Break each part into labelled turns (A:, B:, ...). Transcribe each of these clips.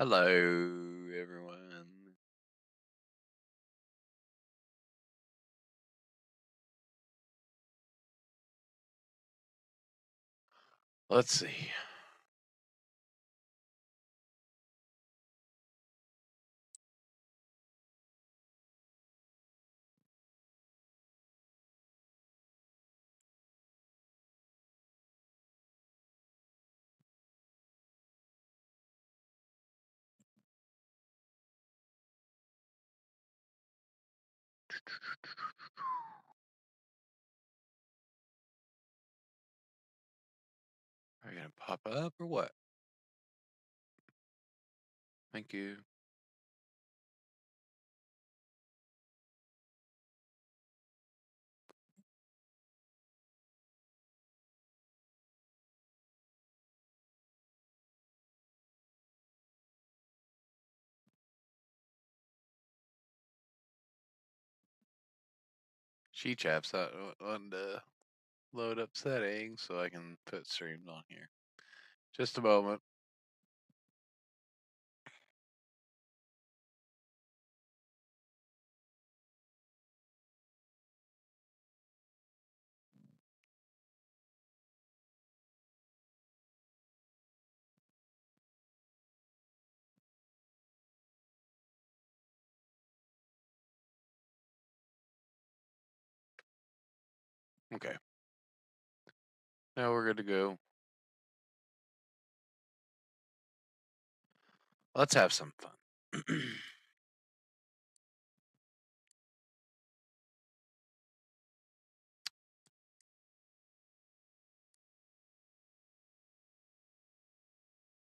A: Hello, everyone. Let's see. Are you gonna pop up or what? Thank you. She chaps on the load up settings so I can put streams on here. Just a moment. Okay. Now we're good to go. Let's have some fun.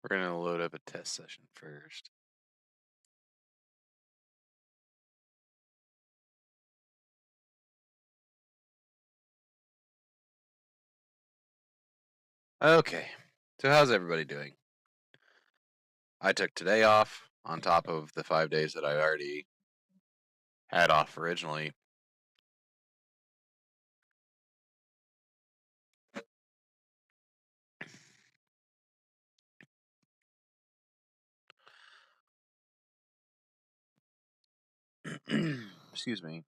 A: We're gonna load up a test session first. Okay. So how's everybody doing? I took today off on top of the 5 days that I already had off originally. Excuse me.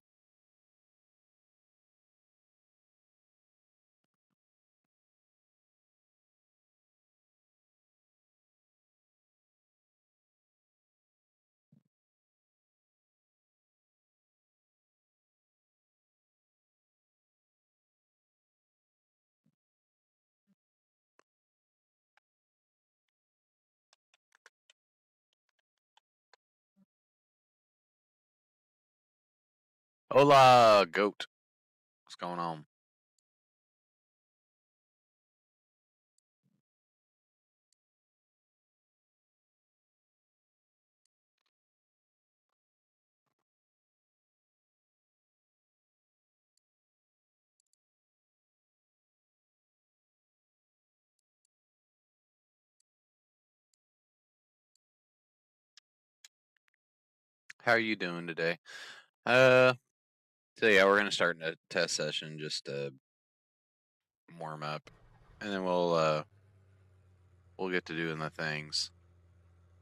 A: Hola, goat. What's going on? How are you doing today? So yeah, we're gonna start a test session just to warm up, and then we'll get to doing the things.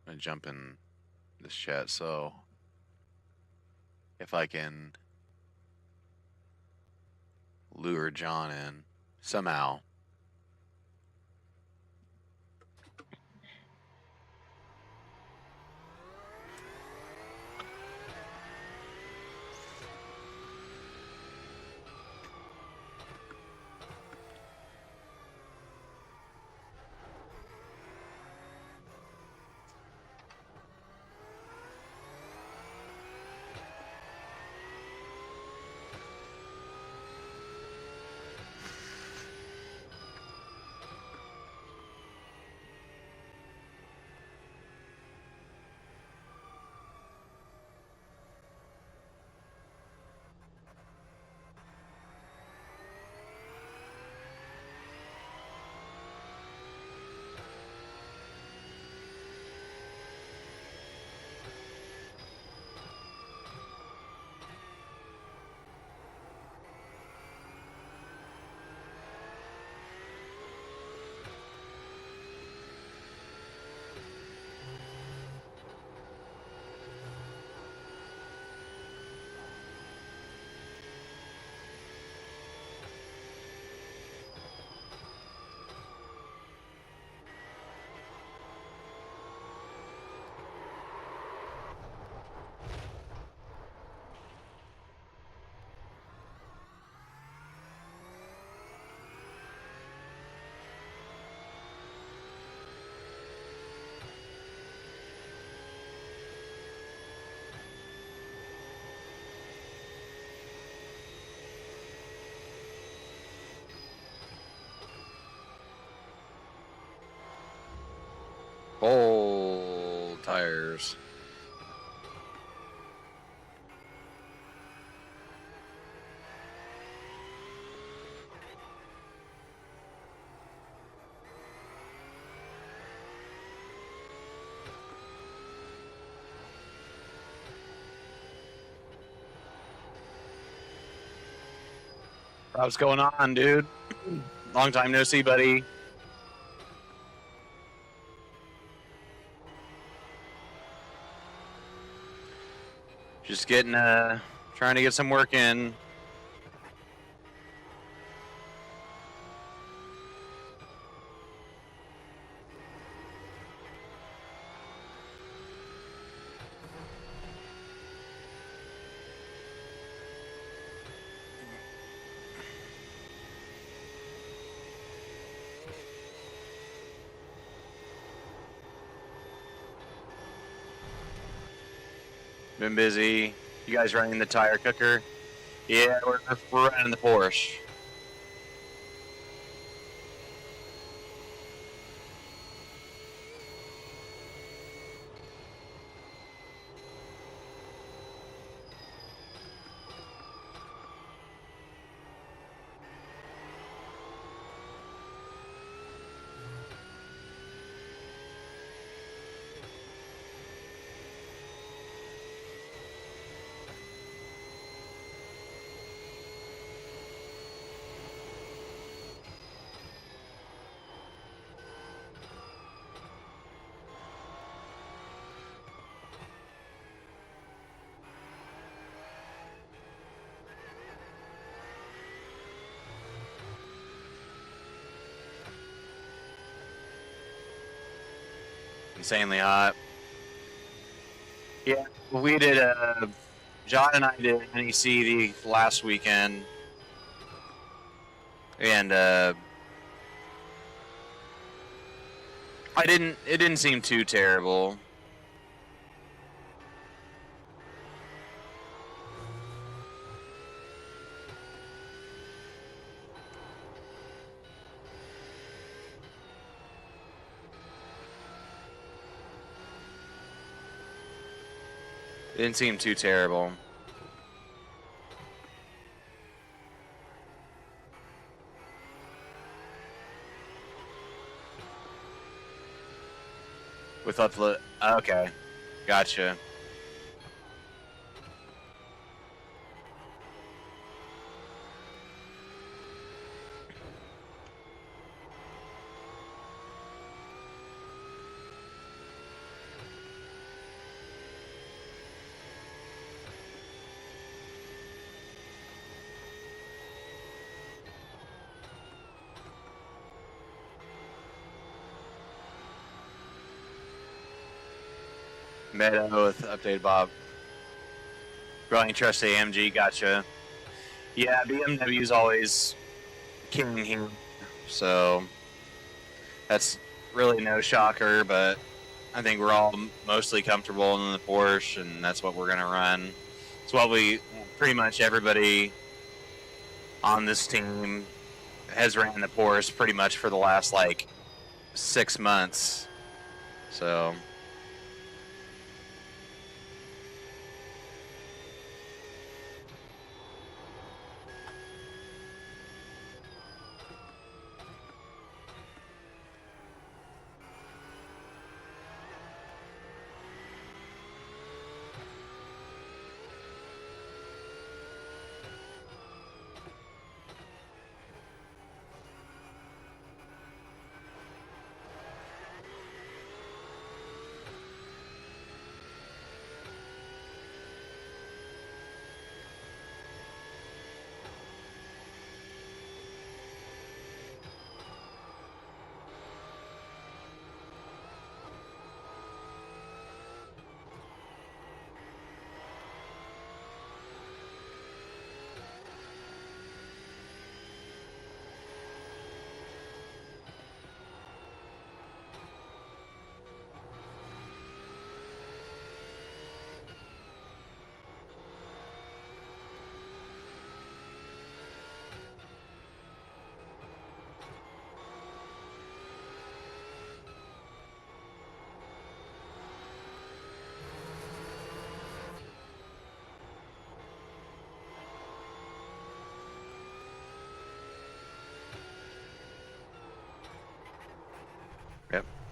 A: I'm gonna jump in this chat, so if I can lure John in somehow. Full tires. What's going on, dude? Long time no see, buddy. Just getting, trying to get some work in. Been busy. You guys running the tire cooker? Yeah, we're running the Porsche. Insanely hot. Yeah, we did, John and I did NEC the last weekend. And, it didn't seem too terrible. It didn't seem too terrible. With upload, okay, gotcha. Meadow with updated Bob. Growing trust AMG, gotcha. Yeah, BMW's always king here, so that's really no shocker, but I think we're all mostly comfortable in the Porsche, and that's what we're gonna run. It's what pretty much everybody on this team has ran the Porsche pretty much for the last, like, 6 months, so...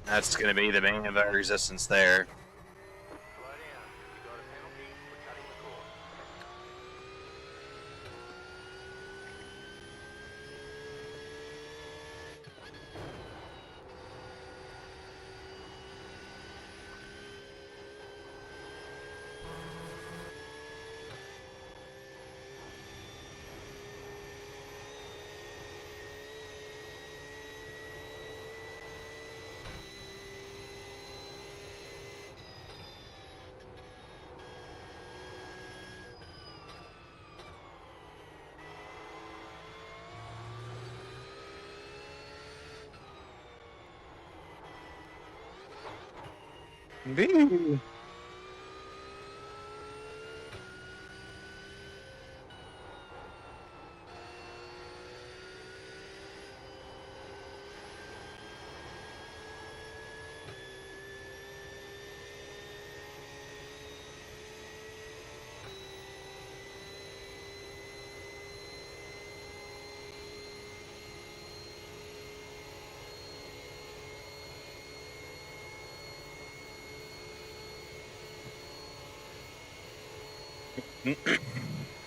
A: That's going to be the main of our resistance there. Boo.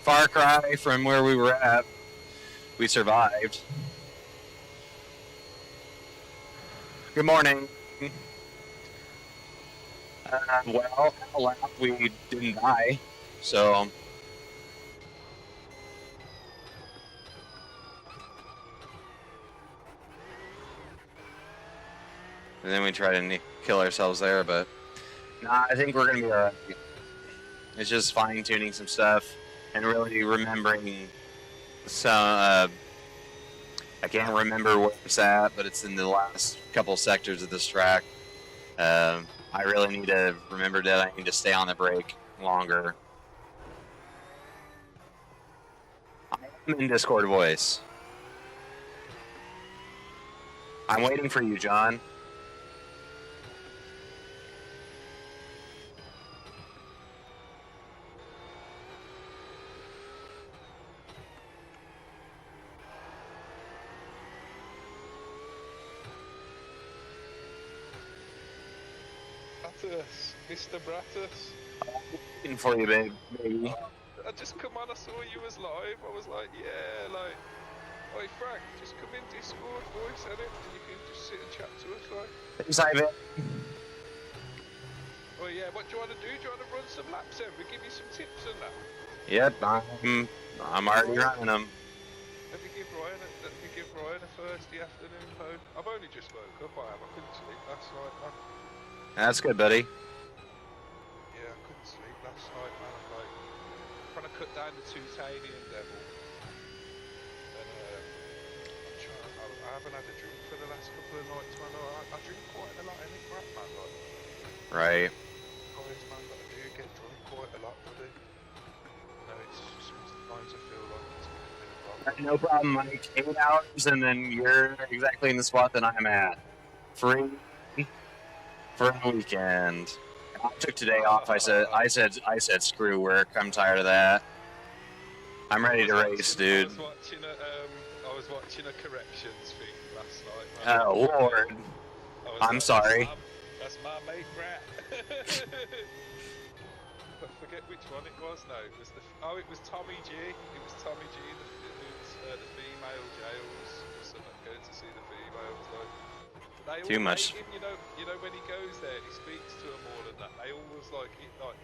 A: Far cry from where we were at. We survived. Good morning. Well, we didn't die, so. And then we try to kill ourselves there, but nah, I think we're gonna be alright. It's just fine tuning some stuff and really remembering some. I can't remember where it's at, but it's in the last couple sectors of this track. I really need to remember that I need to stay on the brake longer. I'm in Discord voice. I'm waiting for you, John.
B: Mr. Bratus.
A: I'm waiting for you, baby.
B: I just come on, I saw you was live. I was like, yeah, like, oi Frank, just come in Discord voice, edit, and you can just sit and chat to us, like.
A: Thanks, Ivan.
B: Oh yeah, what do you want to do? Do you want to run some laps then? We give you some tips and that.
A: Yep, I'm already running them.
B: Let me give Ryan a Thursday afternoon phone. I've only just woke up, I couldn't sleep last night, man.
A: That's good, buddy.
B: Yeah, I couldn't sleep last night, man. I'm like, trying to cut down the Tutanian devil. And I haven't had a drink for the last couple of nights, man. I drink quite a lot, ain't crap, man. Like,
A: right.
B: Guys, man, but I do get drunk quite a lot, buddy. No, it's just sometimes I feel like it's been a bit of a problem.
A: No problem, Mike. 8 hours, and then you're exactly in the spot that I'm at. Free for a weekend. I took today off. I said, screw work. I'm tired of that. I'm ready to race, dude.
B: I was watching a corrections thing last night, man.
A: Oh, Lord. I'm sorry.
B: That's my mate, Brat. I forget which one it was now. It was Tommy G. It was Tommy G, the female jails or something, going to see the females, like. They
A: Too much.
B: Him, you know when he goes there and he speaks to them all and that, they always like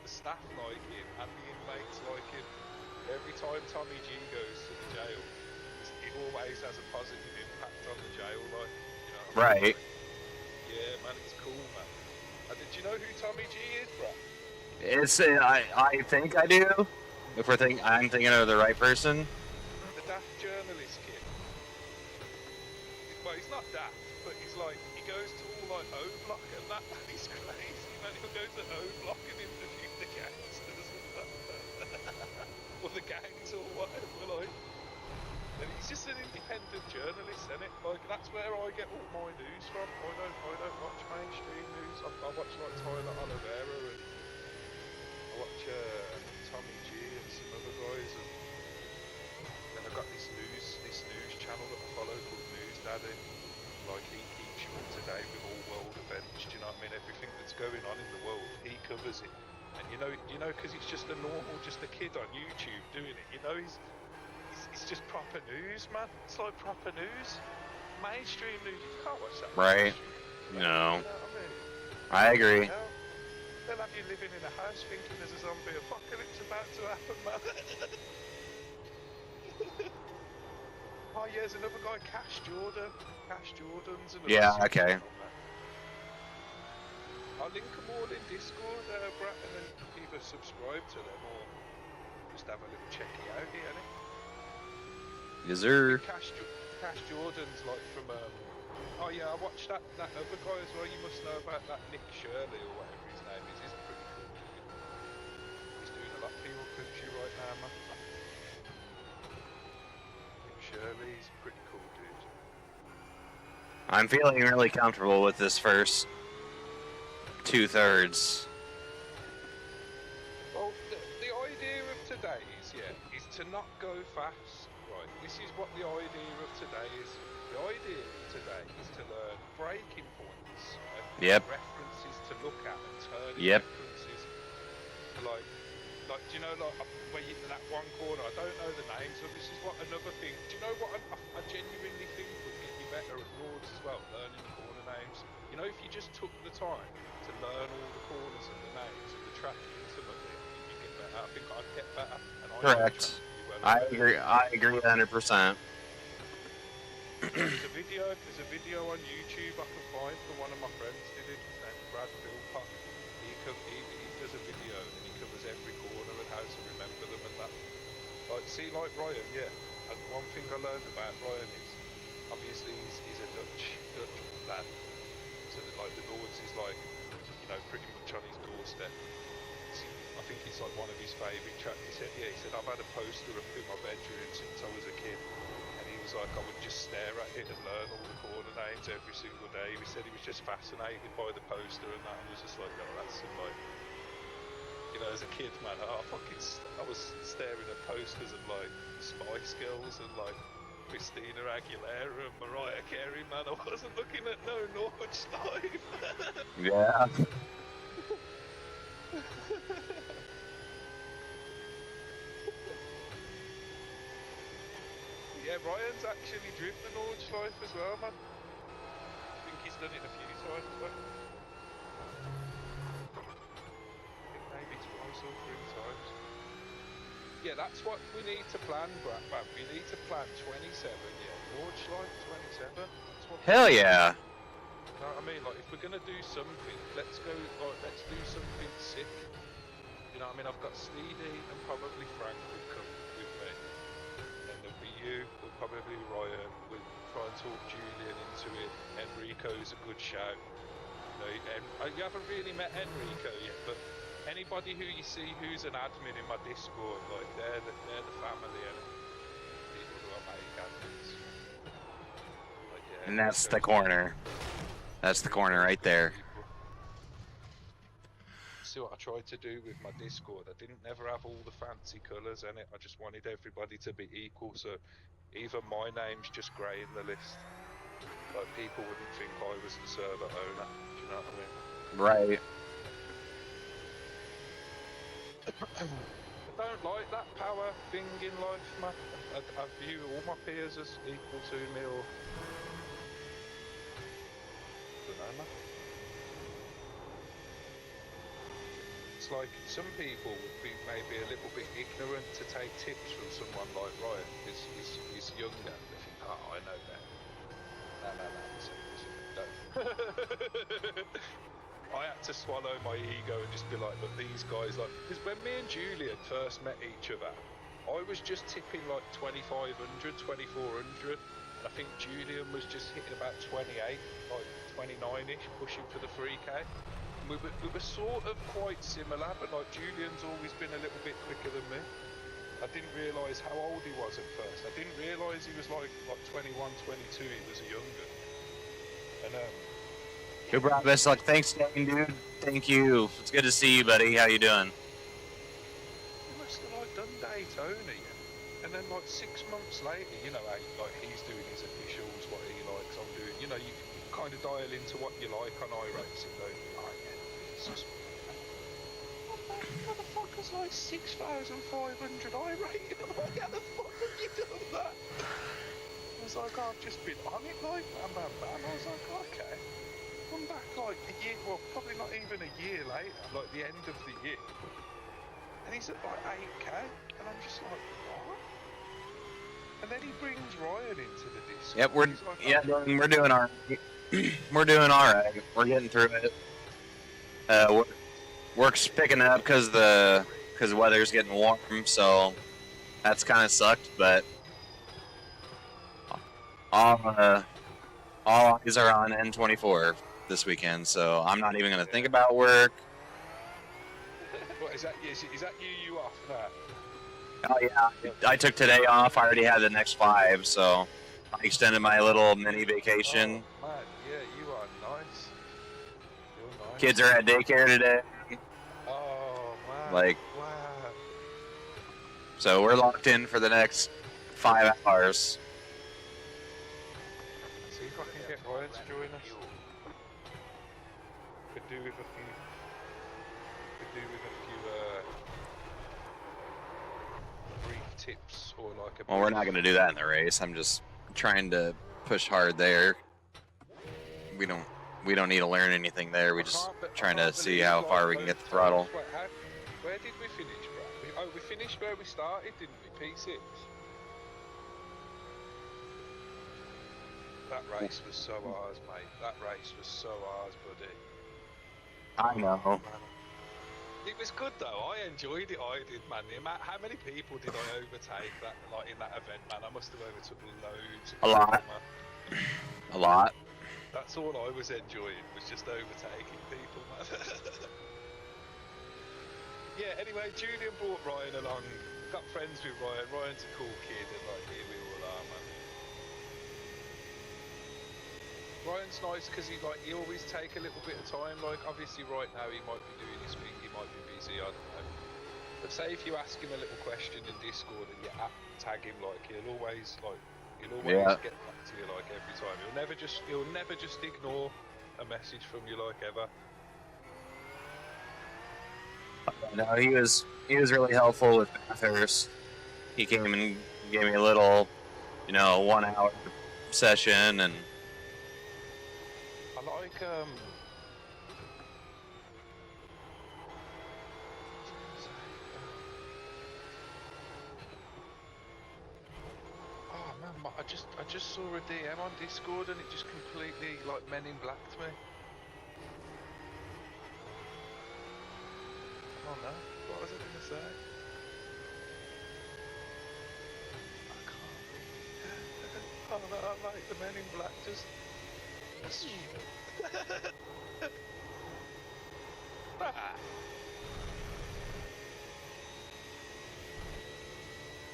B: the staff like him and the inmates like him. Every time Tommy G goes to the jail, it always has a positive impact on the jail, like, you know.
A: Right.
B: Yeah, man, it's cool, man. Did you know who Tommy G is, bro?
A: It's I think I do. If I'm thinking of the right person.
B: The daft journalist kid. Well, he's not daft, but he's like, he goes to all like O-Block and that. He's crazy, man. He'll go to O-Block and interview the gangsters and that. Or the gangs or whatever, like. And he's just an independent journalist, isn't it? Like, that's where I get all my news from. I don't watch mainstream news. I watch like Tyler Oliveira and I watch Tommy G and some other guys, and then I've got this news channel that I follow called News Daddy. Like, he keeps you up to date with all world events going on in the world, he covers it. And you know, because he's just a kid on YouTube doing it. You know, he's just proper news, man. It's like proper news. Mainstream news, you can't watch that.
A: Right.
B: No. You
A: No.
B: know what I mean?
A: I agree.
B: Hell, they'll have you living in a house thinking there's a zombie apocalypse about to happen, man. Oh yeah, there's another guy, Cash Jordan's another.
A: Yeah, okay.
B: I'll link them all in Discord, Brat, and then either subscribe to them or just have a little checky out here, innit?
A: Yes, sir.
B: Cash Jordan's like from, oh yeah, I watched that other guy as well. You must know about that Nick Shirley or whatever his name is. He's pretty cool dude. He's doing a lot for your country right now, man. Nick Shirley's a pretty cool dude.
A: I'm feeling really comfortable with this first 2/3.
B: Well, the idea of today is to not go fast. Right, this is what the idea of today is. The idea of today is to learn breaking points,
A: Yep.
B: references to look at, and turning
A: Yep.
B: references. Like, do you know, like where you that one corner? I don't know the names, so this is what another thing. Do you know what I genuinely think would get you better at Lords as well? Learning the corner names. You know, if you just took the time to learn all the corners and the names and the track intimately, you get better. I think I'd get better. And
A: Correct. I agree 100%.
B: There's a video on YouTube I can find from one of my friends did it. His name's Brad Philpott. He does a video and he covers every corner and how to remember them and that. Like, see, like Ryan, yeah. And one thing I learned about Ryan is, obviously he's a Dutch lad. So that, like, the Lords is like, you know, pretty much on his doorstep. I think it's like one of his favourite tracks. He said, I've had a poster up in my bedroom since I was a kid. And he was like, I would just stare at it and learn all the corner names every single day. He said he was just fascinated by the poster and that, and was just like, no, that's some, like, you know, as a kid, man, I was staring at posters of like Spice Girls and like Christina Aguilera and Mariah Carey, man. I wasn't looking at no Nordstein.
A: Yeah.
B: Yeah, Ryan's actually driven the Nordschleife as well, man. I think he's done it a few times, but I think maybe twice or 3 times. Yeah, that's what we need to plan, Brad. We need to plan 27, yeah. Nordschleife 27. That's what
A: Hell yeah.
B: You know what I mean? Like, if we're gonna do something, let's do something sick. You know what I mean? I've got Steedy and probably Frank will come with me. Then there'll be you, we'll probably Ryan, we'll try and talk Julian into it. Enrico's a good shout. You know, you haven't really met Enrico yet, but anybody who you see who's an admin in my Discord, like, they're the family and people who are make admins. Like, yeah,
A: And that's the corner. That's the corner right there.
B: See what I tried to do with my Discord. I didn't never have all the fancy colours in it. I just wanted everybody to be equal. So even my name's just grey in the list. Like, people wouldn't think I was the server owner. Do you know what I mean?
A: Right.
B: I don't like that power thing in life, man. I view all my peers as equal to me, or I don't know, man. It's like some people would be maybe a little bit ignorant to take tips from someone like Ryan. He's younger. They think, oh, I know that. No, listen, don't. I had to swallow my ego and just be like, look, these guys, like, because when me and Julian first met each other, I was just tipping like 2,500, 2,400, and I think Julian was just hitting about 28, like 29-ish, pushing for the 3K. We were sort of quite similar, but like Julian's always been a little bit quicker than me. I didn't realise how old he was at first. I didn't realise he was like 21, 22, he was a younger. And
A: Good, bro. Best of luck. Thanks, Dane, dude. Thank you. It's good to see you, buddy. How you doing?
B: he must have like done Daytona, yeah. And then like 6 months later, you know, like he's doing his officials, what he likes, I'm doing, you know, you kind of dial into what you like on iRacing, don't you? Oh, yeah. discs. Motherfucker's like 6,500 iRating. I'm like, how the fuck have you done that? I was like, I've just been on it, like, bam. I was like, okay. Come back like a year, well, probably not even a year later, like the end of the year. And he's at like 8k, and I'm just like, what? And then he brings Ryan into the Discord.
A: Yep, we're doing our we're doing all right. We're getting through it. Work's picking up because the weather's getting warm, so that's kind of sucked. But all eyes are on N24 this weekend, so I'm not even going to think about work.
B: What is that? Is that you off now?
A: Oh yeah, I took today off. I already had the next 5, so I extended my little mini vacation.
B: Oh, man, yeah, you are nice. You're nice.
A: Kids are at daycare today.
B: Oh man.
A: Like,
B: wow.
A: So we're locked in for the next 5 hours.
B: See if I can get Ryan to join us. Could do with a few brief tips or like a.
A: Well, we're not going to do that in the race. I'm just trying to push hard there. We don't need to learn anything there. We just trying to see how far we can get the throttle.
B: Where did we finish, Brad? We finished where we started, didn't we? P6. That race was so ours, mate. That race was so ours, buddy.
A: I know.
B: It was good though. I enjoyed it. I did, man. How many people did I overtake that, like in that event, man? I must have overtook loads.
A: A lot.
B: Man.
A: A lot.
B: That's all I was enjoying, was just overtaking people, man. Yeah. Anyway, Julian brought Ryan along. Got friends with Ryan. Ryan's a cool kid, and like here we all are, man. Ryan's nice because he always take a little bit of time. Like obviously right now he might be doing his thing, he might be busy, I don't know. But say if you ask him a little question in Discord and you tag him, like he'll always get back to you like every time. He'll never just ignore a message from you like ever.
A: No, he was really helpful with Bathurst. He came and gave me a little, 1 hour session and.
B: I like oh man, I just saw a DM on Discord and it just completely like Men in Black'd me. Oh no, what was I gonna say? I can't. Oh no, mate, the Men in Black just.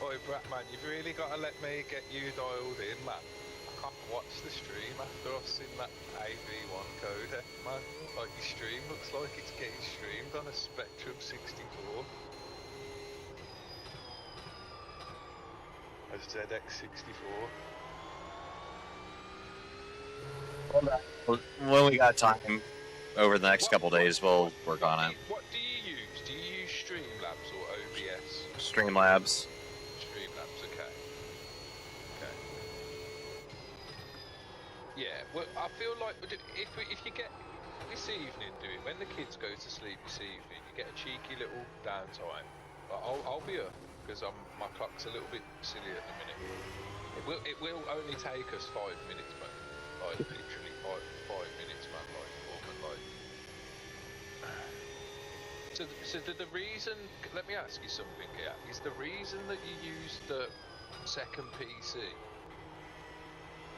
B: Oi, Brat, man, you've really got to let me get you dialed in, man. I can't watch the stream after I've seen that AV1 code, man. Like, your stream looks like it's getting streamed on a Spectrum 64. A ZX64.
A: When we got time over the next couple days, we'll work on it.
B: What do you use? Do you use Streamlabs or OBS?
A: Streamlabs.
B: Streamlabs, okay. Okay. Yeah, well, I feel like if you get this evening, when the kids go to sleep this evening, you get a cheeky little downtime. I'll be up because my clock's a little bit silly at the minute. It will only take us 5 minutes, mate. Like literally five minutes, man. So the reason, let me ask you something here. Is the reason that you use the second PC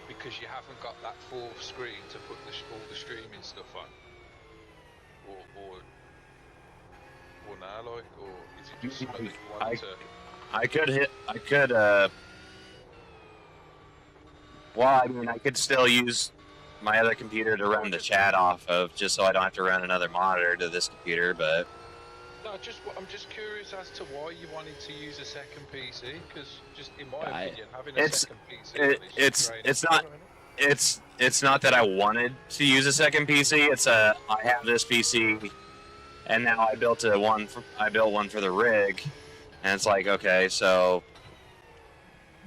B: because you haven't got that fourth screen to put all the streaming stuff on, or now, like, or is it just something you want to?
A: Well, I mean, I could still use my other computer to run the chat off of, just so I don't have to run another monitor to this computer, but.
B: No, I'm just curious as to why you wanted to use a second PC, because just in my opinion, having a second PC
A: it's not that I wanted to use a second PC. I have this PC
C: and now I built one for the rig, and it's like, okay, so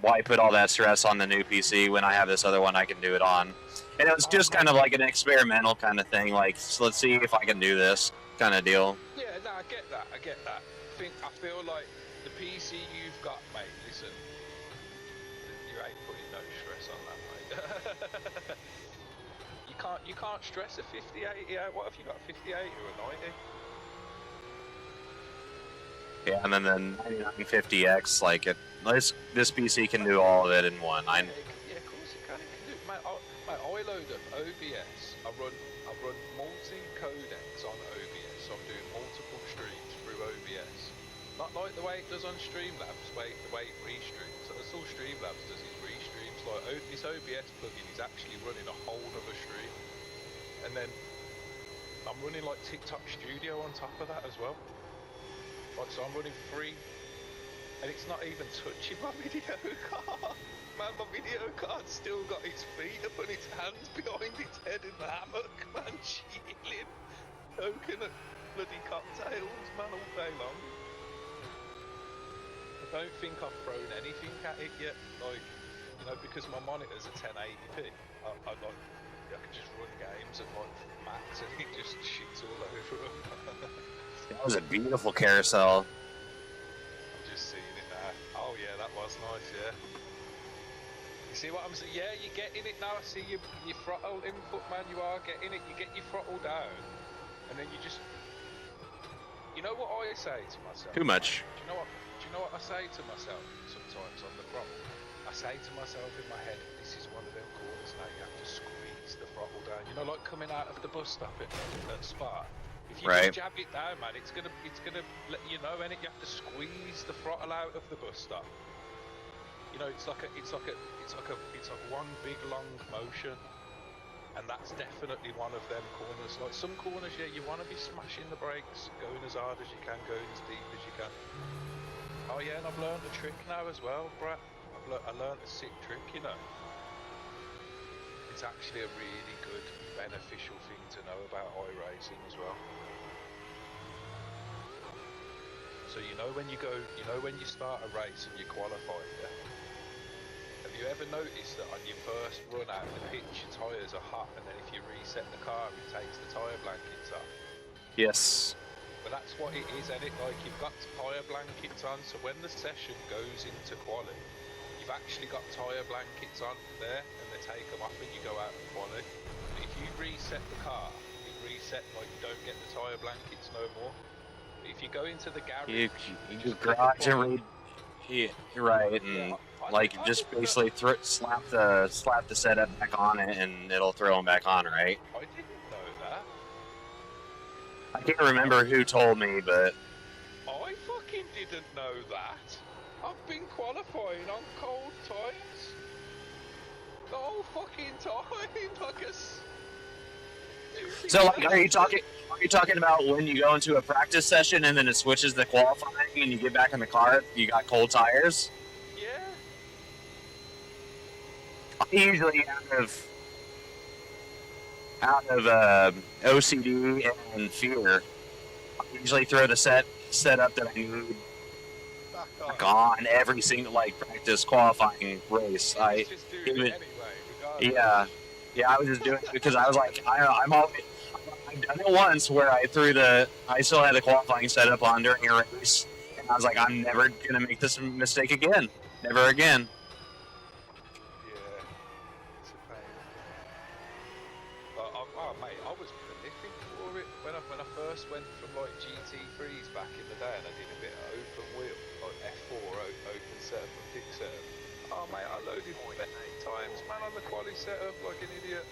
C: why put all that stress on the new PC when I have this other one I can do it on? And it was just kind of like an experimental kind of thing, like, so let's see if I can do this kind of deal.
B: Yeah, no, I get that. I feel like the PC you've got, mate, listen, you ain't putting no stress on that, mate. you can't stress a 5080 out. What if you got a 5080 or a 90?
C: Yeah, and then the 9950X, like this PC can do all of it in one.
B: Yeah, of course it can. It can do it. Mate, I load up OBS. I run multi-codecs on OBS. So I'm doing multiple streams through OBS. Not like the way it does on Streamlabs, the way it restreams. So that's all Streamlabs does is restreams. Like this OBS plugin is actually running a whole other stream, and then I'm running like TikTok Studio on top of that as well. Like, so I'm running free, and it's not even touching my video card. Man, my video card's still got its feet up and its hands behind its head in the hammock, man, chilling, coconut bloody cocktails, man, all day long. I don't think I've thrown anything at it yet, like, you know, because my monitor's at 1080p, I can just run games at like max and it just shits all over them.
C: That was a beautiful carousel.
B: I'm just seeing it now. Oh yeah, that was nice, yeah. You see what I'm saying? Yeah, you're getting it now. I see your throttle input, man. You are getting it. You get your throttle down, and then you just... You know what I say to myself?
C: Too much.
B: Do you know what I say to myself sometimes on the throttle? I say to myself in my head, this is one of them corners now. You have to squeeze the throttle down. You know, like coming out of the bus stop at Spa. If you just jab it down, man, it's gonna let you know, and you have to squeeze the throttle out of the bus stop. You know, it's like one big long motion, and that's definitely one of them corners. Like some corners, yeah, you want to be smashing the brakes, going as hard as you can, going as deep as you can. Oh yeah, and I've learned a trick now as well, Brat. I learned a sick trick, you know. It's actually a really good, beneficial thing to know about iRacing as well. So you know when you start a race and you qualify, yeah? Have you ever noticed that on your first run out of the pitch, your tyres are hot, and then if you reset the car, it takes the tyre blankets off?
C: Yes.
B: But that's what it is, and like you've got tyre blankets on, so when the session goes into quali, you've actually got tyre blankets on there, and they take them off and you go out of quali. But if you reset the car, like you don't get the tyre blankets no more. But if you go into the garage,
C: you garage and read. Yeah, right, and like just basically slap the setup back on it, and it'll throw them back on, right?
B: I didn't know that.
C: I can't remember who told me, but
B: I fucking didn't know that. I've been qualifying on cold tyres the whole fucking time. I guess.
C: So, like, are you talking about when you go into a practice session and then it switches to qualifying and you get back in the car, you got cold tires?
B: Yeah.
C: I usually out of OCD and fear, I usually throw the setup that I need back on every single practice qualifying race.
B: Just do it anyway, regardless.
C: Yeah, I was just doing it because I was like, I've done it once where I still had the qualifying setup on during a race, and I was like, I'm never gonna make this mistake again, never again.
B: Yeah, it's a pain. Oh mate, I was prolific for it when I first went from like GT3s back in the day, and I did a bit of open wheel, like F4 open setup and thick setup. Oh mate, I loaded 8 times, man, on the quali setup like an idiot.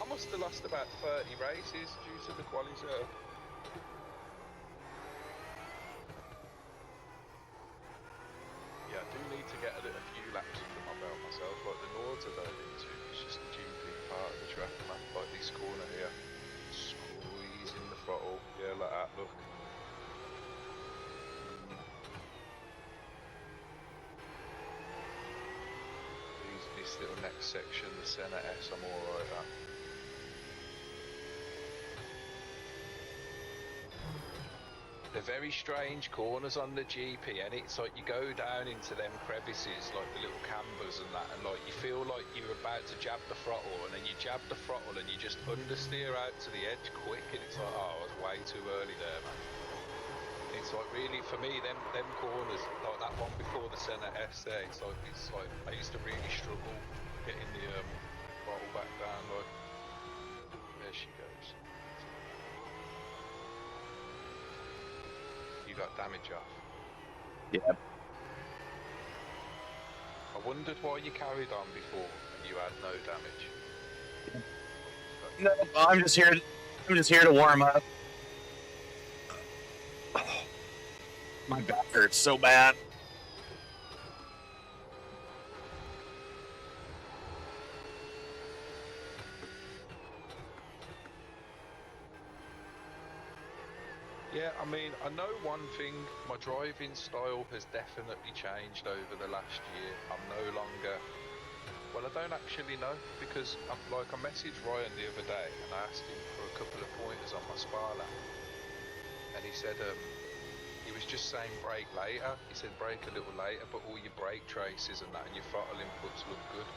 B: I must have lost about 30 races due to the quali setup. Yeah, I do need to get a few laps under my belt myself. Like the Nords I don't into, it's just a stupid part of the track, man. Like this corner here, squeezing the throttle, yeah, like that. Look. This little next section, the centre S, I'm alright at. They're very strange corners on the GP, and it's like you go down into them crevices, like the little cambers and that, and like you feel like you're about to jab the throttle, and then you jab the throttle and you just understeer out to the edge quick, and it's like, oh, I was way too early there, man. It's like really, for me, them corners, like that one before the centre S there, it's like I used to really struggle getting the throttle back down. Like, there she goes. You got damage off.
C: Yeah.
B: I wondered why you carried on before and you had no damage.
C: No, I'm just here. I'm just here to warm up. My back hurts so bad.
B: Yeah, I mean, I know one thing, my driving style has definitely changed over the last year. I'm no longer, well, I don't actually know, because I messaged Ryan the other day and I asked him for a couple of pointers on my spar lap, and he said he was just saying brake later. He said brake a little later, but all your brake traces and that and your throttle inputs look good.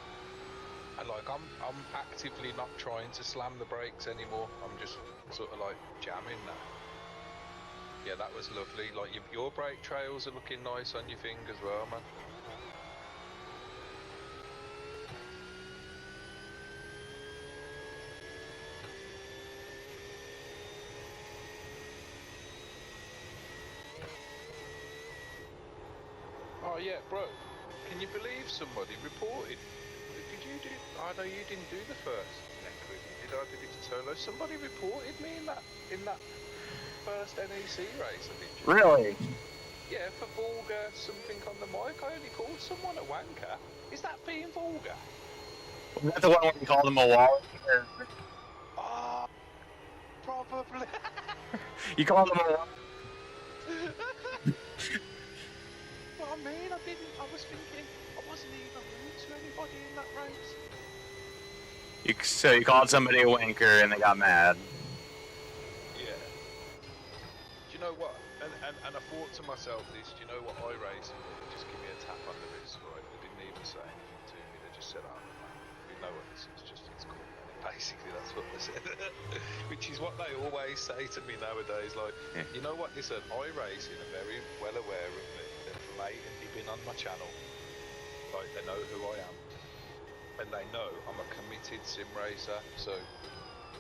B: And like I'm actively not trying to slam the brakes anymore. I'm just sort of like jamming now. Yeah, that was lovely. Like your brake trails are looking nice on your thing as well, man. Oh yeah, bro. Can you believe somebody reported? Did you do? I know you didn't do the first neck with me. Did I? Did it solo? Somebody reported me in that first NEC race, I think.
C: Really?
B: Yeah, for vulgar something on the mic. I only called someone a wanker. Is that being vulgar?
C: Is that the one where you called him a wallet?
B: Oh, probably.
C: You called him a wallet?
B: Well, I mean, I was thinking, I wasn't even rude to anybody in that race.
C: So you called somebody a wanker and they got mad.
B: Yeah. Do you know what? And I thought to myself this, do you know what iRacing did? They just give me a tap on the wrist, right? They didn't even say anything to me. They just said, oh, man, we know what this is, it's cool. Basically, that's what they said. Which is what they always say to me nowadays. Like, yeah. You know what? Listen, iRacing are very well aware of me. They've blatantly been on my channel. Like, they know who I am. And they know I'm a committed sim racer. So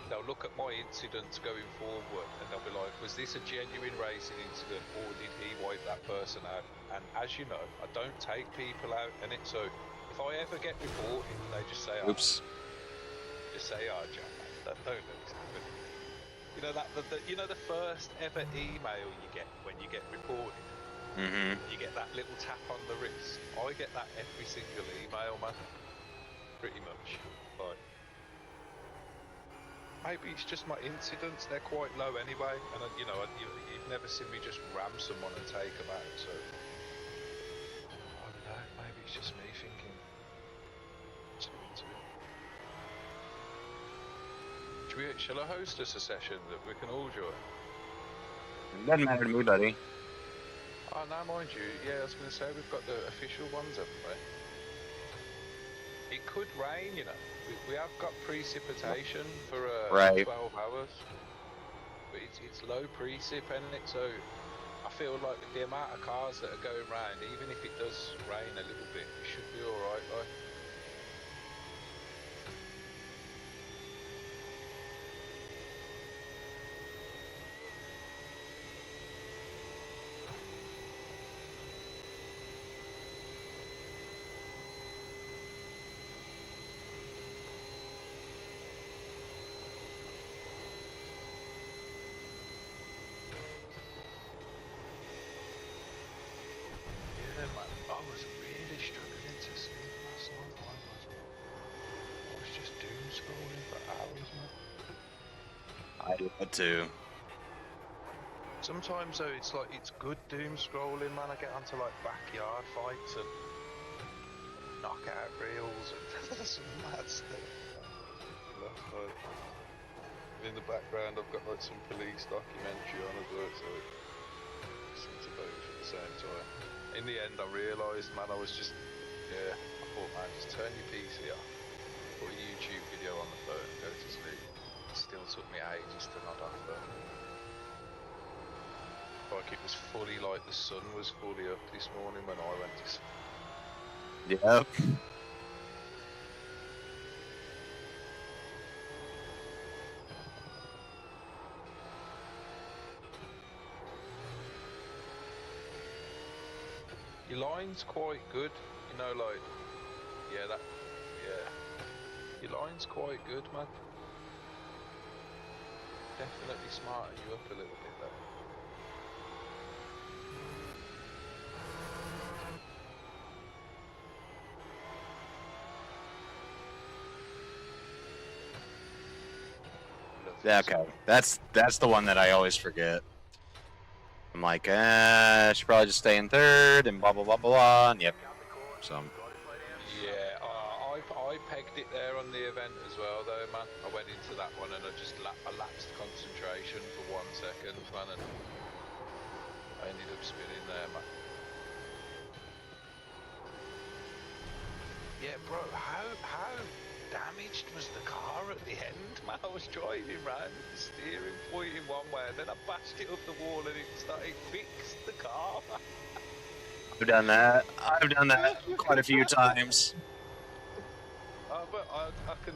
B: they'll look at my incidents going forward and they'll be like, was this a genuine racing incident or did he wipe that person out? And as you know, I don't take people out in it. So if I ever get reported, they just say, oh,
C: oops.
B: Just say, oh, John, don't let this happen. You know that you know the first ever email you get when you get reported.
C: Mm-hmm.
B: You get that little tap on the wrist. I get that every single email, man. Pretty much. Like, maybe it's just my incidents. They're quite low anyway, and you know, you've never seen me just ram someone and take them out. So I don't know. Maybe it's just me thinking. Shall I host us a session that we can all join?
C: It doesn't matter to me, buddy.
B: Oh, now mind you, yeah, I was going to say we've got the official ones, haven't we? It could rain, you know. We have got precipitation for 12 hours. But it's low precip, isn't it? So I feel like the amount of cars that are going round, even if it does rain a little bit, it should be alright, like.
C: I do that too.
B: Sometimes though, it's like, it's good doom scrolling, man. I get onto like backyard fights and knockout reels and some mad stuff. In the background, I've got like some police documentary on as well, so listening to both at the same time. In the end, I realised, man, I was just, yeah, I thought, man, just turn your PC off, put a YouTube video on the phone, and go to sleep. It still took me ages to nod off though. Like it was fully, like the sun was fully up this morning when I went to sleep.
C: Yep.
B: Your line's quite good, you know, like, yeah, your line's quite good, man. Definitely smarten you up a little bit though.
C: Yeah, okay. That's the one that I always forget. I'm like, I should probably just stay in third and blah blah blah blah. And yep. So.
B: Yeah, I pegged it there on the event as well, though, man. I went into that one and I just lapsed concentration for 1 second, man, and I ended up spinning there, man. Yeah, bro, how damaged was the car at the end, man? I was driving round with the steering pointing one way, and then I bashed it up the wall and it fixed the car, man.
C: I've done that. I've done that quite a few times.
B: But I can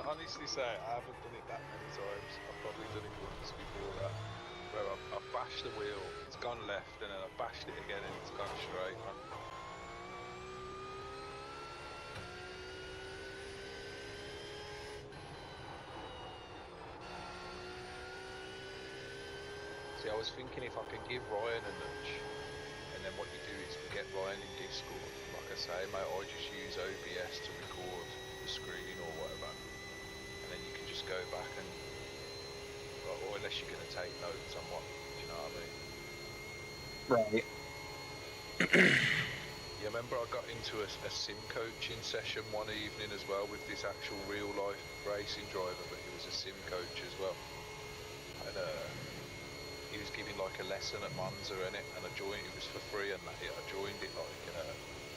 B: honestly say I haven't done it that many times. I've probably done it once before that, where I've bashed the wheel, it's gone left, and then I've bashed it again and it's gone straight, man. See, I was thinking if I can give Ryan a nudge, and then what you do is get Ryan in Discord. Like I say, mate, I just use OBS to record the screen or whatever, and then you can just go back and, or unless you're going to take notes on what, do you know what I mean?
C: Right.
B: Yeah, remember I got into a sim coaching session one evening as well with this actual real life racing driver, but he was a sim coach as well. And he was giving like a lesson at Monza in it, and I joined. It was for free, and I joined it like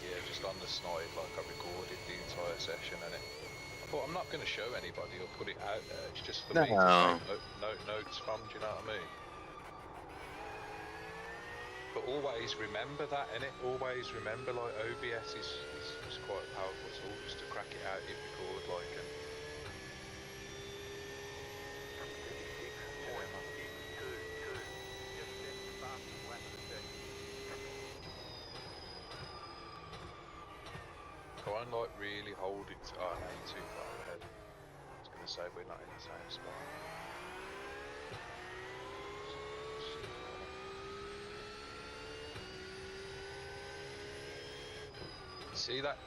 B: yeah, just on the snide, like I recorded the entire session in it. I thought I'm not going to show anybody or put it out there. It's just for me to take notes from. Do you know what I mean? But always remember that, innit? Always remember, like OBS is quite a powerful tool just to crack it out, hit record, like and. Try and like really hold it. Oh, no, you're too far ahead. I was going to say we're not in the same spot.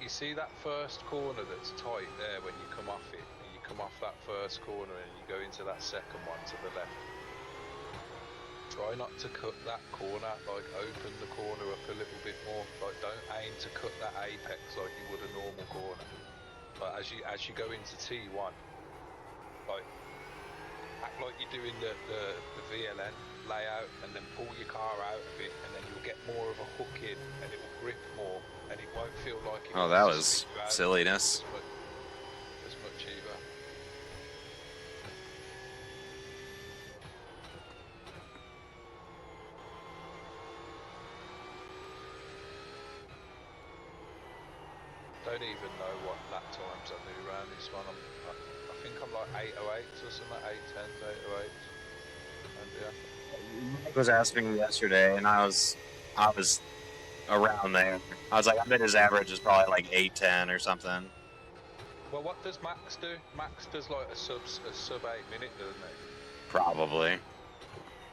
B: You see that first corner that's tight there when you come off it, and you come off that first corner and you go into that second one to the left. Try not to cut that corner, like open the corner up a little bit more. Like don't aim to cut that apex like you would a normal corner. But as you go into T1, like act like you're doing the VLN layout, and then pull your car out of it, and then you'll get more of a hook in, and it will grip more, and it won't feel like it.
C: Oh, that was silliness.
B: As much either. Don't even know what lap times I do around this one. I think I'm like 8:08 or something, 8:10, 8:08. And yeah.
C: Mike was asking me yesterday, and I was around there. I was like, I bet his average is probably like 8:10 or something.
B: Well, what does Max do? Max does like a sub 8 minute, doesn't he?
C: Probably.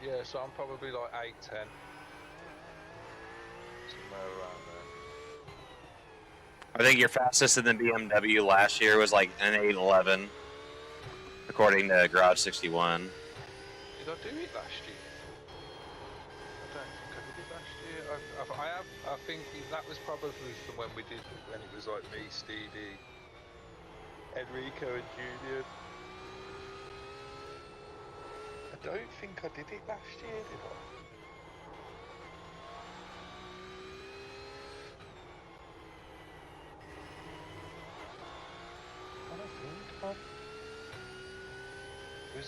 B: Yeah, so I'm probably like 8:10. Somewhere around there.
C: I think your fastest in the BMW last year was like an 8:11, according to Garage 61.
B: Did I do it last year? I don't think I did it last year. I think that was probably from when we did, when it was like me, Stevie, Enrico and Julian. I don't think I did it last year, did I?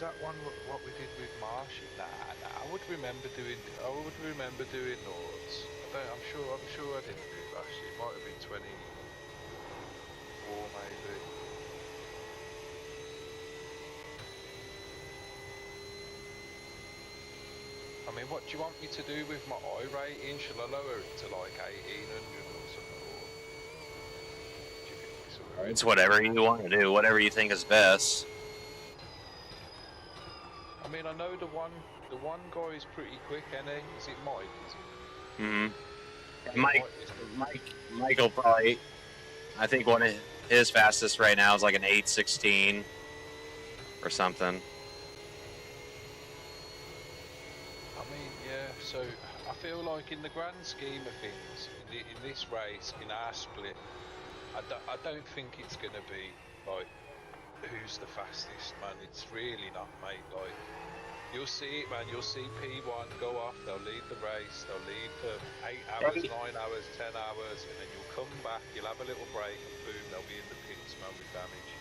B: that one what we did with Marshy? Nah, I would remember doing Nords. I'm sure I didn't do it last year. It might have been 24 maybe. I mean, what do you want me to do with my iRating? Shall I lower it to like 1800 or something? Or do you think it's alright?
C: It's whatever you want to do, whatever you think is best.
B: I mean, I know the one guy is pretty quick, isn't he? Is it Mike?
C: Michael probably, I think one of his fastest right now is like an 8:16 or something.
B: I mean, yeah, so I feel like in the grand scheme of things, in this race, in our split, I don't think it's going to be like, who's the fastest, man. It's really not, mate. Like, you'll see it, man. You'll see P1 go off, they'll lead the race, they'll lead for 8 hours, 9 hours, 10 hours, and then you'll come back, you'll have a little break, and boom, they'll be in the pits, man, with damage.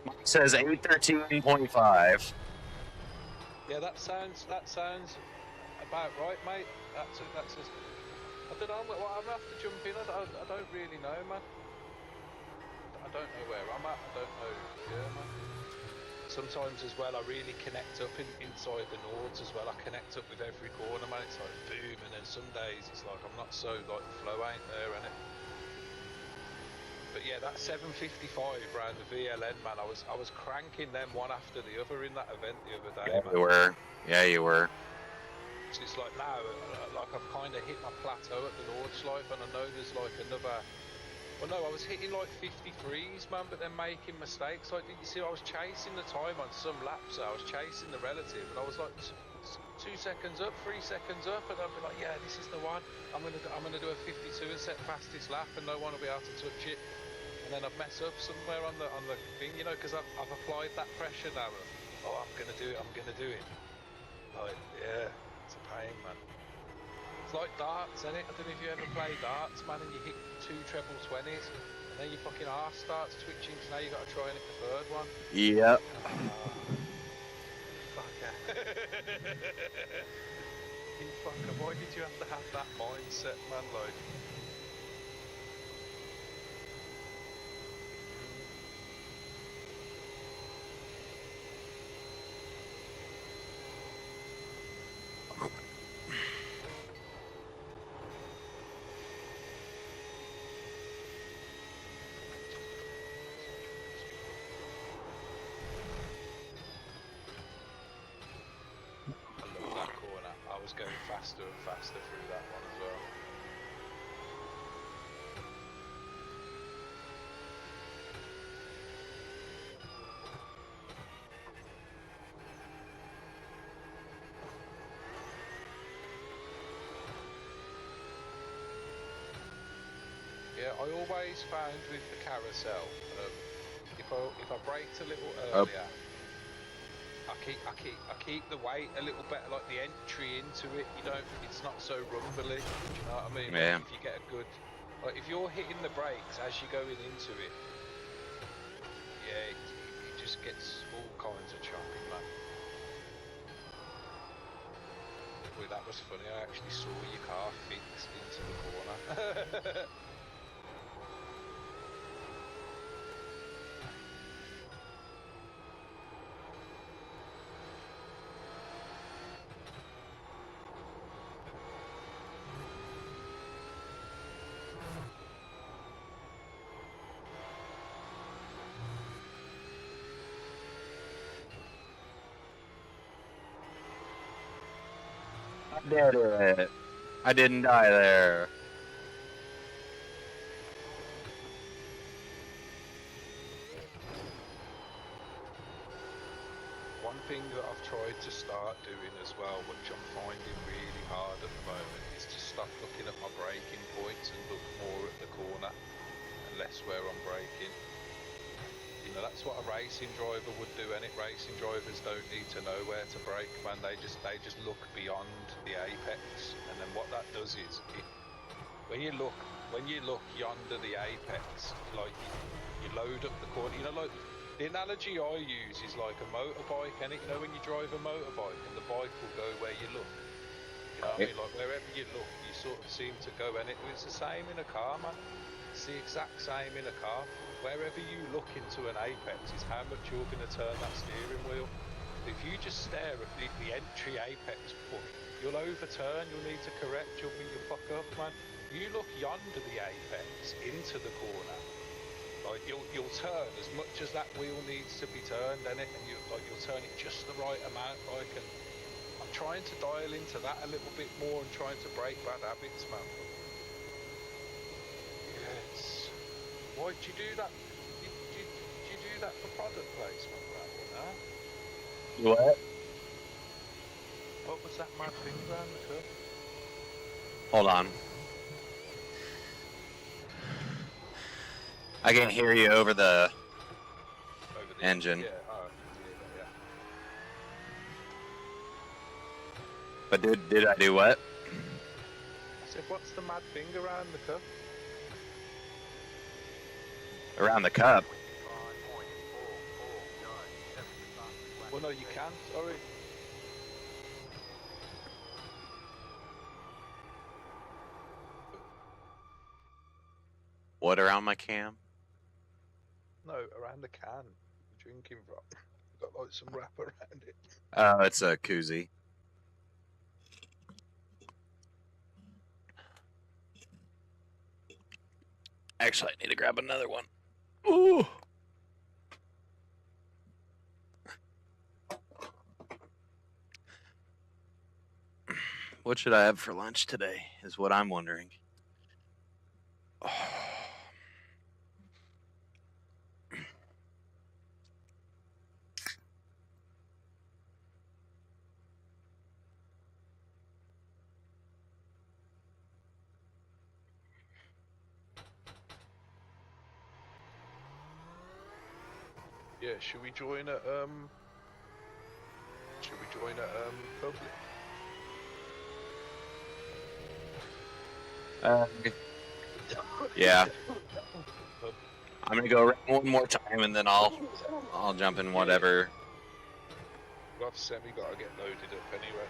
C: Mine says 8:13.5.
B: Yeah, that sounds about right, mate. That's I don't know. Well, I'm gonna have to jump in. I don't really know, man. I don't know where I'm at. I don't know. Yeah, man. Sometimes as well, I really connect up inside the Nords as well. I connect up with every corner, man. It's like boom, and then some days it's like I'm not so like the flow ain't there, innit? But yeah, that 755 round the VLN, man. I was cranking them one after the other in that event the other day, man.
C: You were. Yeah, you were.
B: So it's like now, like I've kind of hit my plateau at the Nords Life, and I know there's like another. Well, no, I was hitting like 53s, man, but then making mistakes. Like, did you see? I was chasing the time on some laps. I was chasing the relative, and I was like 2 seconds up, 3 seconds up, and I'd be like, yeah, this is the one. I'm gonna do a 52 and set fastest lap, and no one will be able to touch it. And then I'd mess up somewhere on the thing, you know, because I've applied that pressure now. Oh, I'm gonna do it. Like, yeah, it's a pain, man. It's like darts, isn't it? I don't know if you ever play darts, man, and you hit 2 treble 20s, and then your fucking arse starts twitching, so now you got to try and hit the third one.
C: Yep.
B: Fucker. You fucker, why did you have to have that mindset, man, like? Was going faster and faster through that one as well. Yeah, I always found with the carousel, if I braked a little earlier, I keep the weight a little better, like the entry into it. It's not so rumbly. Do you know what I mean?
C: Yeah.
B: Like if you get a good, like if you're hitting the brakes as you're going into it, yeah, it just gets all kinds of choppy, man. Boy, that was funny. I actually saw your car fixed into the corner.
C: I did it. I didn't die there.
B: One thing that I've tried to start doing as well, which I'm finding really hard at the moment, is to stop looking at my braking points and look more at the corner and less where I'm braking. You know, that's what a racing driver would do, and racing drivers don't need to know where to brake, man. They just look beyond the apex, and then what that does is, when you look yonder the apex, like you load up the corner. You know, like The analogy I use is like a motorbike, and you know when you drive a motorbike and the bike will go where you look. You know what I mean? Like wherever you look, you sort of seem to go, and it's the same in a car, man. It's the exact same in a car. Wherever you look into an apex is how much you're going to turn that steering wheel. If you just stare at the entry apex point, you'll overturn, you'll need to correct, you'll fuck up, man. You look yonder the apex into the corner. Like you'll turn as much as that wheel needs to be turned, and you'll turn it just the right amount. Like, and I'm trying to dial into that a little bit more and trying to break bad habits, man. Yes. Why'd you do that? Did you do that for product placement, Brad? Huh?
C: What?
B: What was that mad thing around the curve?
C: Hold on. I can't hear you over the engine.
B: Yeah, yeah.
C: But did I do what?
B: I said, what's the mad thing around the cup?
C: Around the cup?
B: Well, no, you can't. Sorry.
C: What around my cam?
B: No, around the can you're drinking from. Got like some wrap around it.
C: Oh, it's a koozie. Actually, I need to grab another one. Ooh. What should I have for lunch today is what I'm wondering. Oh.
B: Yeah, should we join at public?
C: Yeah. I'm gonna go around one more time and then I'll jump in whatever.
B: I've semi got to get loaded up anyway.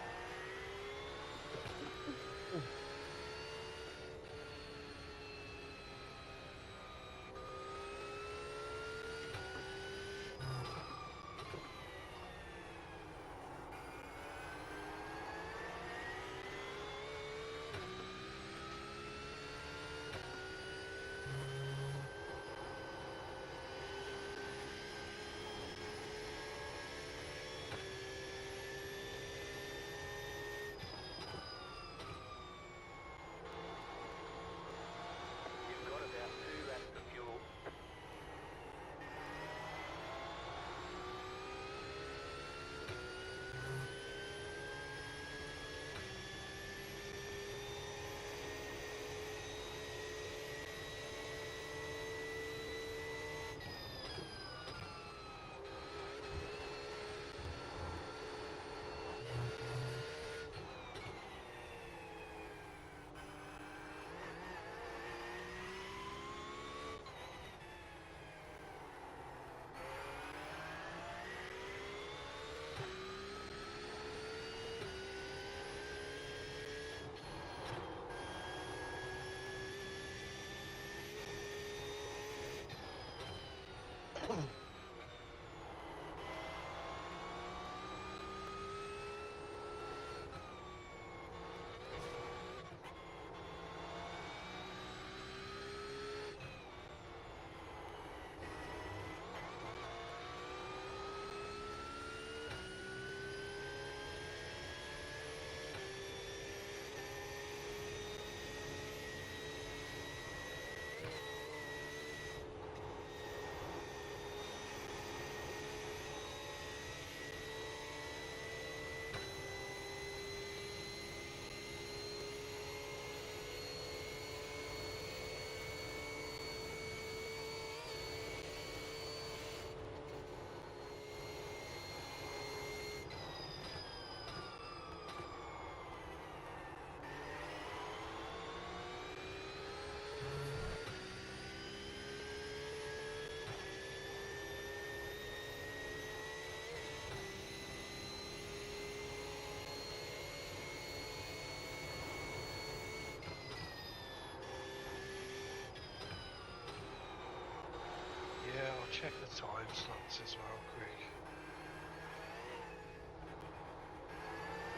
B: time slots as well, quick.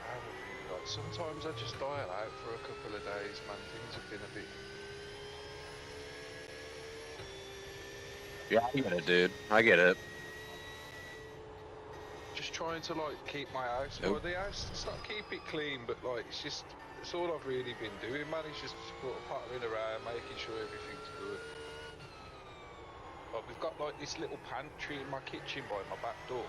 B: I haven't really like. Sometimes I just dial out for a couple of days, man. Things have been a bit.
C: Yeah, I get it, dude. I get it.
B: Just trying to like keep my house,
A: Nope.
B: well, the house, it's not keep it clean, but like it's just, it's all I've really been doing, man. It's just sort of pottering around, making sure everything's good. Like we've got like this little pantry in my kitchen by my back door.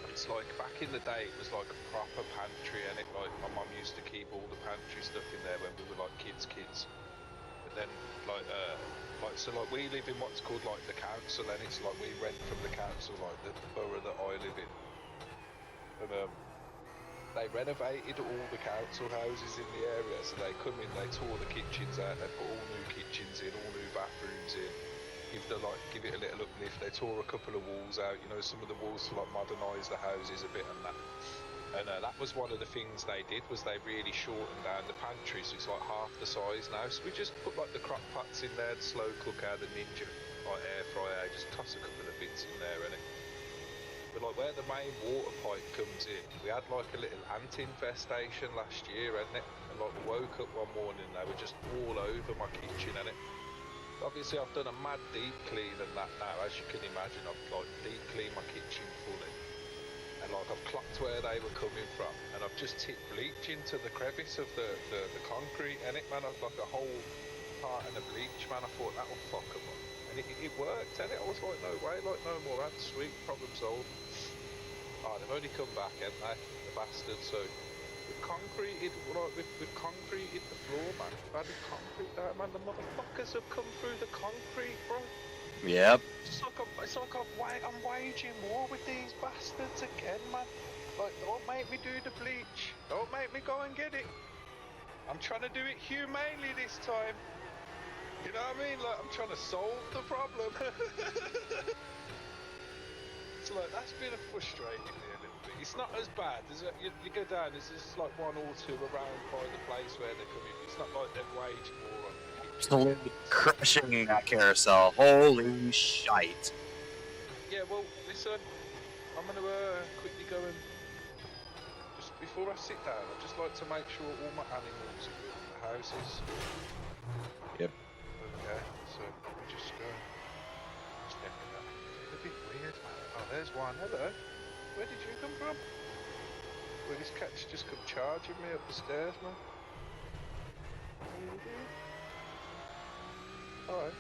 B: It's like back in the day, it was like a proper pantry, and it like my mum used to keep all the pantry stuff in there when we were like kids. But then like so like we live in what's called like the council, and it's like we rent from the council, like the borough that I live in. And they renovated all the council houses in the area, so they come in, they tore the kitchens out, they put all new kitchens in, all new bathrooms in. Give it a little uplift. They tore a couple of walls out, you know, some of the walls to like modernise the houses a bit and that. And that was one of the things they did, was they really shortened down the pantry, so it's like half the size now. So we just put like the crock pots in there, the slow cooker, the Ninja like air fryer, just toss a couple of bits in there, and but like where the main water pipe comes in, we had like a little ant infestation last year, hadn't it? And like we woke up one morning and they were just all over my kitchen, and obviously I've done a mad deep clean and that now, as you can imagine. I've like deep cleaned my kitchen fully, and like I've clocked where they were coming from, and I've just tipped bleach into the crevice of the concrete, and it, man, I've like a whole part in the bleach, man. I thought that would fuck them up, and it worked, and I was like, no way, like no more ants, sweet, problem solved. Oh, they've only come back, haven't they, the bastards? So we've concreted, like we've concreted the floor, man. We've added concrete there, man. The motherfuckers have come through the concrete, bro.
C: Yep.
B: It's like I'm waging war with these bastards again, man. Like, don't make me do the bleach. Don't make me go and get it. I'm trying to do it humanely this time. You know what I mean? Like, I'm trying to solve the problem. So like, that's been frustrating me a little bit. It's not as bad. You go down, there's just like one or two around by the place where they're coming. It's not like they've waged war on the kitchen.
C: Absolutely crushing that carousel. Holy shite.
B: Yeah, well, listen, I'm going to quickly go and, just before I sit down, I'd just like to make sure all my animals are good in the houses.
C: Yep.
B: Okay, so let me just go and step in that. It's a bit weird, man. Oh, there's one. Hello. Where did you come from? Well, this cat's just come charging me up the stairs, man. Alright.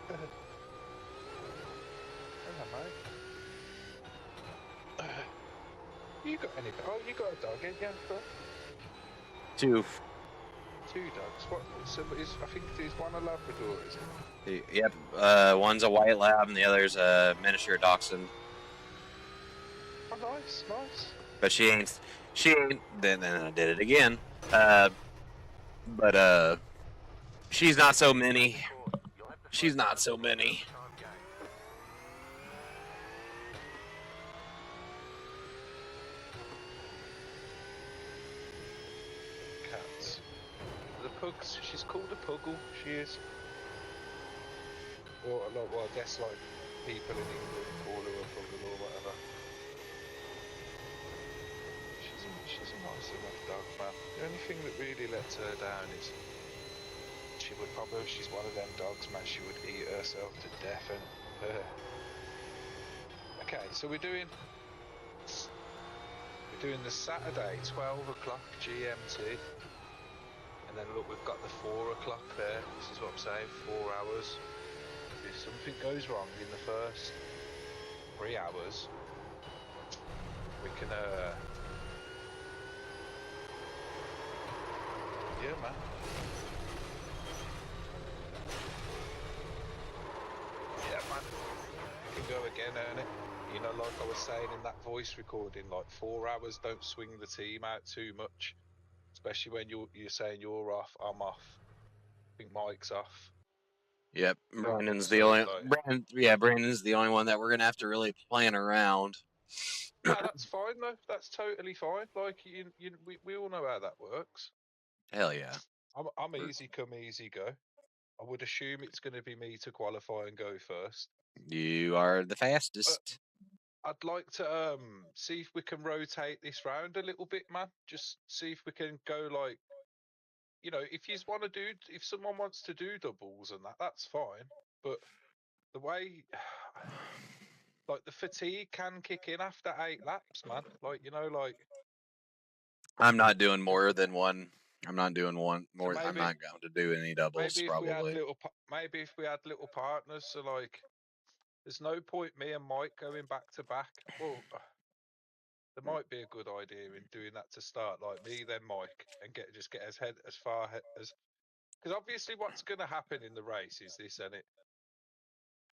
B: Hello, mate. You got any? Oh, you got a dog, ain't you? Bro?
C: Two.
B: Two dogs. What? So I think there's one a Labrador, isn't it?
C: Yep. One's a white lab and the other's a miniature dachshund.
B: Oh, nice, nice.
C: But she ain't. Then I did it again. But she's not so many. She's not so many.
B: Cats. The pugs. She's called a puggle. She is. Or well, I guess like people in England call her a puggle or whatever. She's a nice enough dog, man. The only thing that really lets her down is she would probably, she's one of them dogs, man, she would eat herself to death. And okay, so we're doing the Saturday 12 o'clock GMT, and then look, we've got the 4 o'clock there. This is what I'm saying, 4 hours. If something goes wrong in the first 3 hours, we can yeah, man. Yeah, man. We can go again, Ernie. You know, like I was saying in that voice recording, like 4 hours don't swing the team out too much. Especially when you're saying you're off, I'm off. I think Mike's off.
C: Yep. Brandon's
B: So,
C: the only.
B: like,
C: Brandon's the only one that we're gonna have to really plan around.
B: no, that's fine though. That's totally fine. Like we all know how that works.
C: Hell yeah.
B: I'm easy come, easy go. I would assume it's going to be me to qualify and go first.
C: You are the fastest.
B: I'd like to see if we can rotate this round a little bit, man. Just see if we can go like, you know, if someone wants to do doubles and that's fine. But the way, like the fatigue can kick in after 8 laps, man. Like, you know, like.
C: I'm not doing more than one. I'm not doing one
B: So
C: more. I'm
B: maybe,
C: not going to do any doubles
B: maybe if we had
C: probably.
B: little partners, so like, there's no point me and Mike going back to back. Well, there might be a good idea in doing that to start, like me then Mike, and get as far as, because obviously what's going to happen in the race is this, and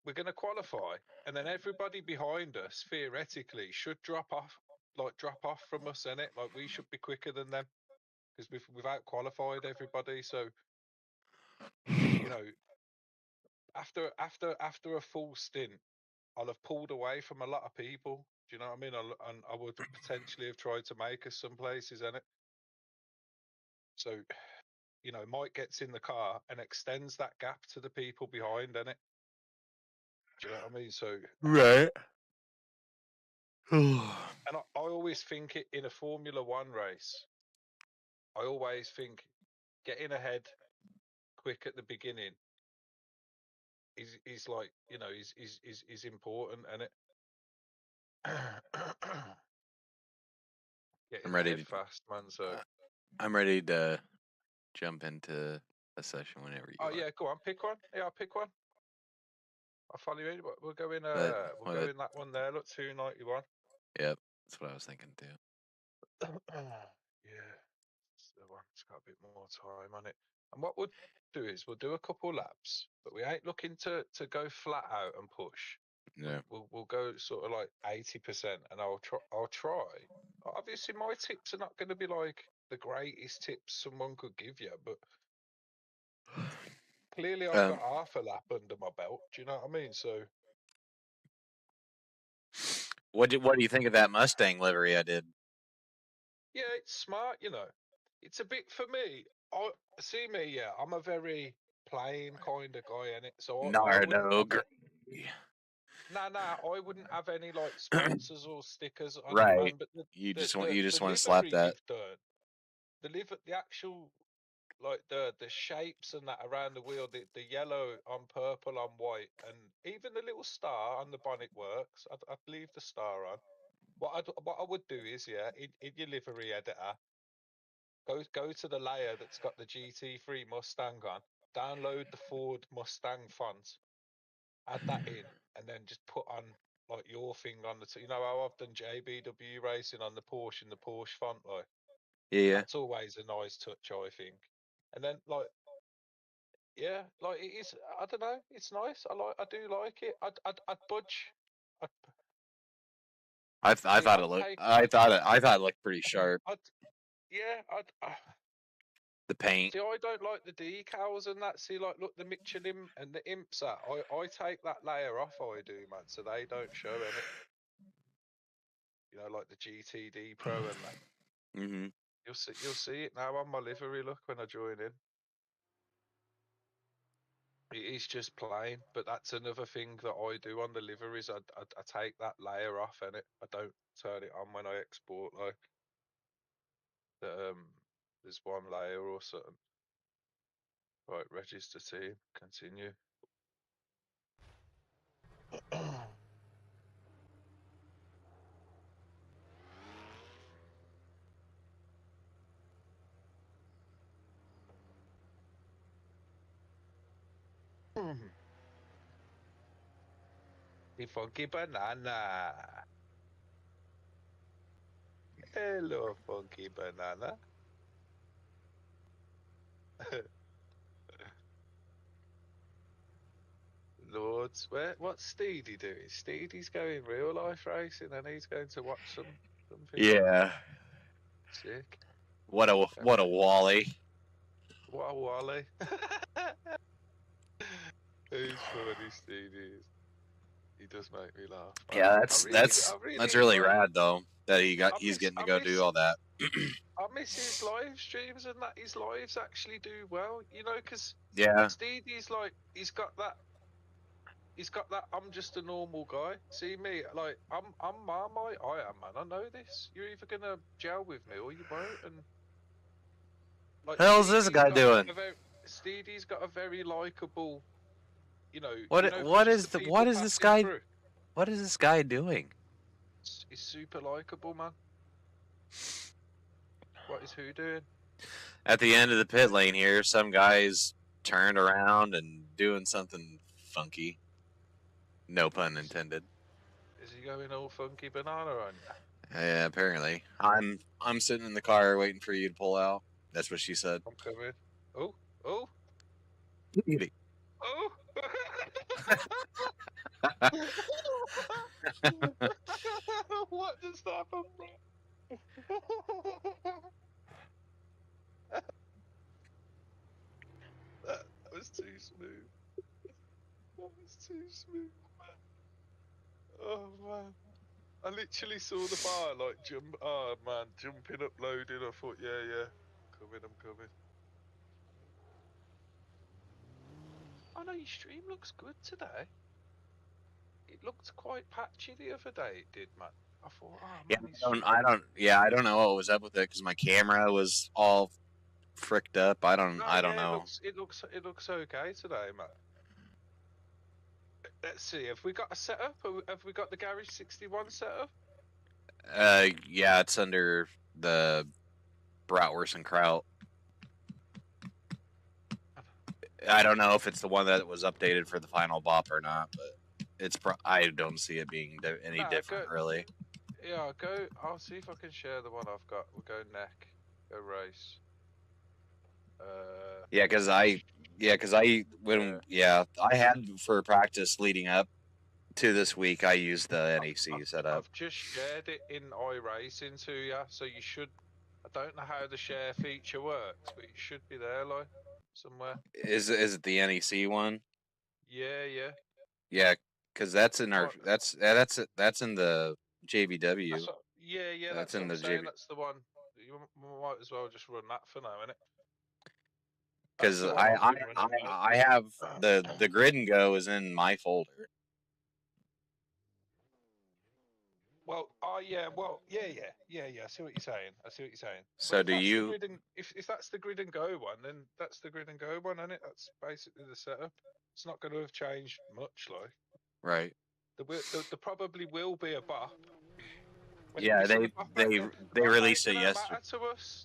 B: we're going to qualify, and then everybody behind us theoretically should drop off from us, in it. Like we should be quicker than them because we've out qualified everybody. So, you know, after a full stint, I'll have pulled away from a lot of people. Do you know what I mean? And I would potentially have tried to make us some places, in it. So, you know, Mike gets in the car and extends that gap to the people behind, in it. Do you know what I mean? So,
C: Right.
B: and I always think it in a Formula One race. I always think getting ahead quick at the beginning is like, you know, is important, and it. Getting
C: I'm ready
B: ahead
C: to.
B: fast, man. So.
C: I'm ready to jump into a session whenever you
B: Oh
C: are.
B: yeah, go on, pick one. Yeah, I'll pick one. I'll follow you in. We'll go in.
C: But
B: We'll go in that one there. Look, 291.
C: Yep, that's what I was thinking too.
B: Yeah, it's the one. It's got a bit more time on it. And what we'll do is we'll do a couple laps, but we ain't looking to go flat out and push.
C: Yeah.
B: We'll go sort of like 80%, and I'll try. Obviously, my tips are not going to be like the greatest tips someone could give you, but clearly I've got half a lap under my belt. Do you know what I mean? So.
C: What do you think of that Mustang livery I did?
B: Yeah, it's smart, you know. It's a bit for me. I see me, yeah. I'm a very plain kind of guy, in it. So I wouldn't have Nah, I wouldn't have any like sponsors or stickers on it,
C: Right.
B: man. But
C: You just
B: the
C: want to slap
B: livery
C: that.
B: you've done, the actual like the shapes and that around the wheel, the yellow on purple on white, and even the little star on the bonnet works. I'd leave the star on. What I would do is, yeah, in your livery editor, go to the layer that's got the GT3 Mustang on, download the Ford Mustang font, add that in, and then just put on like your thing on the. You know how I've done JBW racing on the Porsche in the Porsche font, like
C: Yeah.
B: that's always a nice touch, I think. And then like, yeah, like it is. I don't know. It's nice. I do like it. I'd budge. I'd,
C: I
B: see,
C: thought
B: I'd
C: it looked.
B: take.
C: I thought it looked pretty sharp.
B: Yeah.
C: The paint.
B: See, I don't like the decals and that. See, like, look, the Michelin and the Imps. I take that layer off. I do, man, so they don't show in it. You know, like the GTD Pro and that.
C: Mm-hmm.
B: You'll see it now on my livery. Look when I join in. It is just plain, but that's another thing that I do on the liveries. I take that layer off, and I don't turn it on when I export. Like, there's one layer or something. Right, register team, continue. The funky banana. Hello, funky banana. Lords, what's Steedy doing? Steedy's going real life racing, and he's going to watch something.
C: Yeah.
B: Sick.
C: What a Wally.
B: What a Wally. Who's funny, Steedy is. He does make me laugh, man.
C: Yeah,
B: I
C: that's
B: really
C: really
B: like.
C: rad though that he's getting to go do all that.
B: I miss his live streams and that his lives actually do well, you know, because
C: Yeah.
B: Steedy's like he's got that. I'm just a normal guy. See me, like I'm Marmite. I am, man. I know this. You're either gonna gel with me or you won't. And like,
C: Hell's this guy doing?
B: Steedy's got a very likable, you know.
C: What is this guy?
B: Through.
C: What is this guy doing?
B: He's super likable, man. What is who doing?
C: At the end of the pit lane here, some guy's turned around and doing something funky. No pun intended.
B: Is he going all funky banana on you?
C: Yeah, apparently. I'm sitting in the car waiting for you to pull out. That's what she said.
B: I'm coming. Oh. Oh. What just happened, bro? That was too smooth. That was too smooth, man. Oh man. I literally saw the bar like jump. Oh man, jumping up, loading. I thought, yeah. I'm coming. Oh no, your stream looks good today. It looked quite patchy the other day. It did, man. I thought, oh man,
C: I don't know what was up with it because my camera was all fricked up. I don't know.
B: It looks okay today, man. Let's see. Have we got a setup? Have we got the Garage 61 setup?
C: Yeah, it's under the BratWurstNkraut. I don't know if it's the one that was updated for the final bop or not, but I don't see it being any different, really.
B: Yeah, I'll see if I can share the one I've got. We'll go neck, go race.
C: I had for practice leading up to this week, I used the NEC setup.
B: I've just shared it in iRacing to you, so you should. I don't know how the share feature works, but it should be there, like somewhere.
C: Is it the NEC one?
B: Yeah.
C: Yeah, because that's in our that's in the JVW.
B: That's in the JV. That's the one. You might as well just run that for now, innit?
C: Because I have the Grid and Go is in my folder.
B: Well, yeah. I see what you're saying.
C: So do you?
B: If that's the Grid and Go one, then that's the Grid and Go one, isn't it? That's basically the setup. It's not going to have changed much, like.
C: Right.
B: There probably will be a bop.
C: Yeah, they released it yesterday.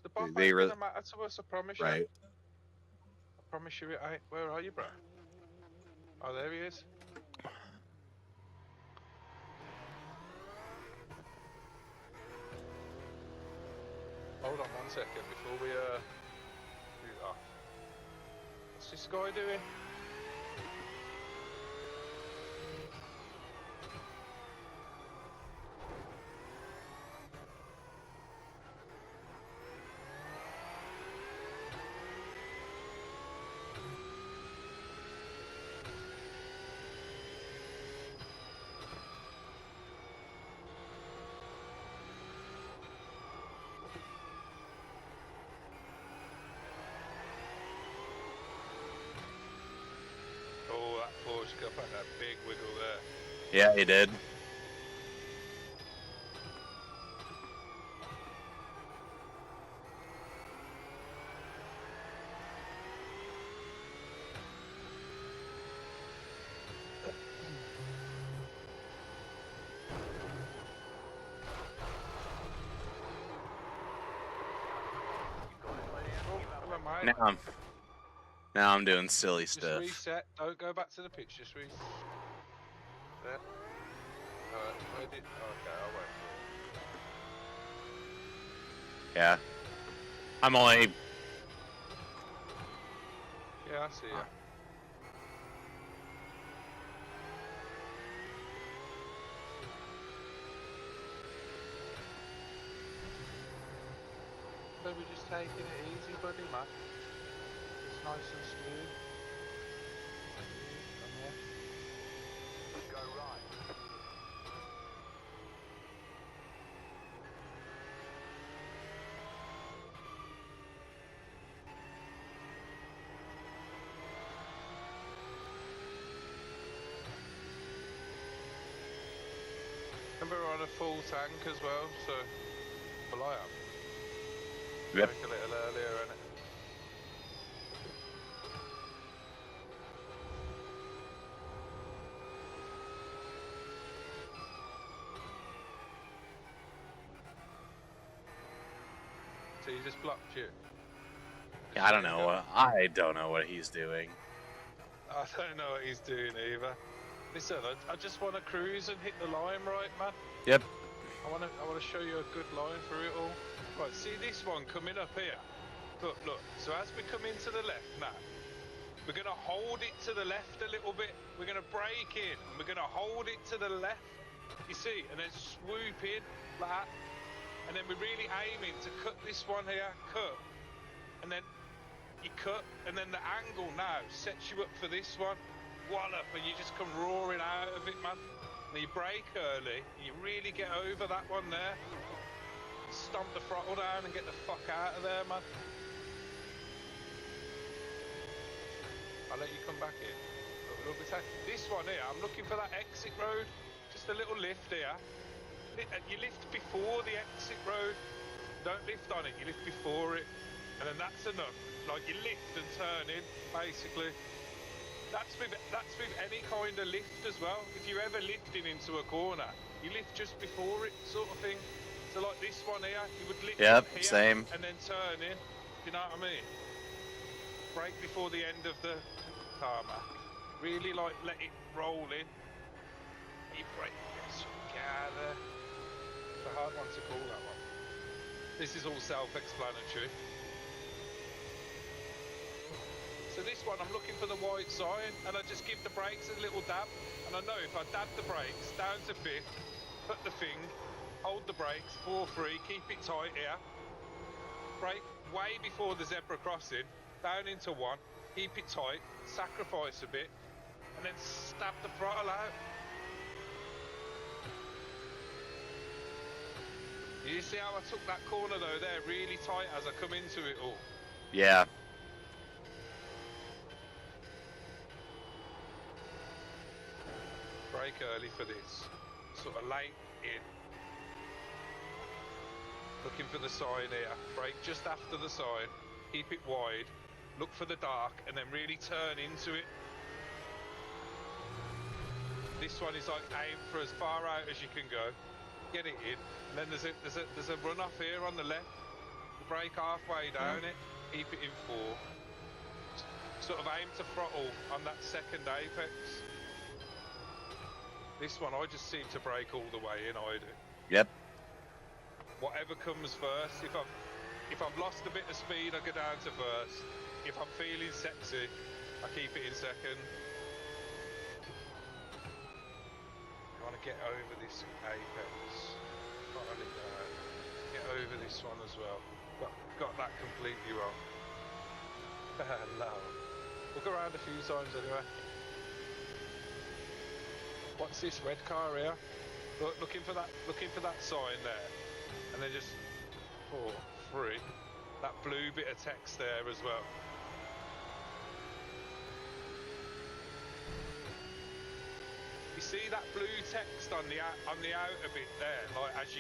B: The bop ain't gonna matter to us. I promise you.
C: Right.
B: I promise you it ain't. Where are you, bro? Oh, there he is. Hold on 1 second before we shoot off. What's this guy doing? Oh, that Porsche Cup had that big wiggle there.
C: Yeah, he did. Now I'm doing silly stuff.
B: Just reset. Don't go back to the pitch. Just reset. There. Okay, I'll wait.
C: Yeah. I'm only.
B: Yeah, I see ya. So we're just taking it easy, buddy, man. It's nice and smooth. Go right. full tank as well, so well I am.
C: Yep.
B: Brake a little earlier, innit? So you just blocked you.
C: Yeah, I don't know. I don't know what he's doing.
B: I don't know what he's doing either. Listen, I just want to cruise and hit the line right, man.
C: Yep.
B: I want to show you a good line through it all. Right, see this one coming up here? Look. So as we come into the left now, we're going to hold it to the left a little bit. We're going to brake in, and we're going to hold it to the left. You see, and then swoop in like that. And then we're really aiming to cut this one here, cut. And then you cut, and then the angle now sets you up for this one. Wallop, and you just come roaring out of it, man. And you brake early, and you really get over that one there. Stomp the throttle down and get the fuck out of there, man. I'll let you come back in. This one here, I'm looking for that exit road. Just a little lift here. You lift before the exit road. Don't lift on it, you lift before it. And then that's enough. Like you lift and turn in, basically. That's with any kind of lift as well. If you're ever lifting into a corner, you lift just before it, sort of thing. So like this one here, you would lift
C: Yep,
B: here
C: same.
B: and then turn in. You know what I mean? Brake before the end of the tarmac. Really like let it roll in. You brake, yes, gather. It's a hard one to call, that one. This is all self-explanatory. So this one, I'm looking for the white sign, and I just give the brakes a little dab. And I know if I dab the brakes down to 5th, put the thing, hold the brakes, 4-3, keep it tight here. Brake way before the zebra crossing, down into 1, keep it tight, sacrifice a bit, and then stab the throttle out. You see how I took that corner though there, really tight as I come into it all?
C: Yeah.
B: Brake early for this. Sort of late in. Looking for the sign here. Brake just after the sign. Keep it wide. Look for the dark and then really turn into it. This one is like aim for as far out as you can go. Get it in. And then there's a run off here on the left. Brake halfway down it. Keep it in 4. Sort of aim to throttle on that second apex. This one, I just seem to brake all the way in, I do.
C: Yep.
B: Whatever comes first. If I've lost a bit of speed, I go down to first. If I'm feeling sexy, I keep it in second. I want to get over this apex. Get over this one as well. Got that completely wrong. Hello. We'll go around a few times anyway. What's this red car here? Looking for that sign there, and then just 4-3. That blue bit of text there as well. You see that blue text on the outer bit there, like as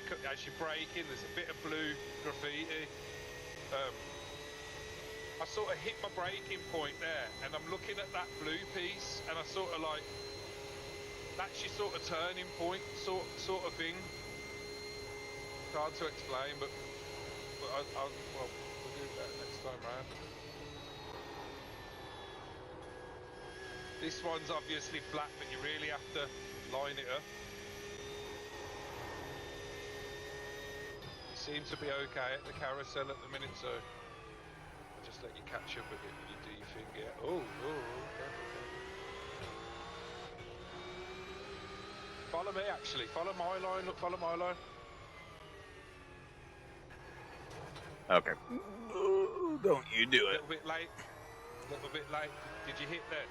B: you brake in, there's a bit of blue graffiti. I sort of hit my braking point there, and I'm looking at that blue piece, and I sort of like. That's your sort of turning point, sort of thing. It's hard to explain, but we'll do that next time round. This one's obviously flat, but you really have to line it up. You seem to be okay at the carousel at the minute, so I'll just let you catch up a bit when you do your thing. Yeah. Oh, okay. Follow me, actually. Follow my line. Look, follow my line.
C: Okay. Don't you do
B: A
C: it.
B: little bit late. Did you hit then?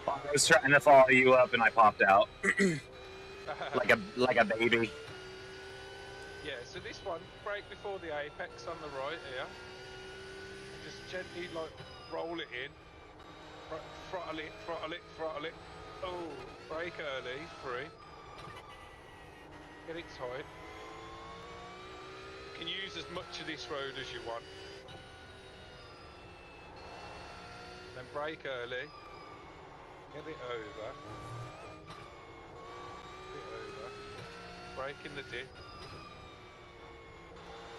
C: I was trying to follow you up and I popped out. like a baby.
B: Yeah, so this one, brake before the apex on the right here. Just gently, like, roll it in. Throttle it. Oh, brake early, 3. Get it tight. You can use as much of this road as you want. Then brake early. Get it over. Get it over. Brake in the dip.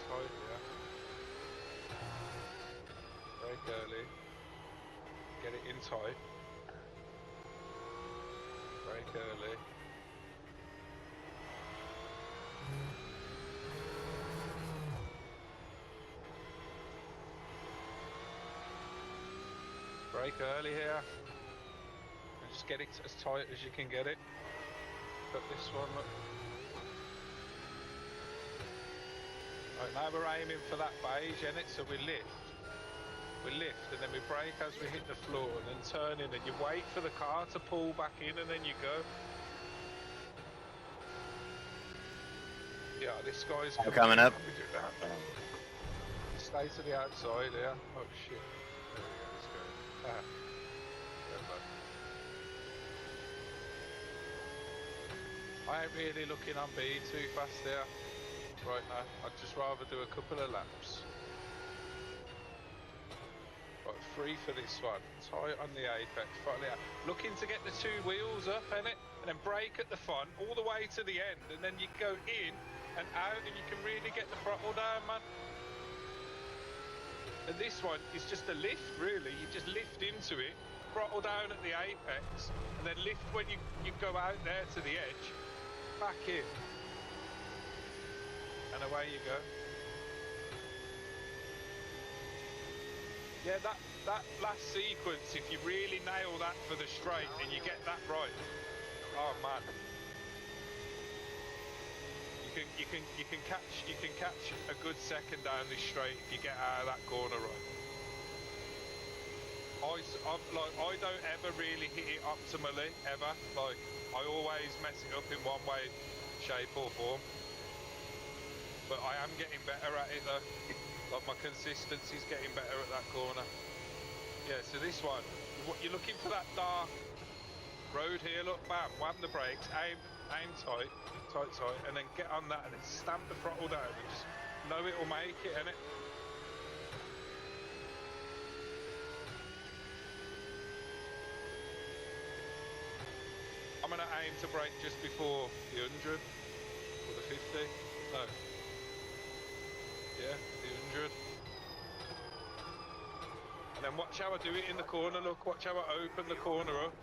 B: Tight, yeah. Brake early. Get it in tight. Brake early. Brake early here. And just get it as tight as you can get it. Got this one, look. Right, now we're aiming for that beige in it, so we lift. We lift and then we brake as we hit the floor and then turn in and you wait for the car to pull back in and then you go. Yeah, this guy's
C: coming up.
B: Stay to the outside here. Oh shit. There we go, let's go. There we go. I ain't really looking on B too fast there right now. I'd just rather do a couple of laps. Right, 3 for this one. Tight on the apex. Looking to get the 2 wheels up, innit? And then brake at the front all the way to the end, and then you go in and out, and you can really get the throttle down, man. And this one is just a lift, really. You just lift into it, throttle down at the apex, and then lift when you go out there to the edge, back in, and away you go. Yeah, that last sequence, if you really nail that for the straight and you get that right, oh man, you can catch a good second down this straight if you get out of that corner right. I don't ever really hit it optimally ever. Like I always mess it up in one way, shape or form. But I am getting better at it though. Like my consistency's getting better at that corner. Yeah, so this one, you're looking for that dark road here, look, bam, wham the brakes, aim tight, and then get on that and then stamp the throttle down and just know it'll make it, innit? I'm gonna aim to brake just before the 100, or the 50, no. Yeah, the 100. And then watch how I do it in the corner, look, watch how I open the corner up.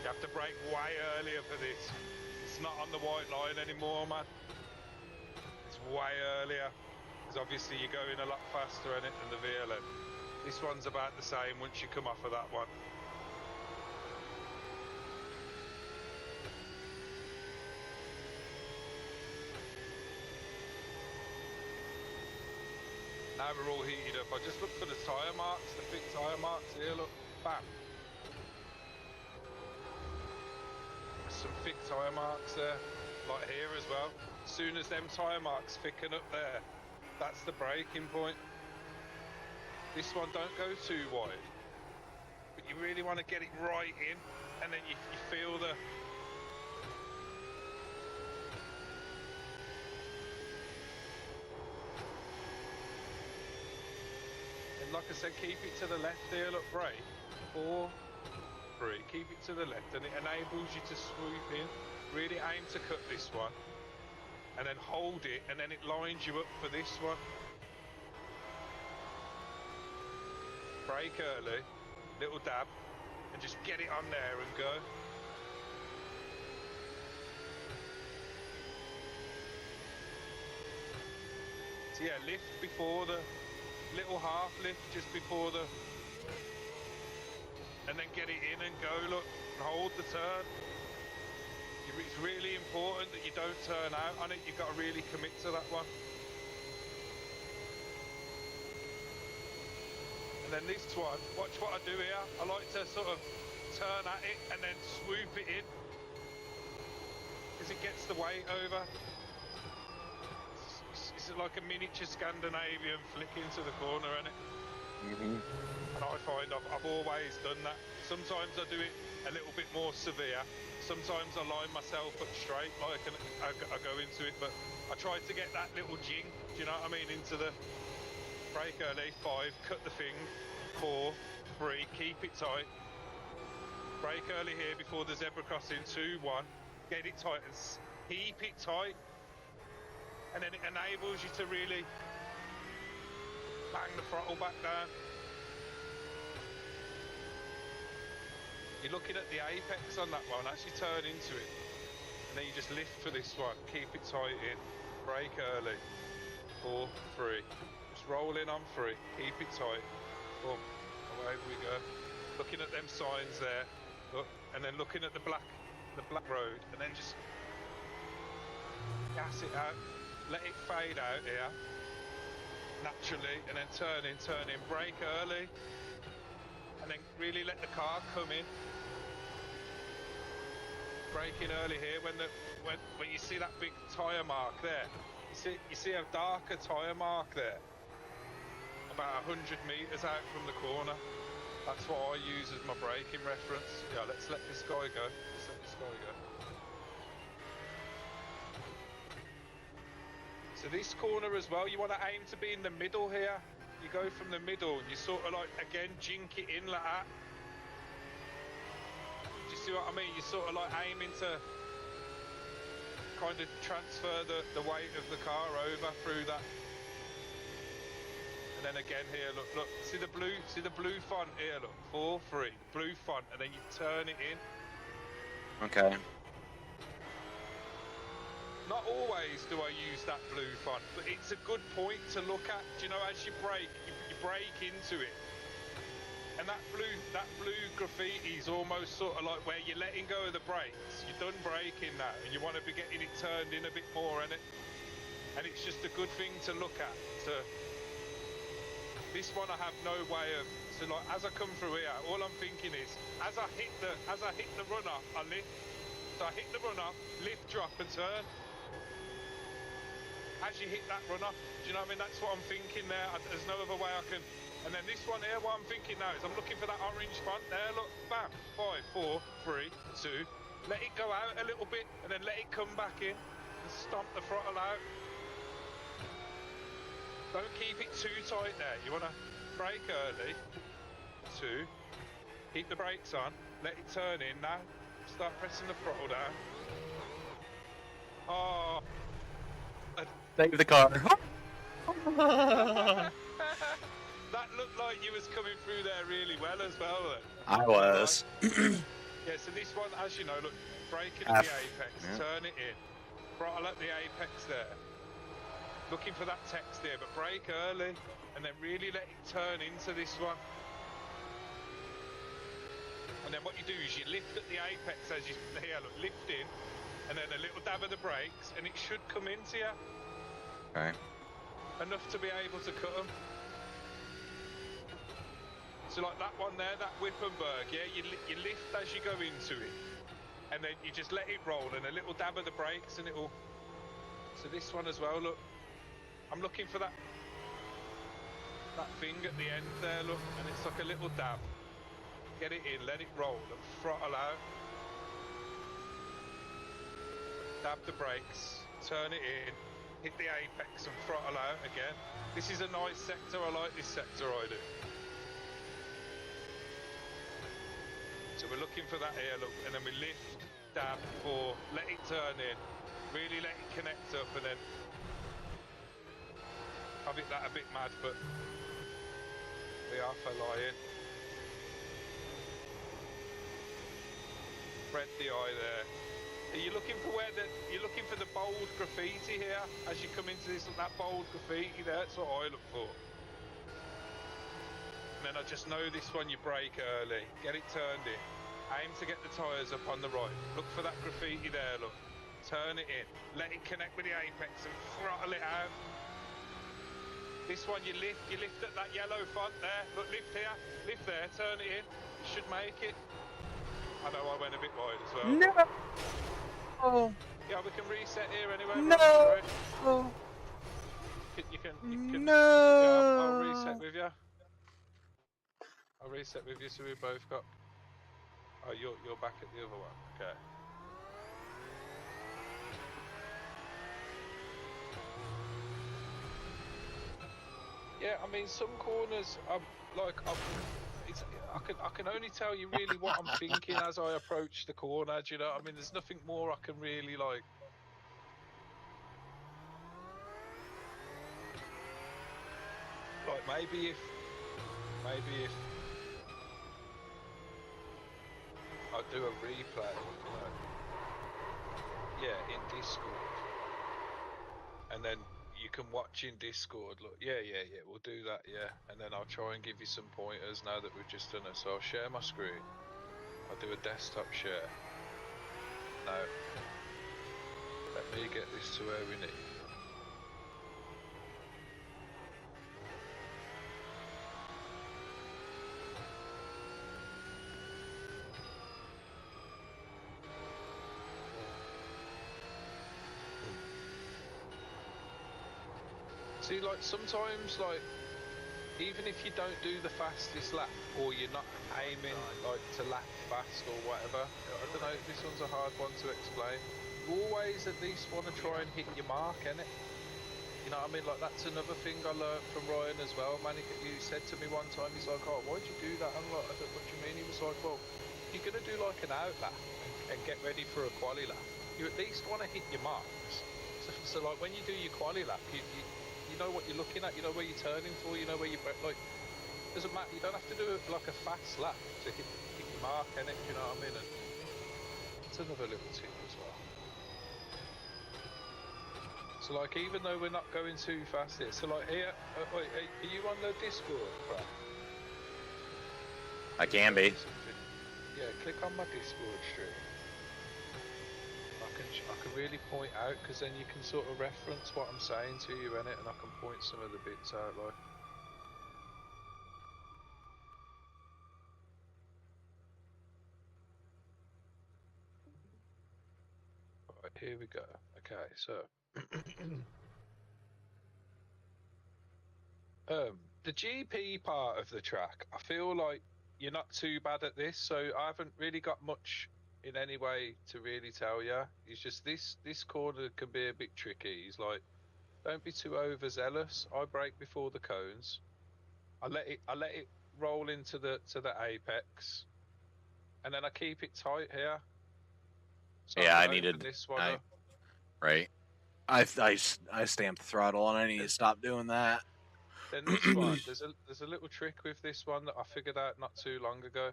B: You have to brake way earlier for this. It's not on the white line anymore, man. It's way earlier. Because obviously you're going a lot faster in it than the VLN. This one's about the same once you come off of that one. Now we're all heated up. I just look for the tyre marks, the thick tyre marks here, look, bam. Some thick tyre marks there, like here as well. As soon as them tyre marks thicken up there, that's the braking point. This one don't go too wide, but you really want to get it right in, and then you feel the... And like I said, keep it to the left here, look, brake. 4, 3, keep it to the left, and it enables you to swoop in. Really aim to cut this one, and then hold it, and then it lines you up for this one. Brake early, little dab, and just get it on there and go. So yeah, lift before the little half lift, just before the, and then get it in and go, look, and hold the turn. It's really important that you don't turn out on it. You've got to really commit to that one. And then this one, watch what I do here. I like to sort of turn at it and then swoop it in, because it gets the weight over. It's like a miniature Scandinavian flick into the corner, isn't it? And I find I've always done that. Sometimes I do it a little bit more severe. Sometimes I line myself up straight, like, and I go into it, but I try to get that little jing, do you know what I mean, into the brake early, 5, cut the thing, 4, 3, keep it tight. Brake early here before the zebra crossing, 2, 1, get it tight and keep it tight. And then it enables you to really bang the throttle back down. You're looking at the apex on that one, as you turn into it. And then you just lift for this one, keep it tight in, brake early, 4, 3. Just roll in on 3, keep it tight, boom, away we go. Looking at them signs there, look, and then looking at the black road, and then just gas it out, let it fade out here, naturally, and then turn in, brake early, and then really let the car come in. Braking early here when you see that big tyre mark there. You see a darker tyre mark there, about 100 metres out from the corner. That's what I use as my braking reference. Yeah, let's let this guy go. So this corner as well, you want to aim to be in the middle here. You go from the middle, you sort of like, again, jink it in like that. Do you see what I mean? You're sort of like aiming to kind of transfer the weight of the car over through that. And then again here, look, see the blue font here, look, 4, 3, blue font, and then you turn it in.
C: Okay.
B: Not always do I use that blue font, but it's a good point to look at. Do you know, as you brake, you brake into it. And that blue graffiti is almost sort of like where you're letting go of the brakes. You're done braking now, and you want to be getting it turned in a bit more, and it's just a good thing to look at. So this one I have no way of. So like as I come through here, all I'm thinking is as I hit the run off, I lift. So I hit the run off, lift, drop, and turn. As you hit that run off, do you know what I mean? That's what I'm thinking there. There's no other way I can. And then this one here, what I'm thinking now is I'm looking for that orange font there. Look, bam, 5, 4, 3, 2. Let it go out a little bit, and then let it come back in, and stomp the throttle out. Don't keep it too tight there. You want to brake early. 2. Keep the brakes on. Let it turn in now. Start pressing the throttle down. Oh.
C: Save the car.
B: That looked like you was coming through there really well as well.
C: I was.
B: Yeah, so this one, as you know, look, braking at the apex,
C: yeah.
B: Turn it in. Throttle at the apex there. Looking for that text there, but brake early, and then really let it turn into this one. And then what you do is you lift at the apex as you, here, look, lift in, and then a little dab of the brakes, and it should come into you.
C: Okay.
B: Enough to be able to cut them. So like that one there, that Wippenberg, yeah, you lift as you go into it, and then you just let it roll, and a little dab of the brakes, and it'll. So this one as well, look, I'm looking for that thing at the end there, look, and it's like a little dab. Get it in, let it roll, and throttle out. Dab the brakes, turn it in, hit the apex and throttle out again. This is a nice sector, I like this sector, I do. So we're looking for that here, look, and then we lift, dab, 4, let it turn in, really let it connect up, and then have it that a bit mad, but we are for lying. Thread the eye there, Are you looking for where you're looking for the bold graffiti here as you come into this, that bold graffiti there? That's what I look for. And then I just know this one you brake early, get it turned in, aim to get the tyres up on the right. Look for that graffiti there, look. Turn it in, let it connect with the apex and throttle it out. This one you lift at that yellow font there. Look, lift here, lift there, turn it in. You should make it. I know I went a bit wide as well.
A: No. Oh.
B: Yeah, we can reset here anyway.
A: No.
B: You can.
A: No.
B: Yeah, I'll reset with you. I'll reset with you so we both got. Oh, you're back at the other one. Okay. Yeah, I mean some corners. I can only tell you really what I'm thinking as I approach the corner. Do you know? I mean, there's nothing more I can really like. Like maybe if I do a replay, you know, yeah, in Discord, and then you can watch in Discord. Look, yeah, we'll do that, yeah, and then I'll try and give you some pointers now that we've just done it. So I'll share my screen. I'll do a desktop share. Now, let me get this to where we need. See, like, sometimes, like, even if you don't do the fastest lap, or you're not aiming, like, to lap fast or whatever, I don't know, this one's a hard one to explain. You always at least want to try and hit your mark, innit? You know what I mean? Like, that's another thing I learned from Ryan as well, man. He said to me one time, he's like, oh, why'd you do that? I'm like, I don't know what you mean. He was like, well, you're going to do, like, an out lap and get ready for a quali lap. You at least want to hit your marks. So like, when you do your quali lap, you know what you're looking at, you know where you're turning for, you know where you're, like, doesn't matter, you don't have to do it like a fast lap to hit your mark, innit, you know what I mean? And it's another little tip as well. So like, even though we're not going too fast here, so like here, wait, are you on the Discord, Brad?
C: I can be.
B: Yeah, click on my Discord stream. I can really point out, because then you can sort of reference what I'm saying to you in it, and I can point some of the bits out, like. Right, here we go. Okay, so the GP part of the track, I feel like you're not too bad at this, so I haven't really got much in any way to really tell you. It's just this corner can be a bit tricky. He's like, don't be too overzealous. I brake before the cones. I let it roll into the apex, and then I keep it tight here. So
C: Yeah, I
B: open
C: needed
B: this one up.
A: Right. I stamped the throttle and I need to stop doing that.
B: Then this one, there's a little trick with this one that I figured out not too long ago.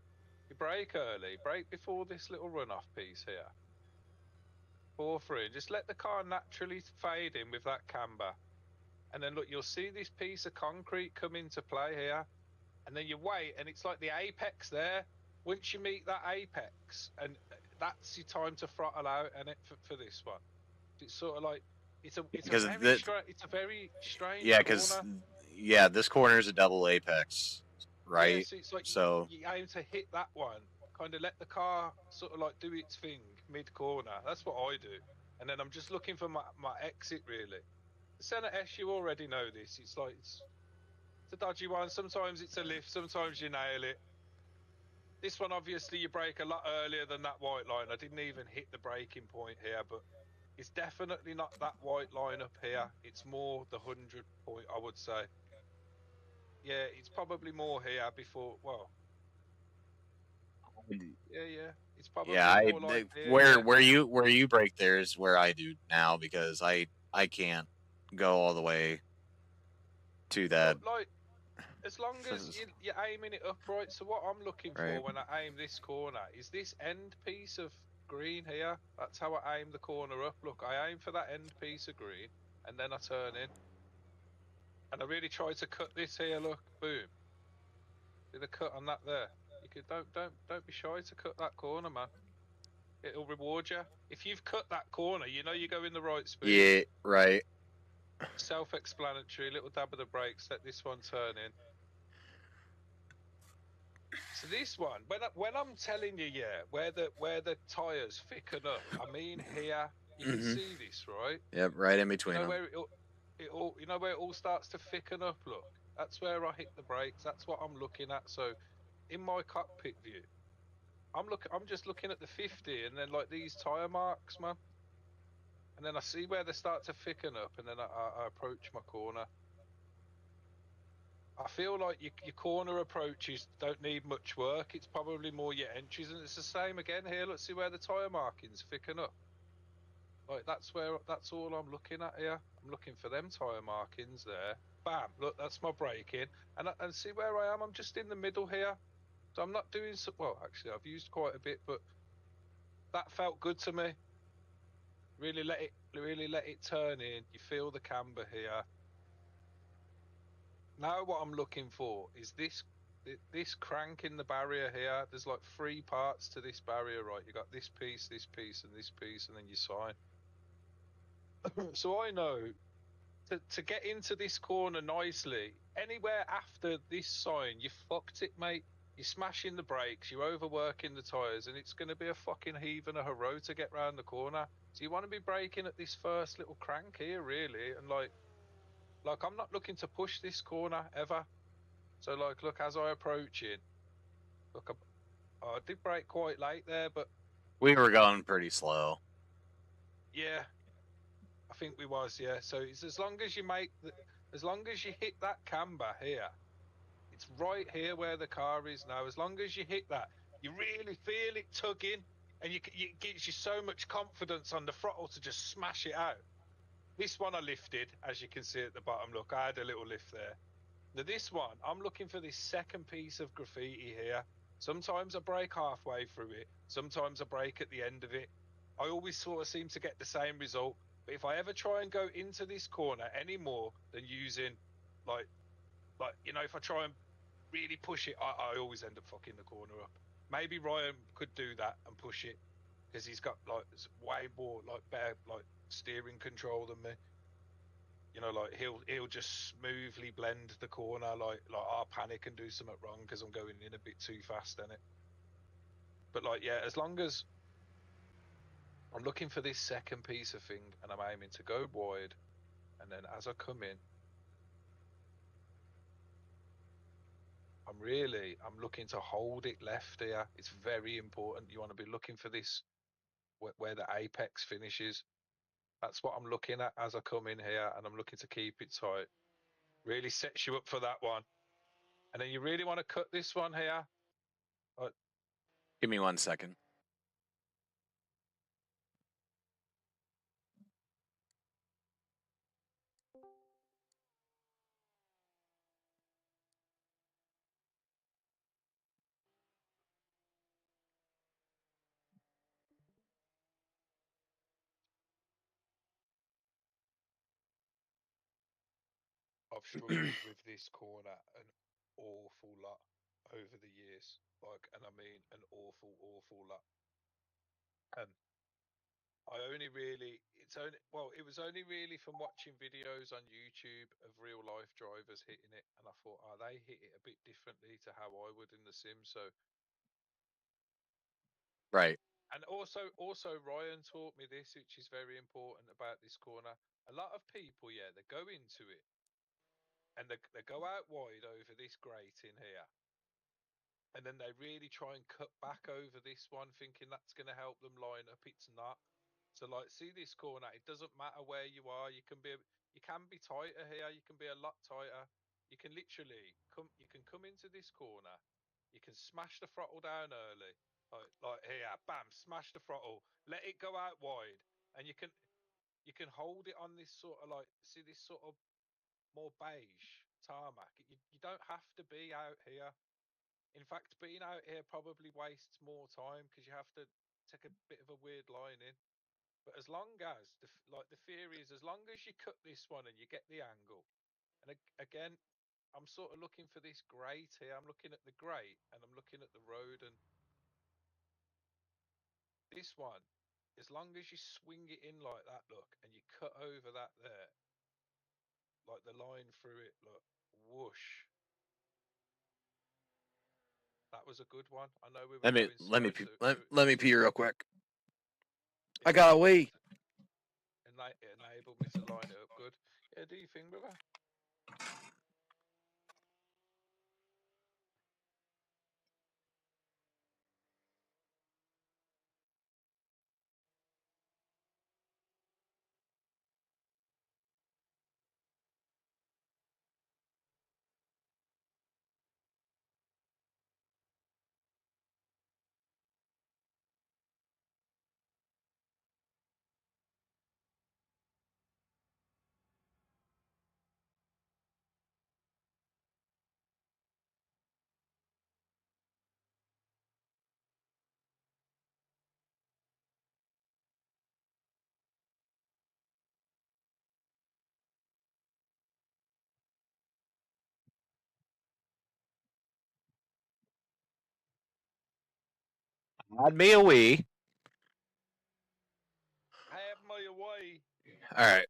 B: You brake early, brake before this little runoff piece here. 4-3, just let the car naturally fade in with that camber. And then look, you'll see this piece of concrete come into play here. And then you wait, and it's like the apex there. Once you meet that apex, and that's your time to throttle out, and it for this one. It's sort of like, it's a very strange
C: Yeah, because
B: corner.
C: yeah, this corner is a double apex, right?
B: Yeah, so it's like you aim to hit that one, kind of let the car sort of like do its thing mid-corner. That's what I do. And then I'm just looking for my exit, really. The Senate S, you already know this. It's like, it's a dodgy one. Sometimes it's a lift, sometimes you nail it. This one, obviously, you brake a lot earlier than that white line. I didn't even hit the braking point here, but it's definitely not that white line up here. It's more the 100 point, I would say. Yeah, it's probably more here before, well, yeah. It's probably more like here,
C: where you break there is where I do now, because I can't go all the way to that.
B: Like, as long as you're aiming it upright. So what I'm looking for when I aim this corner is this end piece of green here. That's how I aim the corner up. Look, I aim for that end piece of green, and then I turn in. And I really try to cut this here. Look, boom. See the cut on that there. You could don't be shy to cut that corner, man. It'll reward you. If you've cut that corner, you know you go in the right speed.
C: Yeah, right.
B: Self-explanatory. Little dab of the brakes. Let this one turn in. So this one, when I'm telling you, yeah, where the tires thicken up, I mean here. You can see this, right?
C: Yep, right in between
B: You know
C: them.
B: where it all, you know where it all starts to thicken up. Look, that's where I hit the brakes. That's what I'm looking at. So, in my cockpit view, I'm just looking at the 50, and then like these tire marks, man. And then I see where they start to thicken up, and then I approach my corner. I feel like your corner approaches don't need much work. It's probably more your entries, and it's the same again here. Let's see where the tire markings thicken up. Like that's all I'm looking at here. I'm looking for them tire markings there. Bam! Look, that's my braking, and see where I am. I'm just in the middle here, so I'm not doing so well. Actually, I've used quite a bit, but that felt good to me. Really let it turn in. You feel the camber here. Now what I'm looking for is this crank in the barrier here. There's like 3 parts to this barrier, right? You got this piece, and this piece, and then you sign. So I know to get into this corner nicely, anywhere after this sign, you fucked it, mate. You're smashing the brakes, you're overworking the tyres, and it's going to be a fucking heave and a hurrah to get round the corner. So you want to be braking at this first little crank here, really, and like I'm not looking to push this corner ever. So like, look, as I approach it, look, I did brake quite late there, but
C: We were going pretty slow.
B: yeah, I think we was, yeah. So it's as long as you as long as you hit that camber here, it's right here where the car is now. As long as you hit that, you really feel it tugging, and it gives you so much confidence on the throttle to just smash it out. This one I lifted, as you can see at the bottom. Look, I had a little lift there. Now this one, I'm looking for this second piece of graffiti here. Sometimes I brake halfway through it. Sometimes I brake at the end of it. I always sort of seem to get the same result. But if I ever try and go into this corner any more than using, like you know, if I try and really push it, I always end up fucking the corner up. Maybe Ryan could do that and push it because he's got like way more like better like steering control than me. You know, like he'll just smoothly blend the corner. Like I'll panic and do something wrong because I'm going in a bit too fast in it. But like, yeah, as long as I'm looking for this second piece of thing and I'm aiming to go wide, and then as I come in, I'm looking to hold it left here. It's very important. You want to be looking for this where the apex finishes. That's what I'm looking at as I come in here, and I'm looking to keep it tight. Really sets you up for that one. And then you really want to cut this one here.
C: Give me 1 second.
B: I've struggled with this corner an awful lot over the years. Like, and I mean an awful lot. And it was only really from watching videos on YouTube of real life drivers hitting it, and I thought, oh, they hit it a bit differently to how I would in the sim. So,
C: Right.
B: and also Ryan taught me this, which is very important about this corner. A lot of people, yeah, they go into it and they go out wide over this grating here, and then they really try and cut back over this one, thinking that's going to help them line up. It's not. So, like, see this corner. It doesn't matter where you are. You can be tighter here. You can be a lot tighter. You can literally come. You can come into this corner. You can smash the throttle down early, like here. Bam! Smash the throttle. Let it go out wide, and you can hold it on this sort of like, see this sort of more beige tarmac. You don't have to be out here. In fact, being out here probably wastes more time because you have to take a bit of a weird line in. But as long as the theory is, as long as you cut this one and you get the angle, and again, I'm sort of looking for this grate here. I'm looking at the grate and I'm looking at the road, and this one, as long as you swing it in like that, look, and you cut over that there, like the line through it, look, whoosh. That was a good one. I know we were going slow.
A: Let me pee real quick. I
B: It
A: got
B: enabled
A: away.
B: me it enabled me to line it up good. Yeah, do you think, brother?
C: Had me a wee.
B: Have my way.
A: All right.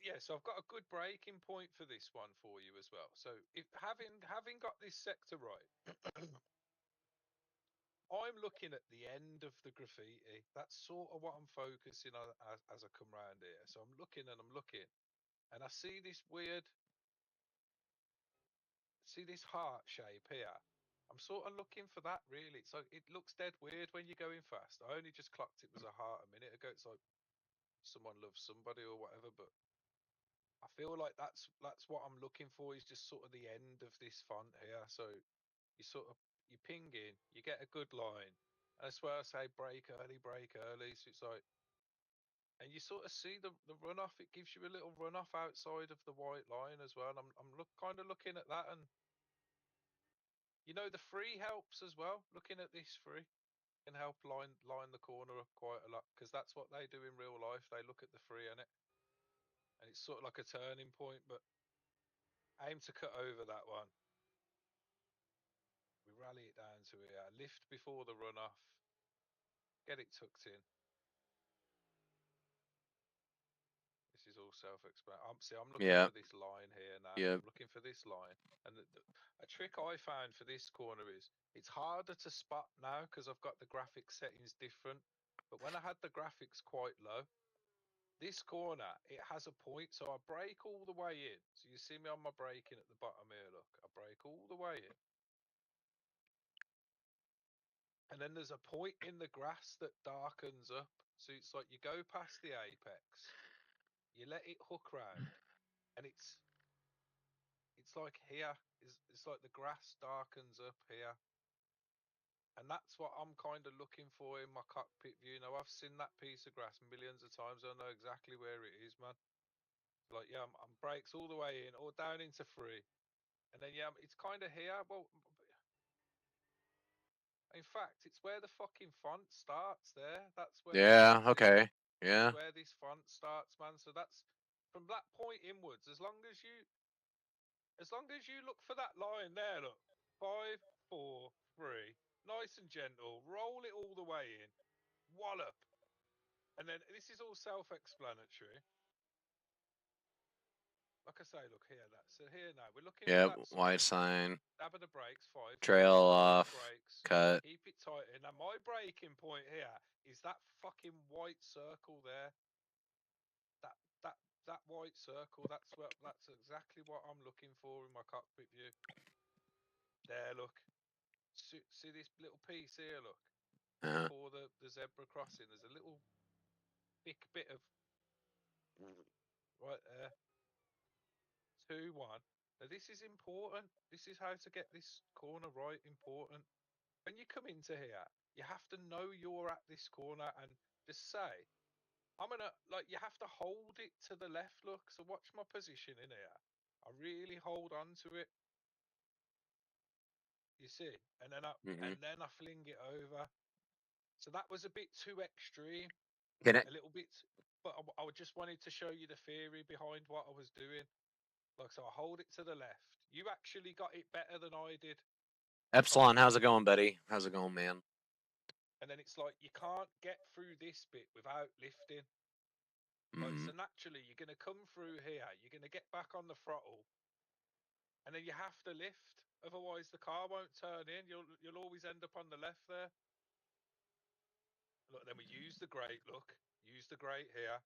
B: Yeah, so I've got a good breaking point for this one for you as well. So if having got this sector right, I'm looking at the end of the graffiti. That's sort of what I'm focusing on as I come round here. So I'm looking and I'm looking, and I see this weird, see this heart shape here. I'm sort of looking for that really. So it looks dead weird when you're going fast. I only just clocked it was a heart a minute ago. It's like someone loves somebody or whatever, but I feel like that's what I'm looking for, is just sort of the end of this font here. So you sort of you ping in, you get a good line. And that's where I say break early. So it's like, and you sort of see the runoff. It gives you a little runoff outside of the white line as well. And I'm kind of looking at that, and you know the free helps as well. Looking at this free can help line the corner up quite a lot, because that's what they do in real life. They look at the free in it, and it's sort of like a turning point. But aim to cut over that one. We rally it down to here. Lift before the runoff. Get it tucked in. This is all self-explanatory. See, I'm looking for this line here now.
A: Yeah.
B: I'm looking for this line. And a trick I found for this corner is it's harder to spot now because I've got the graphics settings different. But when I had the graphics quite low, this corner, it has a point. So I brake all the way in. So you see me on my braking at the bottom here, look. I brake all the way in. And then there's a point in the grass that darkens up. So it's like you go past the apex, you let it hook round, and it's like here. It's like the grass darkens up here. And that's what I'm kind of looking for in my cockpit view. Now, I've seen that piece of grass millions of times. I know exactly where it is, man. Like, yeah, I'm brakes all the way in or down into free. And then, yeah, it's kind of here. Well, in fact, it's where the fucking font starts there. That's where.
A: Yeah. Okay. Yeah.
B: That's where this font starts, man. So that's from that point inwards. As long as you look for that line there, look, 5, 4, 3, nice and gentle. Roll it all the way in, wallop, and then this is all self-explanatory. Like I say, look here. So here now we're looking for that
A: White sign.
B: Dab of the brakes, 5.
A: Trail off.
B: Brakes.
A: Cut.
B: Keep it tight. And now my braking point here is that fucking white circle there. That white circle. That's exactly what I'm looking for in my cockpit view. There, look. See this little piece here, look. Before the zebra crossing, there's a little thick bit of right there. 2-1. Now this is important. This is how to get this corner right. Important. When you come into here, you have to know you're at this corner and just say, I'm gonna, like, you have to hold it to the left, look. So watch my position in here. I really hold on to it. You see? And then I fling it over. So that was a bit too extreme,
C: Can it?
B: a little bit. But I just wanted to show you the theory behind what I was doing. Like, so I hold it to the left. You actually got it better than I did.
C: Epsilon, how's it going, buddy? How's it going, man?
B: And then it's like, you can't get through this bit without lifting. Like, so naturally, you're going to come through here. You're going to get back on the throttle. And then you have to lift. Otherwise, the car won't turn in. You'll always end up on the left there. Look, then we use the grate, look. Use the grate here.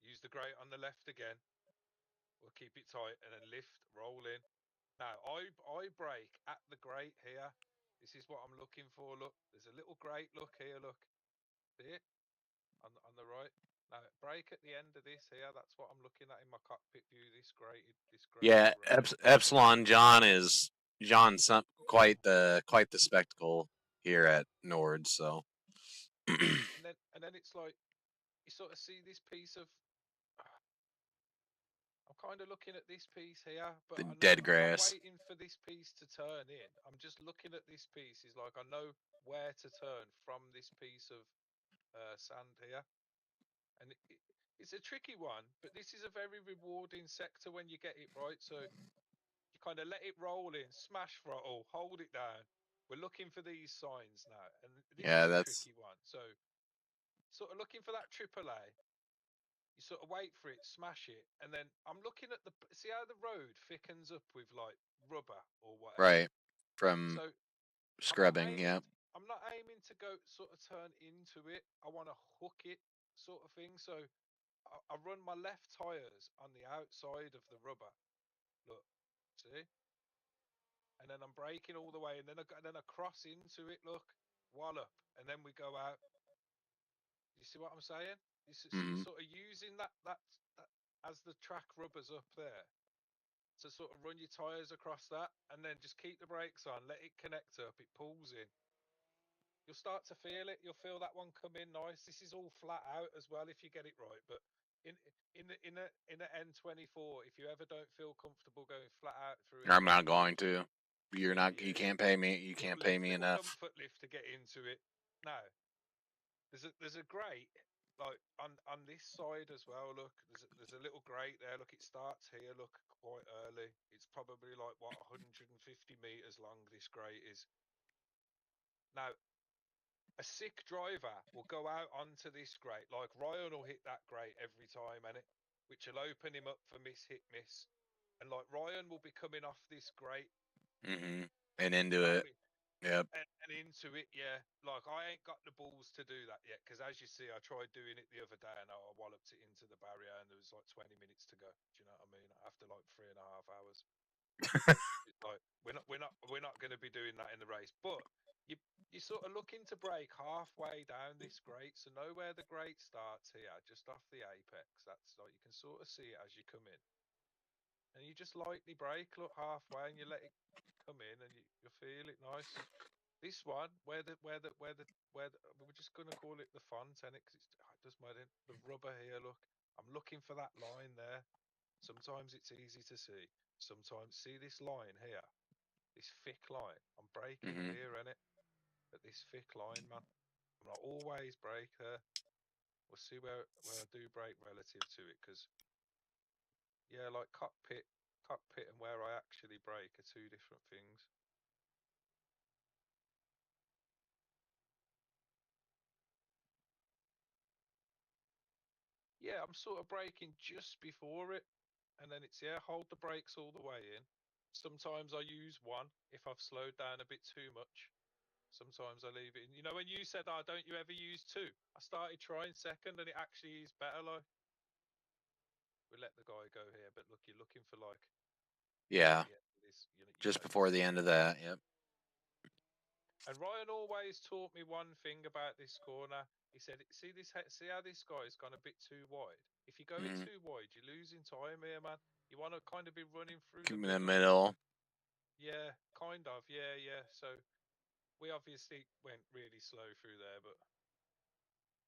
B: Use the grate on the left again. We'll keep it tight and then lift, roll in. Now, I brake at the grate here. This is what I'm looking for, look. There's a little grate, look here, look. See it? On the right. Now, brake at the end of this here. That's what I'm looking at in my cockpit view, this grate.
C: Yeah, Epsilon John's quite the spectacle here at Nord, so.
B: and then it's like, you sort of see this piece of, I'm kind of looking at this piece here, but
C: The
B: I know
C: dead
B: I'm not
C: grass.
B: waiting for this piece to turn in. I'm just looking at this piece. It's like, I know where to turn from this piece of sand here. And it's a tricky one, but this is a very rewarding sector when you get it right. So you kind of let it roll in, smash throttle, hold it down. We're looking for these signs now, and this
C: Yeah,
B: is a
C: that's
B: tricky one. So sort of looking for that AAA. You sort of wait for it, smash it, and then I'm looking at see how the road thickens up with like rubber or whatever.
C: right from
B: So
C: scrubbing. Yeah,
B: I'm not aiming to go sort of turn into it. I want to hook it, sort of thing. So I run my left tires on the outside of the rubber. Look, see, and then I'm braking all the way, and then I cross into it. Look, wallop, and then we go out. You see what I'm saying? So you're sort of using that as the track rubbers up there to sort of run your tires across that, and then just keep the brakes on, let it connect up, it pulls in. You'll start to feel it. You'll feel that one come in nice. This is all flat out as well if you get it right. But in a N24, if you ever don't feel comfortable going flat out through it,
C: I'm not going to. You're not.
B: yeah,
C: You can't pay me. You can't pay me
B: little
C: enough.
B: comfort lift to get into it. Now, there's a grate like on this side as well. Look, there's a little grate there. Look, it starts here. Look, quite early. It's probably like what 150 meters long. This grate is. Now, a sick driver will go out onto this grate. Like Ryan will hit that grate every time, which will open him up for hit miss. And like Ryan will be coming off this grate.
C: And into
B: You know
C: it.
B: what I mean?
C: Yep.
B: And into it, yeah. Like I ain't got the balls to do that yet, because as you see, I tried doing it the other day and I walloped it into the barrier, and there was like 20 minutes to go. Do you know what I mean? After like 3.5 hours. Like we're not going to be doing that in the race, but you're sort of looking to brake halfway down this grate, so know where the grate starts here, just off the apex. That's like you can sort of see it as you come in, and you just lightly brake, look halfway, and you let it come in, and you feel it nice. This one, we're just going to call it the font, and it does matter. The rubber here, look, I'm looking for that line there. Sometimes it's easy to see. Sometimes see this line here, this thick line. I'm braking here, innit? At this thick line, man. I'm not always brake there. We'll see where I do brake relative to it, because yeah, like cockpit and where I actually brake are two different things. Yeah, I'm sort of braking just before it, and then it's hold the brakes all the way in. Sometimes I use one if I've slowed down a bit too much. Sometimes I leave it in. You know, when you said, "Oh, don't you ever use two?" I started trying second, and it actually is better. Like, we let the guy go here, but look, you're looking for like,
C: Yeah.
B: this,
C: Just before the end of that. Yep.
B: And Ryan always taught me one thing about this corner. He said, see how this guy's gone a bit too wide? If you're going too wide, you're losing time here, man. You want to kind of be running through
C: Keep
B: the
C: in the
B: middle.
C: middle.
B: Yeah, kind of. Yeah. So we obviously went really slow through there, but.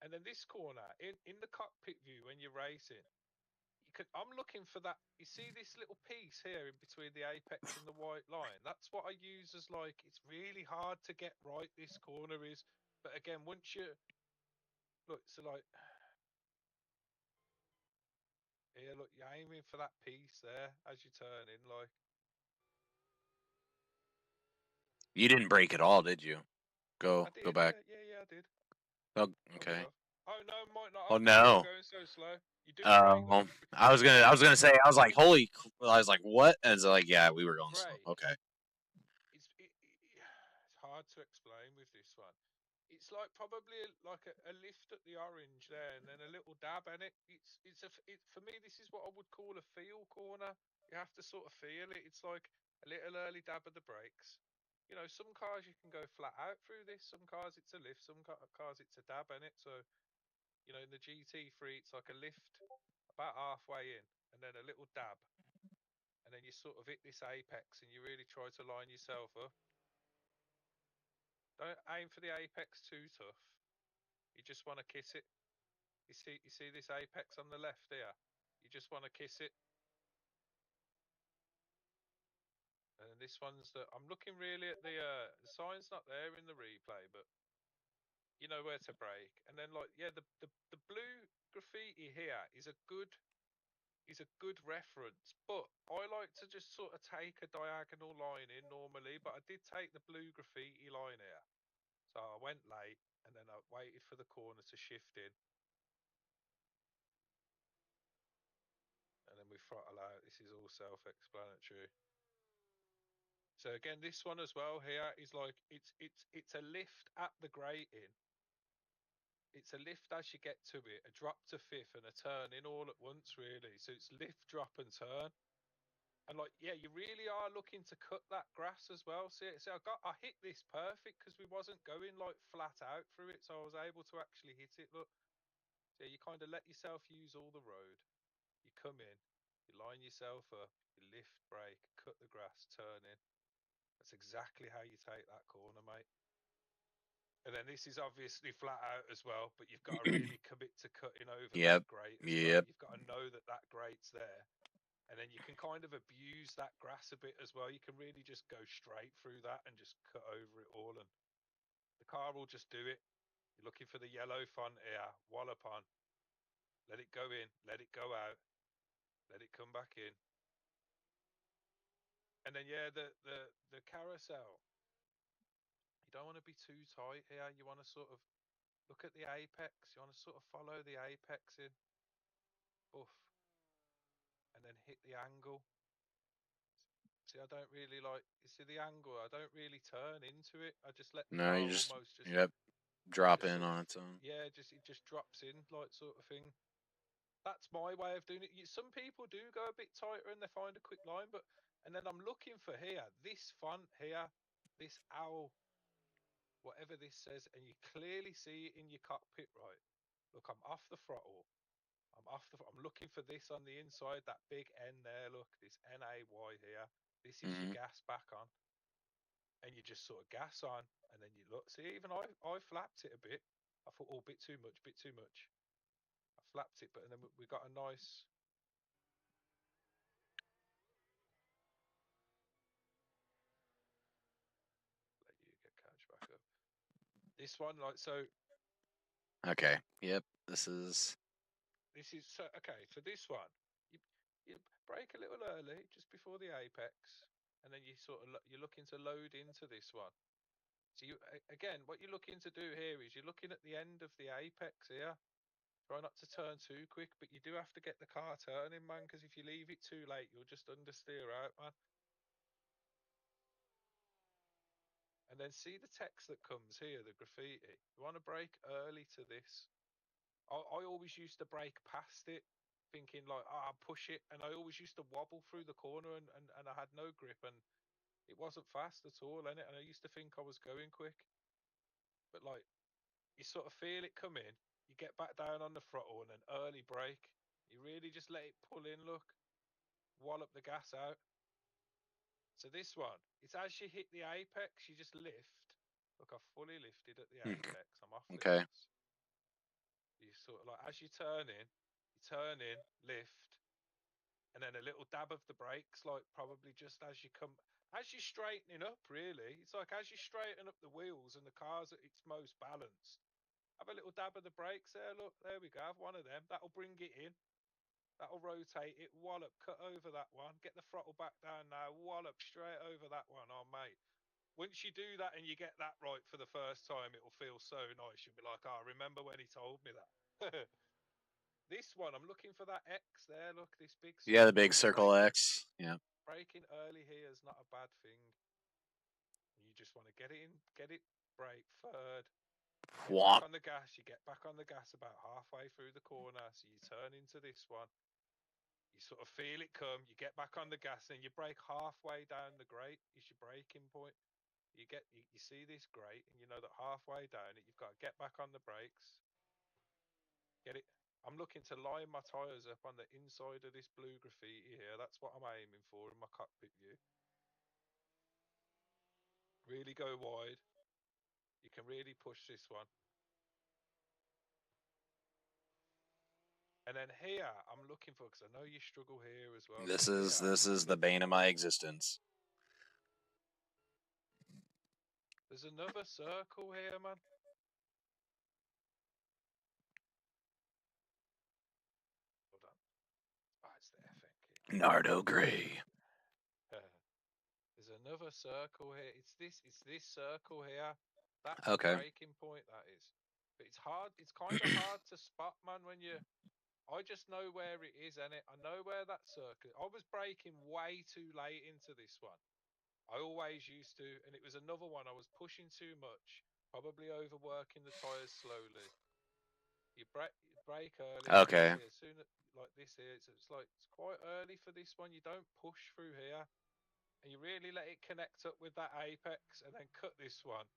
B: And then this corner, in the cockpit view when you're racing, I'm looking for that. You see this little piece here in between the apex and the white line? That's what I use as like, it's really hard to get right, this corner is. But again, once you look, so like here, look, you're aiming for that piece there as you turn in, like.
A: You didn't break at all, did you? Go back.
B: Yeah, I did.
A: Oh, okay.
B: Oh no, might not.
A: Oh
B: Have,
A: no.
B: Going so slow. You do break. Like,
A: I was gonna say, I was like, holy, I was like, what? And it's like, yeah, we were going slow. Okay.
B: It's hard to explain with this one. It's like probably like a lift at the orange there, and then a little dab in it. For me, this is what I would call a feel corner. You have to sort of feel it. It's like a little early dab of the brakes. You know, some cars you can go flat out through this. Some cars it's a lift. Some cars it's a dab in it. So, you know, in the GT3 it's like a lift about halfway in, and then a little dab, and then you sort of hit this apex, and you really try to line yourself up. Don't aim for the apex too tough. You just want to kiss it. You see this apex on the left here? You just want to kiss it. And this one's I'm looking really at the sign's not there in the replay, but you know where to brake. And then like, yeah, the blue graffiti here is a good reference, but I like to just sort of take a diagonal line in normally, but I did take the blue graffiti line here. So I went late, and then I waited for the corner to shift in. And then we throttle out. This is all self-explanatory. So again, this one as well here is like, it's a lift at the grating. It's a lift as you get to it, a drop to fifth and a turn in all at once, really. So it's lift, drop and turn. And like, yeah, you really are looking to cut that grass as well. See, I hit this perfect because we wasn't going like flat out through it, so I was able to actually hit it. Look, so you kind of let yourself use all the road. You come in, you line yourself up, you lift, brake, cut the grass, turn in. That's exactly how you take that corner, mate. And then this is obviously flat out as well, but you've got to really commit to cutting over that grate as well. You've got to know that that grate's there. And then you can kind of abuse that grass a bit as well. You can really just go straight through that and just cut over it all. And the car will just do it. You're looking for the yellow font here, wallop on. Let it go in, let it go out, let it come back in. And then, yeah, the carousel. You don't want to be too tight here. You want to sort of look at the apex. You want to sort of follow the apex in. Buff. And then hit the angle. See, I don't really like. You see the angle? I don't really turn into it. I just let the car
A: you just,
B: almost just
A: drop in on its own.
B: Yeah, it just drops in, like, sort of thing. That's my way of doing it. Some people do go a bit tighter and they find a quick line, but and then I'm looking for here this font here, this owl, whatever this says, and you clearly see it in your cockpit, right? Look, I'm off the throttle. I'm looking for this on the inside, that big N there. Look, this NAY here. This is your gas back on, and you just sort of gas on, and then you look. See, even I flapped it a bit. I thought, oh, bit too much. I flapped it, but and then we got a nice. Let you get catch back up. This one, like so.
A: Okay. Yep. This is
B: So okay. So this one, you brake a little early, just before the apex, and then you're looking to load into this one. So again, what you're looking to do here is you're looking at the end of the apex here. Try not to turn too quick, but you do have to get the car turning, man, because if you leave it too late, you'll just understeer out, man. And then see the text that comes here, the graffiti. You want to brake early to this. I always used to brake past it, thinking like, I'll push it. And I always used to wobble through the corner and I had no grip and it wasn't fast at all, and I used to think I was going quick. But like, you sort of feel it come in, you get back down on the throttle and then early brake. You really just let it pull in, look, wallop the gas out. So this one, it's as you hit the apex, you just lift. Look, I've fully lifted at the apex. I'm off the gas. You sort of like, as you turn in, lift, and then then a little dab of the brakes, like probably just as you're straightening up, really. It's like as you straighten up the wheels and the car's at its most balanced, have a little dab of the brakes there. Look, there we go. Have one of them. That'll bring it in. That'll rotate it. Wallop, cut over that one. Get the throttle back down now. Wallop, straight over that one. Oh, mate. Once you do that and you get that right for the first time, it'll feel so nice. You'll be like, oh, I remember when he told me that. This one, I'm looking for that X there. Look, this big circle.
A: Yeah, the big circle X. Yeah.
B: Braking early here is not a bad thing. You just want to get it in, get it brake third. Get back on the gas. You get back on the gas about halfway through the corner. So you turn into this one. You sort of feel it come. You get back on the gas and you brake halfway down the grate. Is your braking point. You see this grate and you know that halfway down it, you've got to get back on the brakes. Get it. I'm looking to line my tyres up on the inside of this blue graffiti here. That's what I'm aiming for in my cockpit view. Really go wide. You can really push this one. And then here, I'm looking for, because I know you struggle here as well.
A: This is the bane of my existence.
B: There's another circle here, man.
A: Nardo Gray.
B: There's another circle here. It's this circle here. That's
A: okay.
B: The breaking point, that is. But it's hard. It's kind of hard to spot, man, when you. I just know where it is, and I know where that circle. I was braking way too late into this one. I always used to, and it was another one. I was pushing too much, probably overworking the tires slowly. You brake early.
A: Okay.
B: As soon as like this here, it's quite early for this one. You don't push through here, and you really let it connect up with that apex, and then cut this one.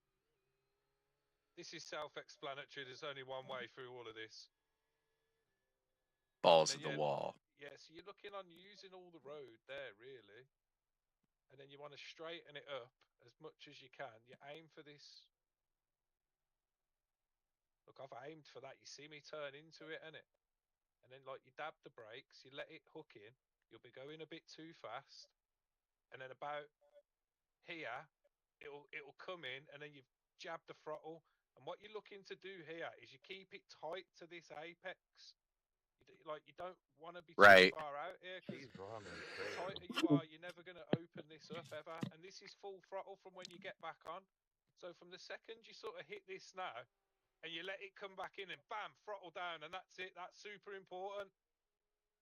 B: This is self-explanatory. There's only one way through all of this.
A: Balls to the wall.
B: Yeah, so you're looking on using all the road there, really, and then you want to straighten it up as much as you can. You aim for this. Look, I've aimed for that. You see me turn into it, innit? And then, like, you dab the brakes, you let it hook in. You'll be going a bit too fast, and then about here, it'll come in, and then you jab the throttle. And what you're looking to do here is you keep it tight to this apex. You don't want to be too far out here, because the tighter you are, you're never going to open this up ever. And this is full throttle from when you get back on. So from the second you sort of hit this now, and you let it come back in, and bam, throttle down, and that's it. That's super important.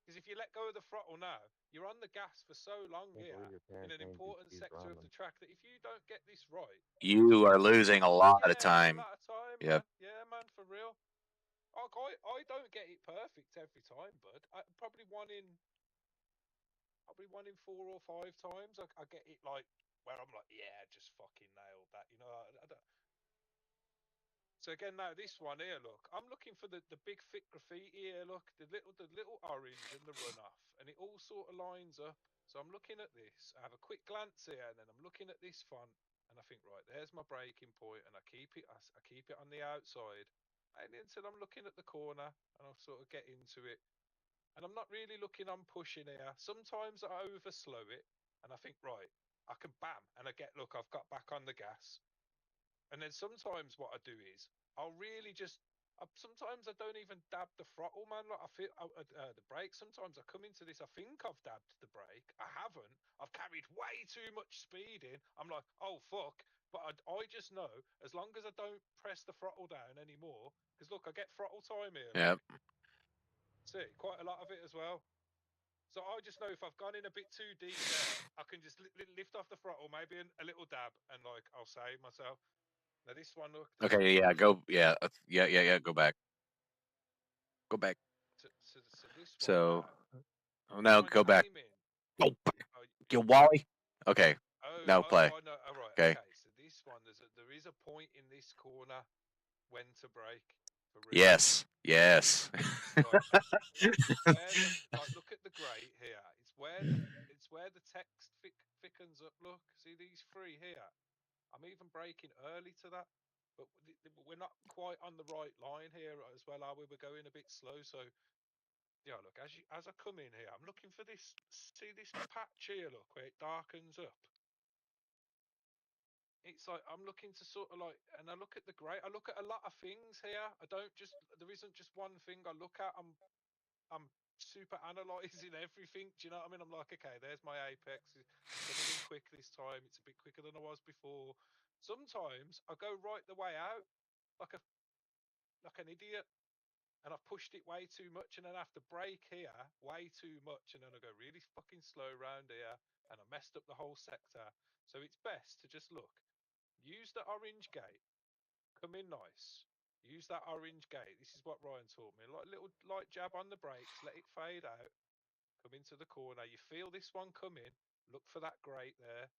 B: Because if you let go of the throttle now, you're on the gas for so long here in an important sector of the track that if you don't get this right,
A: you are losing a lot of time.
B: Yep. Man. Yeah, man, for real. I don't get it perfect every time, bud. Probably one in 4 or 5 times I get it like where I'm like, yeah, just fucking nailed that. You know, I don't. So again, now this one here, look, I'm looking for the big thick graffiti here. Look, the little orange and the runoff, and it all sort of lines up. So I'm looking at this. I have a quick glance here, and then I'm looking at this font, and I think, right, there's my braking point, and I keep it on the outside. And until I'm looking at the corner, and I'll sort of get into it. And I'm not really looking on pushing here. Sometimes I overslow it, and I think, right, I can bam, and I get, look, I've got back on the gas. And then sometimes what I do is, I'll really just, sometimes I don't even dab the throttle, man. Like I feel the brake. Sometimes I come into this, I think I've dabbed the brake. I haven't. I've carried way too much speed in. I'm like, oh, fuck. But I just know, as long as I don't press the throttle down anymore, because look, I get throttle time here.
A: Yep.
B: See, quite a lot of it as well. So I just know if I've gone in a bit too deep there, I can just lift off the throttle, maybe a little dab, and like I'll save myself. Now this one, look.
A: Okay, yeah, go, yeah, go back. Go back.
B: So this one.
A: No, go back. Go back. You Wally. Okay. Now play.
B: Oh, no. All right.
A: Okay.
B: So this one, there is a point in this corner when to brake.
A: Yes. Yes.
B: Look at the grate here. It's where the text thickens up. Look, see these 3 here. I'm even braking early to that, but we're not quite on the right line here as well, are we? We're going a bit slow, so Yeah, look, as I come in here, I'm looking for this. See this patch here, look, where it darkens up. It's like I'm looking to sort of like, and I look at the grey. I look at a lot of things here. I don't just. There isn't just one thing I look at. I'm super analysing everything. Do you know what I mean? I'm like, okay, there's my apex. It's coming in quick this time. It's a bit quicker than I was before. Sometimes I go right the way out, like an idiot, and I've pushed it way too much, and then I have to brake here way too much, and then I go really fucking slow round here, and I messed up the whole sector. So it's best to just look, use the orange gate, come in nice, use that orange gate. This is what Ryan taught me. Like little light jab on the brakes, let it fade out, come into the corner. You feel this one come in, look for that grate there,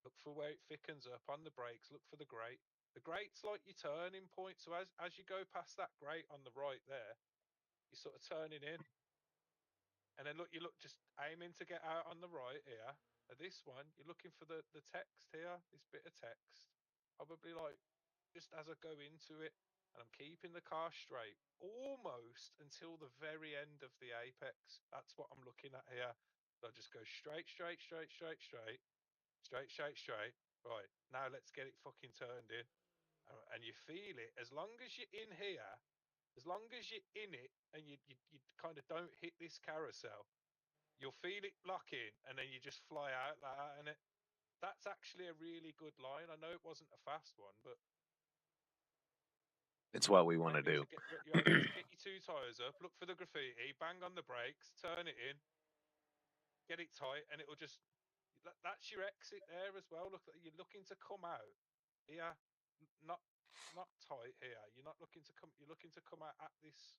B: look for where it thickens up on the brakes, look for the grate. The grate's like your turning point. So as you go past that grate on the right there, you're sort of turning in. And then look, you look just aiming to get out on the right here. And this one, you're looking for the text here, this bit of text. Probably like just as I go into it, and I'm keeping the car straight almost until the very end of the apex. That's what I'm looking at here. So I just go straight, straight, straight, straight, straight, straight, straight, straight. Right, now let's get it fucking turned in. And you feel it as long as you're in here, as long as you're in it and you kind of don't hit this carousel, you'll feel it lock in and then you just fly out like that. And that's actually a really good line. I know it wasn't a fast one, but
A: It's what we want to
B: aiming
A: do.
B: you're aiming to get your two tyres up, look for the graffiti, bang on the brakes, turn it in, get it tight, and it'll just. That's your exit there as well. Look, you're looking to come out here, not tight here. You're not looking to come. You're looking to come out at this.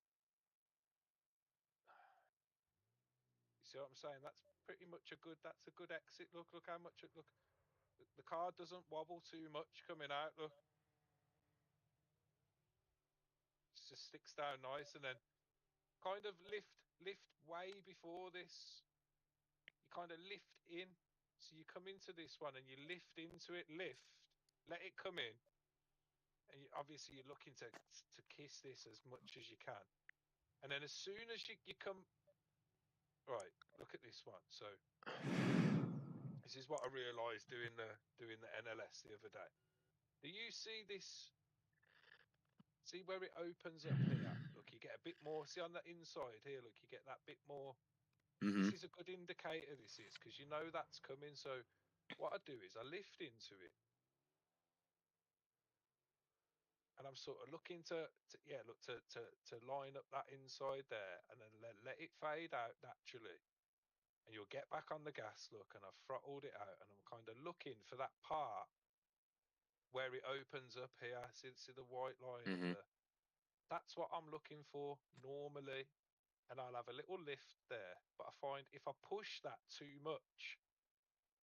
B: You see what I'm saying? That's pretty much a good. That's a good exit. Look how much it look. The car doesn't wobble too much coming out. Look, it just sticks down nice, and then kind of lift way before this. You kind of lift in. So you come into this one and you lift into it. Lift, let it come in, and obviously you're looking to kiss this as much as you can. And then as soon as you come, right, look at this one. So this is what I realised doing the NLS the other day. Do you see this? See where it opens up here? Look, you get a bit more. See on the inside here, look, you get that bit more.
A: Mm-hmm.
B: This is a good indicator, this is, because you know that's coming. So what I do is I lift into it. And I'm sort of looking to line up that inside there, and then let it fade out naturally. And you'll get back on the gas, look, and I've throttled it out, and I'm kind of looking for that part where it opens up here. See the white line of
A: Mm-hmm.
B: the. That's what I'm looking for normally, and I'll have a little lift there. But I find if I push that too much,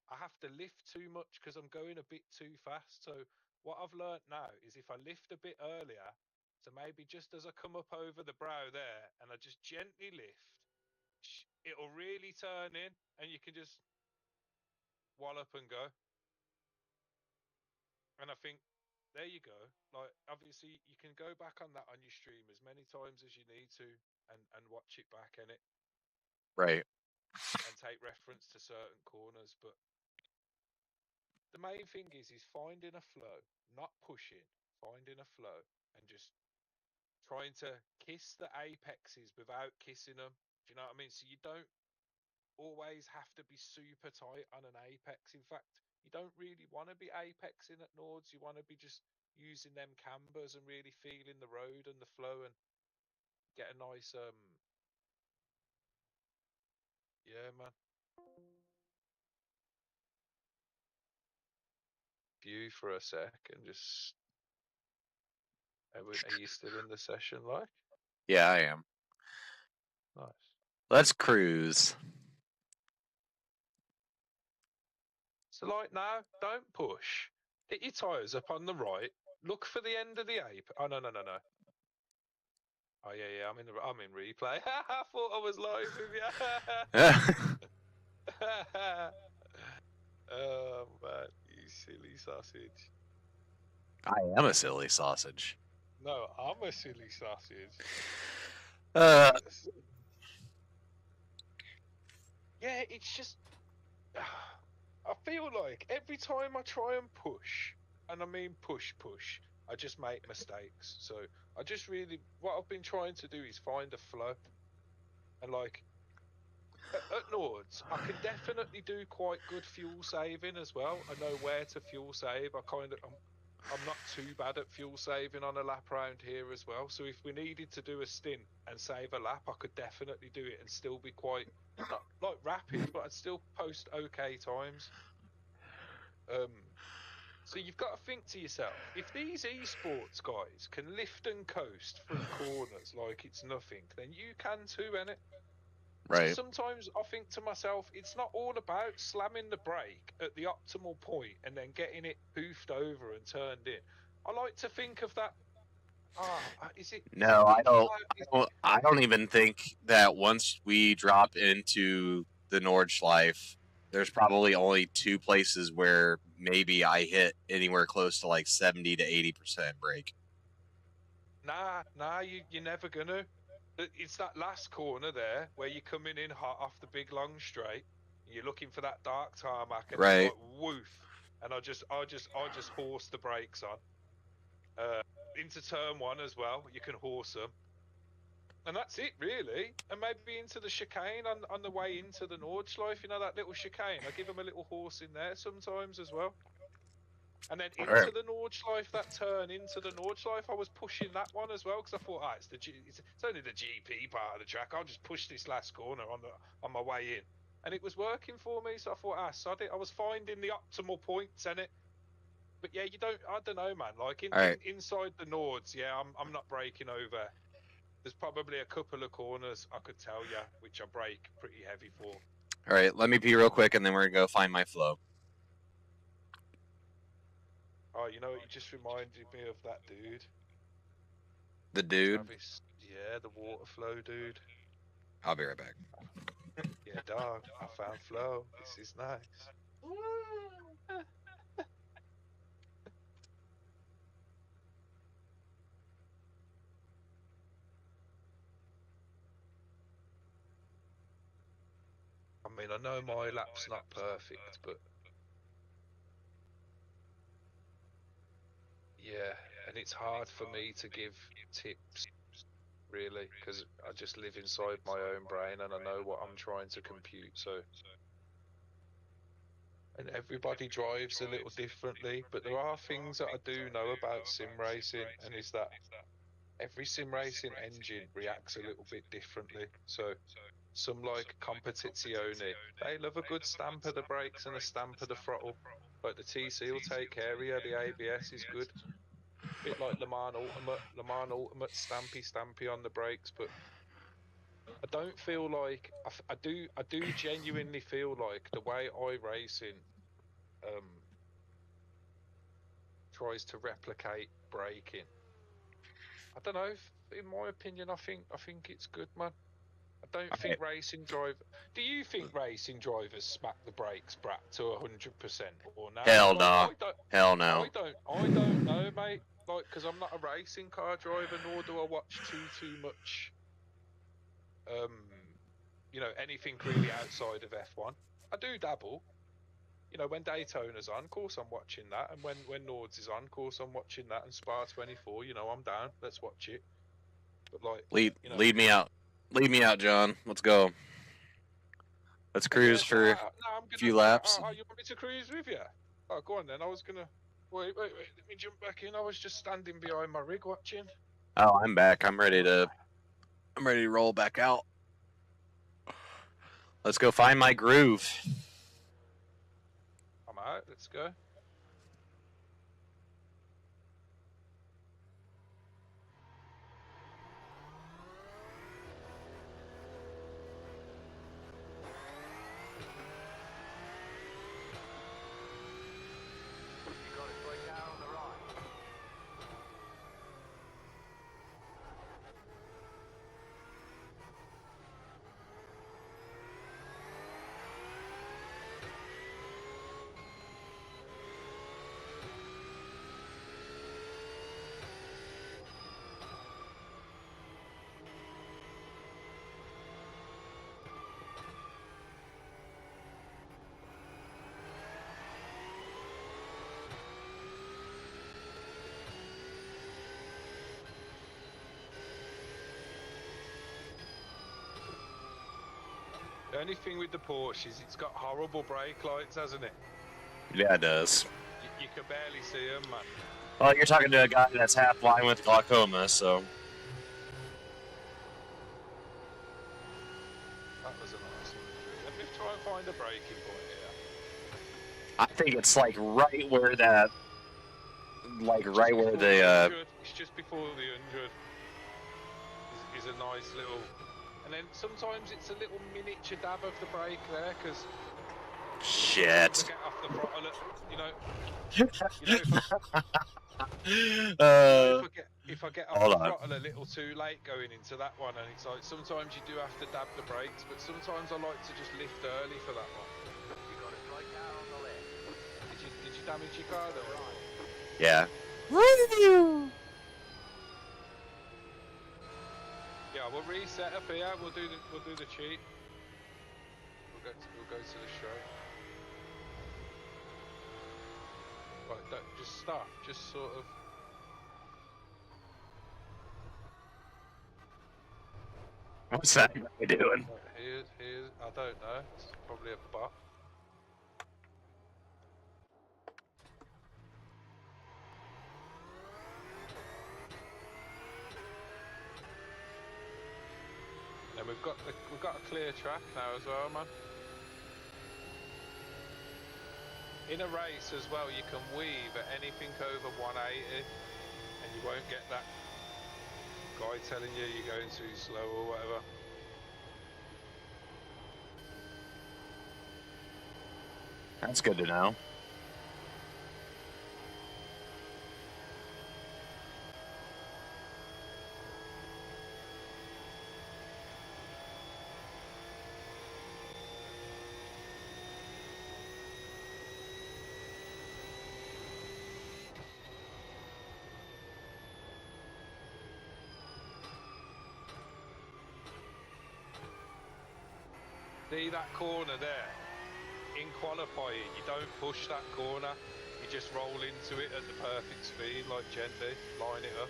B: I have to lift too much because I'm going a bit too fast. So what I've learnt now is if I lift a bit earlier, so maybe just as I come up over the brow there, and I just gently lift, it'll really turn in, and you can just wallop and go. And I think, there you go. Like, obviously, you can go back on that on your stream as many times as you need to, and watch it back in it,
A: Right.
B: and take reference to certain corners. But the main thing is finding a flow, not pushing, finding a flow, and just trying to kiss the apexes without kissing them. Do you know what I mean? So you don't always have to be super tight on an apex. In fact, you don't really want to be apexing at Nords. You want to be just using them cambers and really feeling the road and the flow, and get a nice yeah, man, view for a sec, and just are you still in the session, like?
A: Yeah, I am.
B: Nice.
A: Let's cruise.
B: So like now, don't push. Get your tyres up on the right. Look for the end of the ape. Oh no. Oh yeah. I'm in replay. I thought I was live with you. Oh man, you silly sausage.
A: I am a silly sausage.
B: No, I'm a silly sausage.
A: Uh,
B: yeah, it's just I feel like every time I try and push, and I mean push, I just make mistakes. So I just really, what I've been trying to do is find a flow, and like at Nords, I can definitely do quite good fuel saving as well. I know where to fuel save. I'm not too bad at fuel saving on a lap around here as well. So if we needed to do a stint and save a lap, I could definitely do it and still be quite not like rapid, but I'd still post okay times. So you've got to think to yourself, if these esports guys can lift and coast through corners like it's nothing, then you can too, innit? So
A: Right.
B: sometimes I think to myself, it's not all about slamming the brake at the optimal point and then getting it poofed over and turned in. I like to think of that. Is it
C: No, I
B: mid
C: don't.
B: flat?
C: I don't even think that once we drop into the Nordschleife, there's probably only 2 places where maybe I hit anywhere close to like 70 to 80% brake.
B: Nah, you're never gonna. It's that last corner there where you're coming in hot off the big long straight. And you're looking for that dark tarmac, and it's
C: Right.
B: like woof, and I just horse the brakes on. Into turn one as well, you can horse them, and that's it really. And maybe into the chicane on the way into the Nordschleife, you know that little chicane. I give them a little horse in there sometimes as well. And then
C: All right.
B: into the Nordschleife, that turn into the Nordschleife, I was pushing that one as well because I thought, it's only the GP part of the track. I'll just push this last corner on my way in, and it was working for me. So I thought, sod it. I was finding the optimal points in it. But yeah, I don't know, man. Like
C: All right.
B: inside the Nords, yeah, I'm not breaking over. There's probably a couple of corners I could tell you which I brake pretty heavy for.
C: All right. Let me pee real quick, and then we're gonna go find my flow.
B: Oh, you know what? You just reminded me of that dude.
C: The dude.
B: Travis. Yeah, the water flow dude.
C: I'll be right back.
B: Yeah, dog, I found flow. This is nice. I mean, I know my lap's not perfect, but yeah, and it's hard for me to give tips, really, because I just live inside my own brain and I know what I'm trying to compute, so. And everybody drives a little differently, but there are things that I do know about sim racing, and is that every sim racing engine reacts a little bit differently. So some like Competizione, they love a good stamp of the brakes and a stamp of the throttle. Like the TC will take care of you, the ABS is good. Bit like Le Mans Ultimate stampy on the brakes, but I don't feel like I do genuinely feel like the way iRacing um tries to replicate braking. I don't know. In my opinion, I think it's good, man. I don't
C: All
B: think
C: right.
B: racing drive. Do you think racing drivers smack the brakes, Brat, to 100% or no?
C: Hell
B: Like
C: no. Hell no.
B: I don't know, mate. Like, because I'm not a racing car driver, nor do I watch too much. Um, anything really outside of F1. I do dabble. When Daytona's on, of course I'm watching that, and when Nords is on, of course I'm watching that, and Spa 24, I'm down. Let's watch it. But like,
C: Lead me out. Lead me out, John. Let's go. Let's cruise for a
B: I'm
C: few
B: gonna.
C: laps.
B: You want me to cruise with you? Oh, go on then. I was gonna. Wait. Let me jump back in. I was just standing behind my rig watching.
C: Oh, I'm back. I'm ready to roll back out. Let's go find my groove.
B: I'm out. Let's go. The only thing with the Porsche is it's got horrible brake lights, hasn't it?
C: Yeah, it does.
B: You can barely see them, man.
C: Well, you're talking to a guy that's half blind with glaucoma, so.
B: That was a nice one. Let me try and find a braking point here.
C: I think it's like right where that, like right where the.
B: It's just before the 100. Is a nice little, and then sometimes it's a little miniature dab of the brake there because.
C: Shit.
B: To get off the throttle, if I get off the throttle a little too late going into that one, and it's like sometimes you do have to dab the brakes, but sometimes I like to just lift early for that one. You got it right now on the left. Did you damage your car though? Right.
C: Yeah.
B: Yeah, we'll reset up here. We'll do the cheat. We'll go to the show. Right, just stop. Just sort of.
C: What's that guy doing?
B: Right, here's. I don't know. It's probably a bot. And we've got a clear track now as well, man. In a race as well, you can weave at anything over 180, and you won't get that guy telling you you're going too slow or whatever.
C: That's good to know.
B: See that corner there? In qualifying, you don't push that corner. You just roll into it at the perfect speed, like gently, line it up.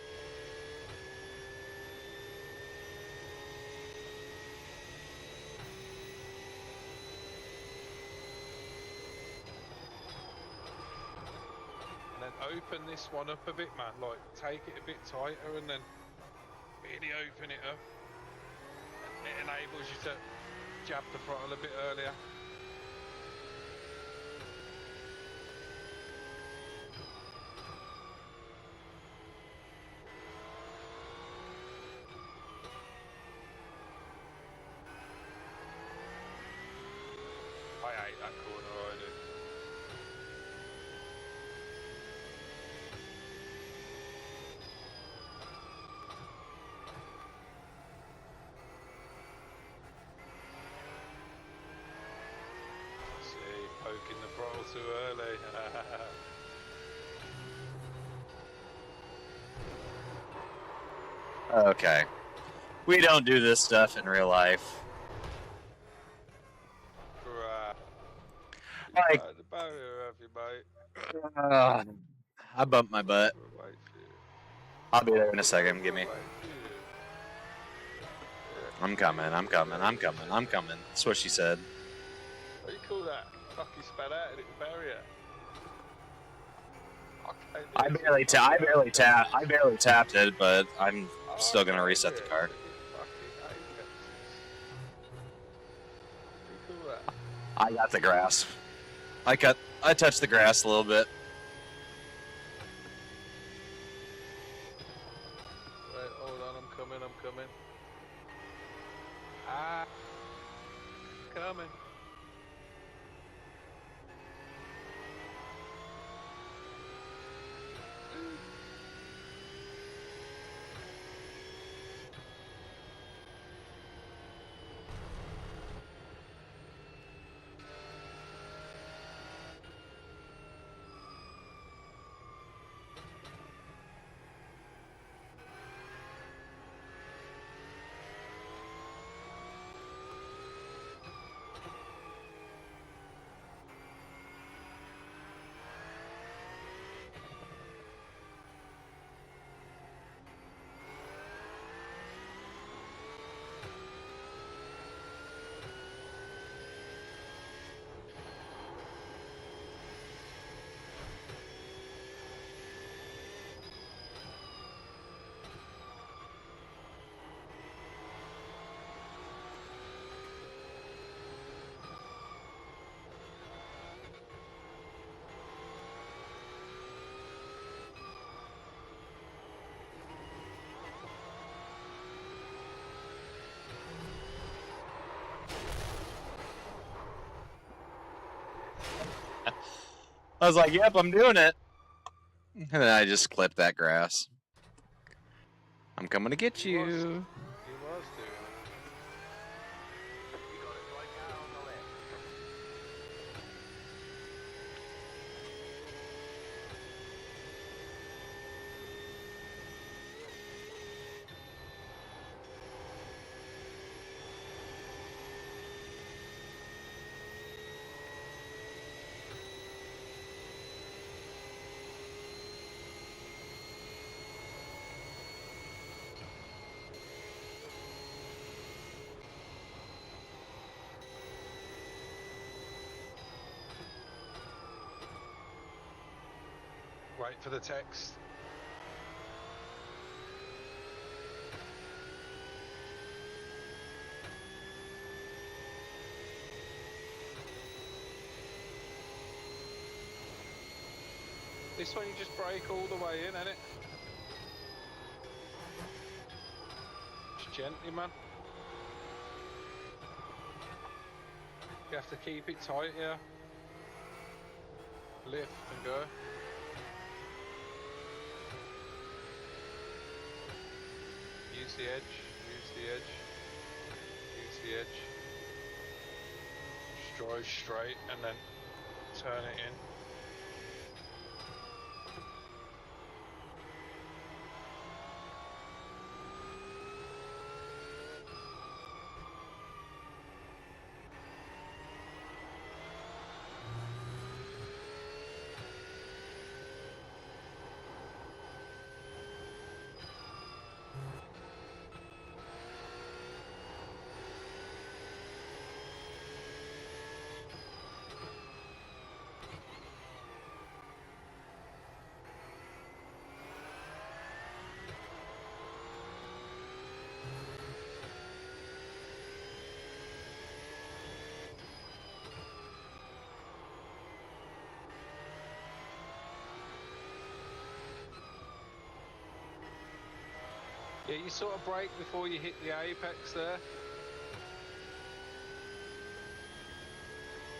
B: And then open this one up a bit, man. Like, take it a bit tighter and then really open it up. And it enables you to jab the throttle a bit earlier. I hate that corner already. Poking the throttle too early.
C: Okay. We don't do this stuff in real life. Like,
B: the barrier have you, mate?
C: I bumped my butt. I'll be there in a second. Give me. I'm coming. That's what she said.
B: What do you call that? Fucking spat out at the barrier.
C: I barely tapped it, but I'm still gonna reset the car. I got the grass. I touched the grass a little bit.
B: Right, hold on, I'm coming. Ah, coming.
C: I was like, yep, I'm doing it.
A: And then I just clipped that grass. I'm coming to get
B: He
A: you.
B: was doing it. Wait for the text. This one you just brake all the way in, innit? Just gently, man. You have to keep it tight here. Lift and go. Use the edge, use the edge, use the edge. Just drive straight and then turn it in. Yeah, you sort of brake before you hit the apex there.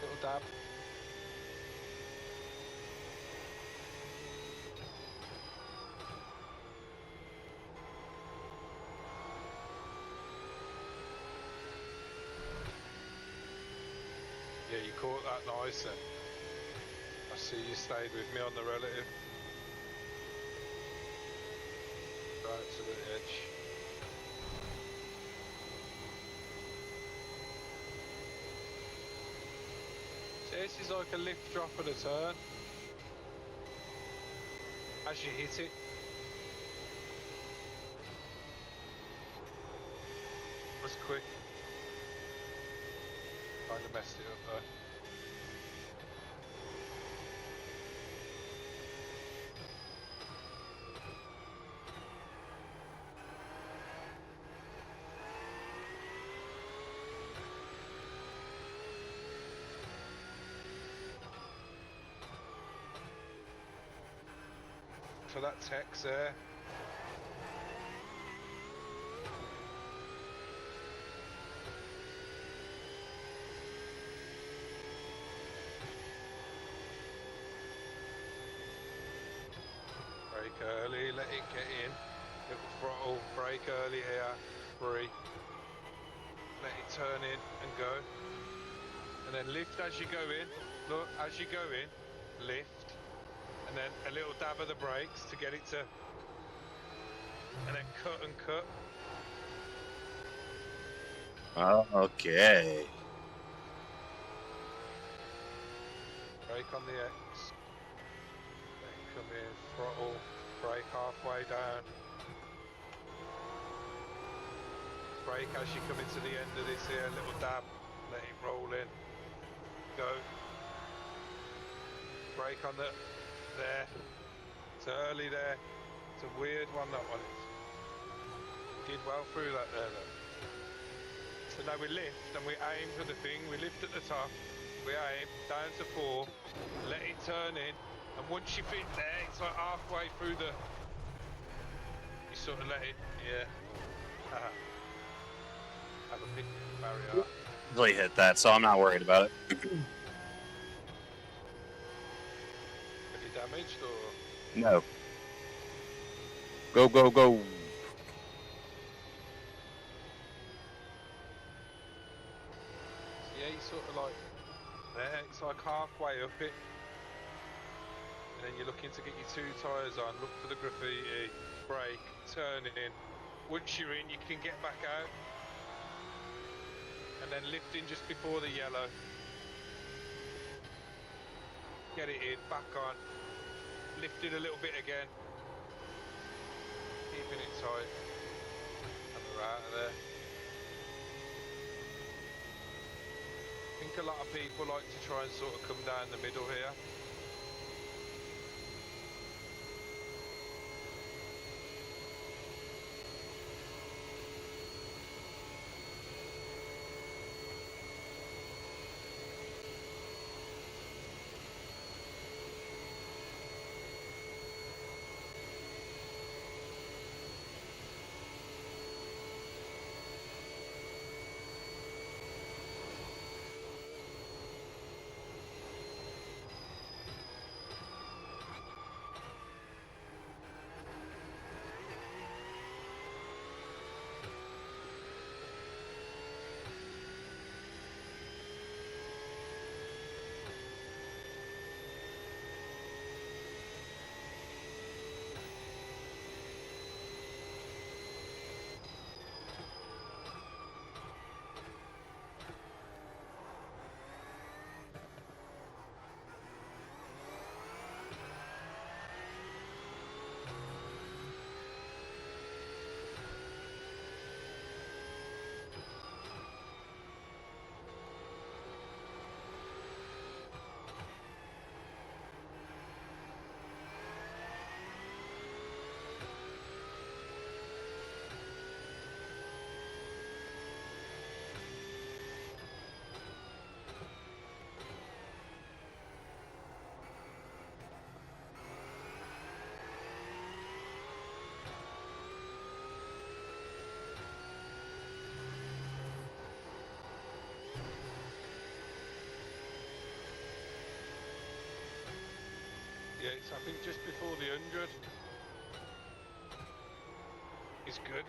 B: Little dab. Yeah, you caught that nice then. I see you stayed with me on the relative. Right to the edge. So this is like a lift drop at a turn. As you hit it. Was quick. Kind of messed it up though. For that text there. Brake early, let it get in. Little throttle, brake early here, 3. Let it turn in and go. And then lift as you go in. Look, as you go in, lift. And then a little dab of the brakes to get it to, and then cut and cut.
C: Oh, okay.
B: Brake on the X. Then come in, throttle, brake halfway down. Brake as you come into the end of this here, little dab, let it roll in. Go. Brake on the, there. It's early there. It's a weird one, that one is. You did well through that there though. So now we lift and we aim for the thing. We lift at the top. We aim down to 4. Let it turn in. And once you fit there, it's like halfway through the... You sort of let it, yeah. Have a big barrier.
C: Really hit that, so I'm not worried about it.
B: damaged or?
C: No.
A: Go, go, go.
B: Yeah, you sort of like there. It's like halfway up it, and then you're looking to get your 2 tyres on. Look for the graffiti, brake, turn in. Once you're in, you can get back out, and then lift in just before the yellow. Get it in, back on. Lift it a little bit again. Keeping it tight. And we're out of there. I think a lot of people like to try and sort of come down the middle here. Yeah, it's I think just before the 100 is good.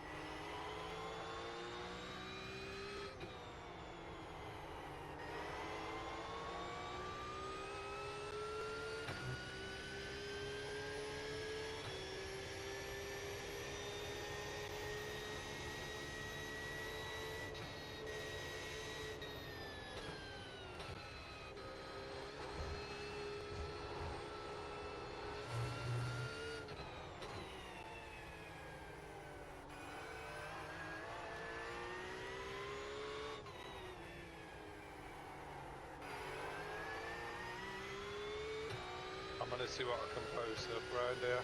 B: I'm gonna see what I can post up around there.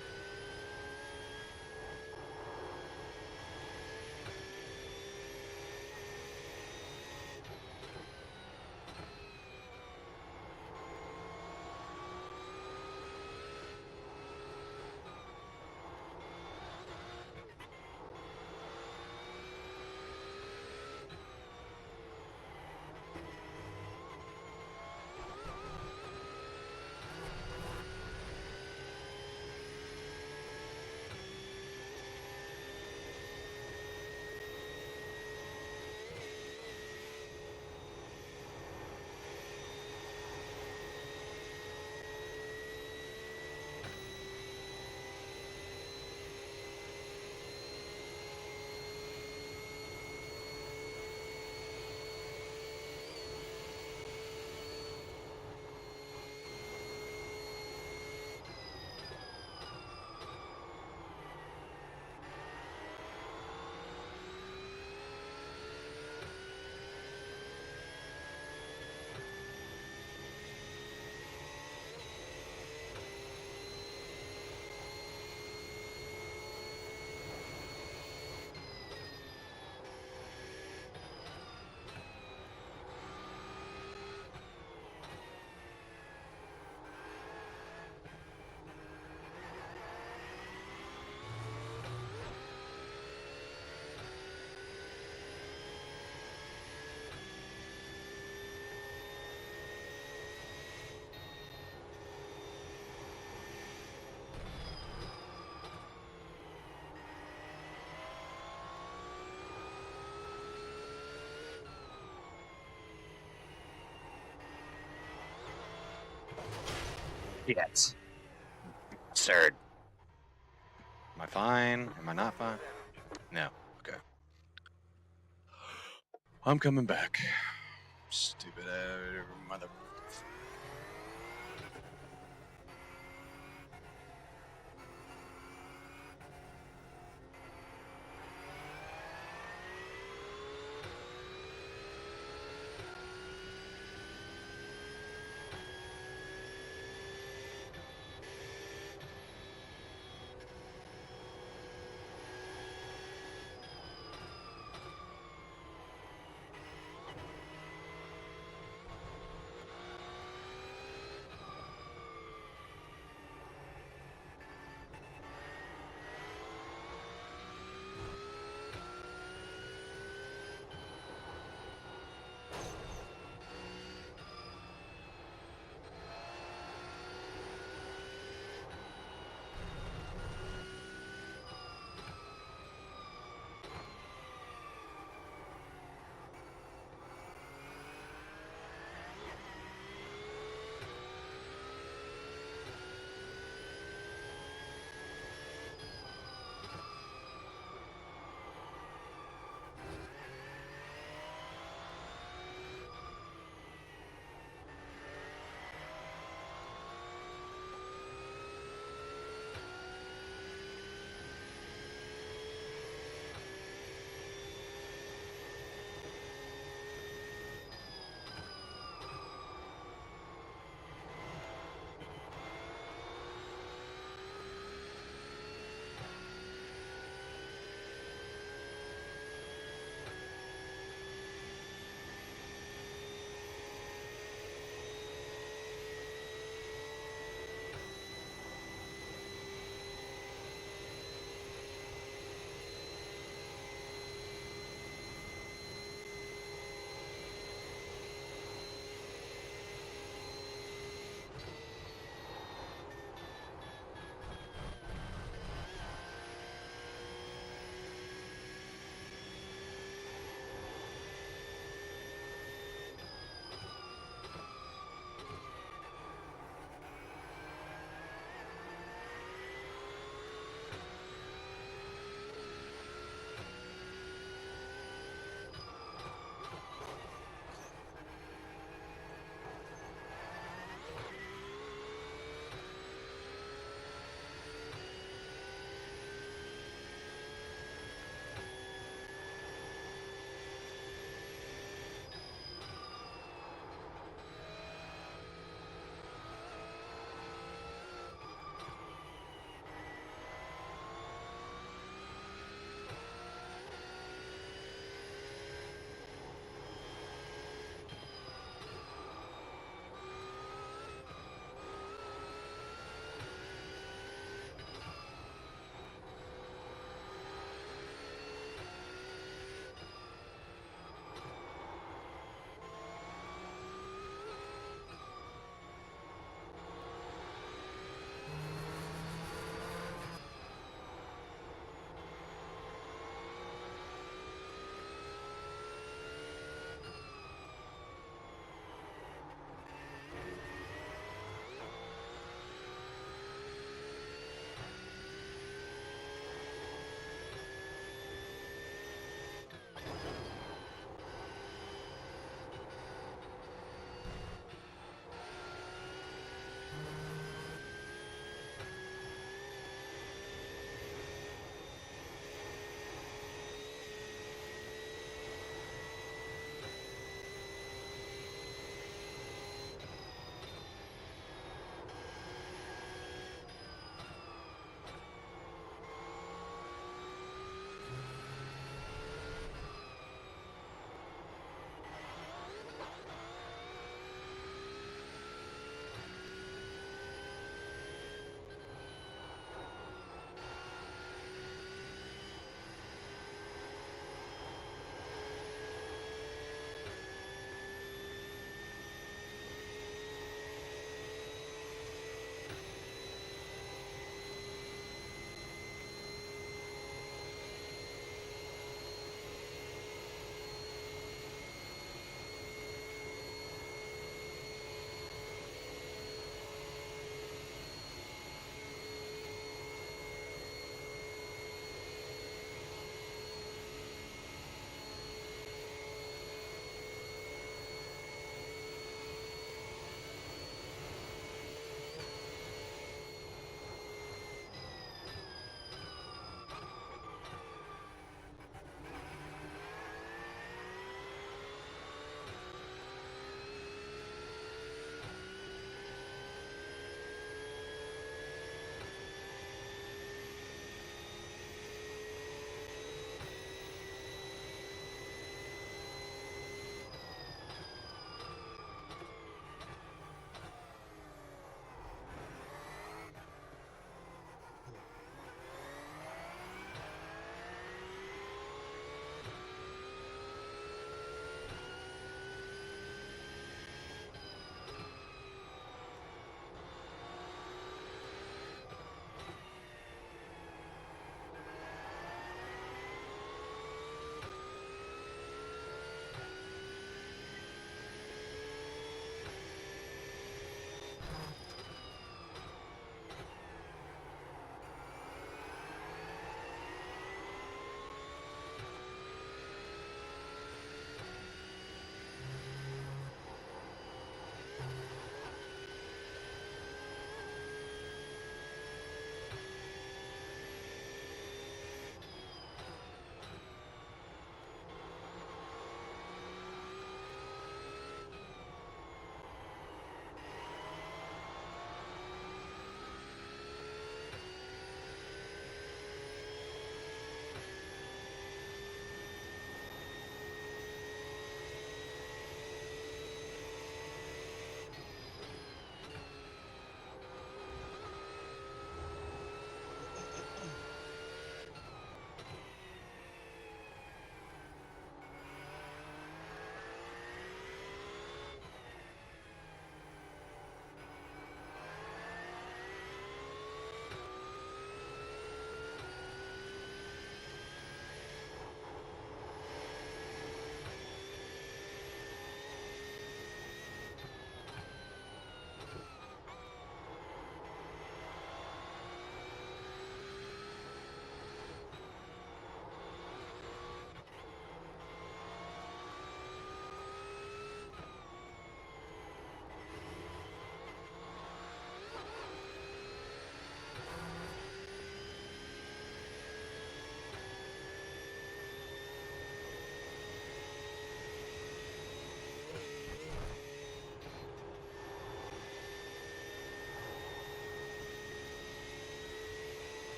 C: Yes. Absurd. Am I fine? Am I not fine? No. Okay.
A: I'm coming back. Stupid mother.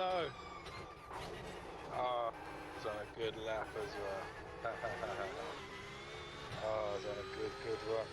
B: no. Oh, he's on a good lap as well. Oh, he's on a good run.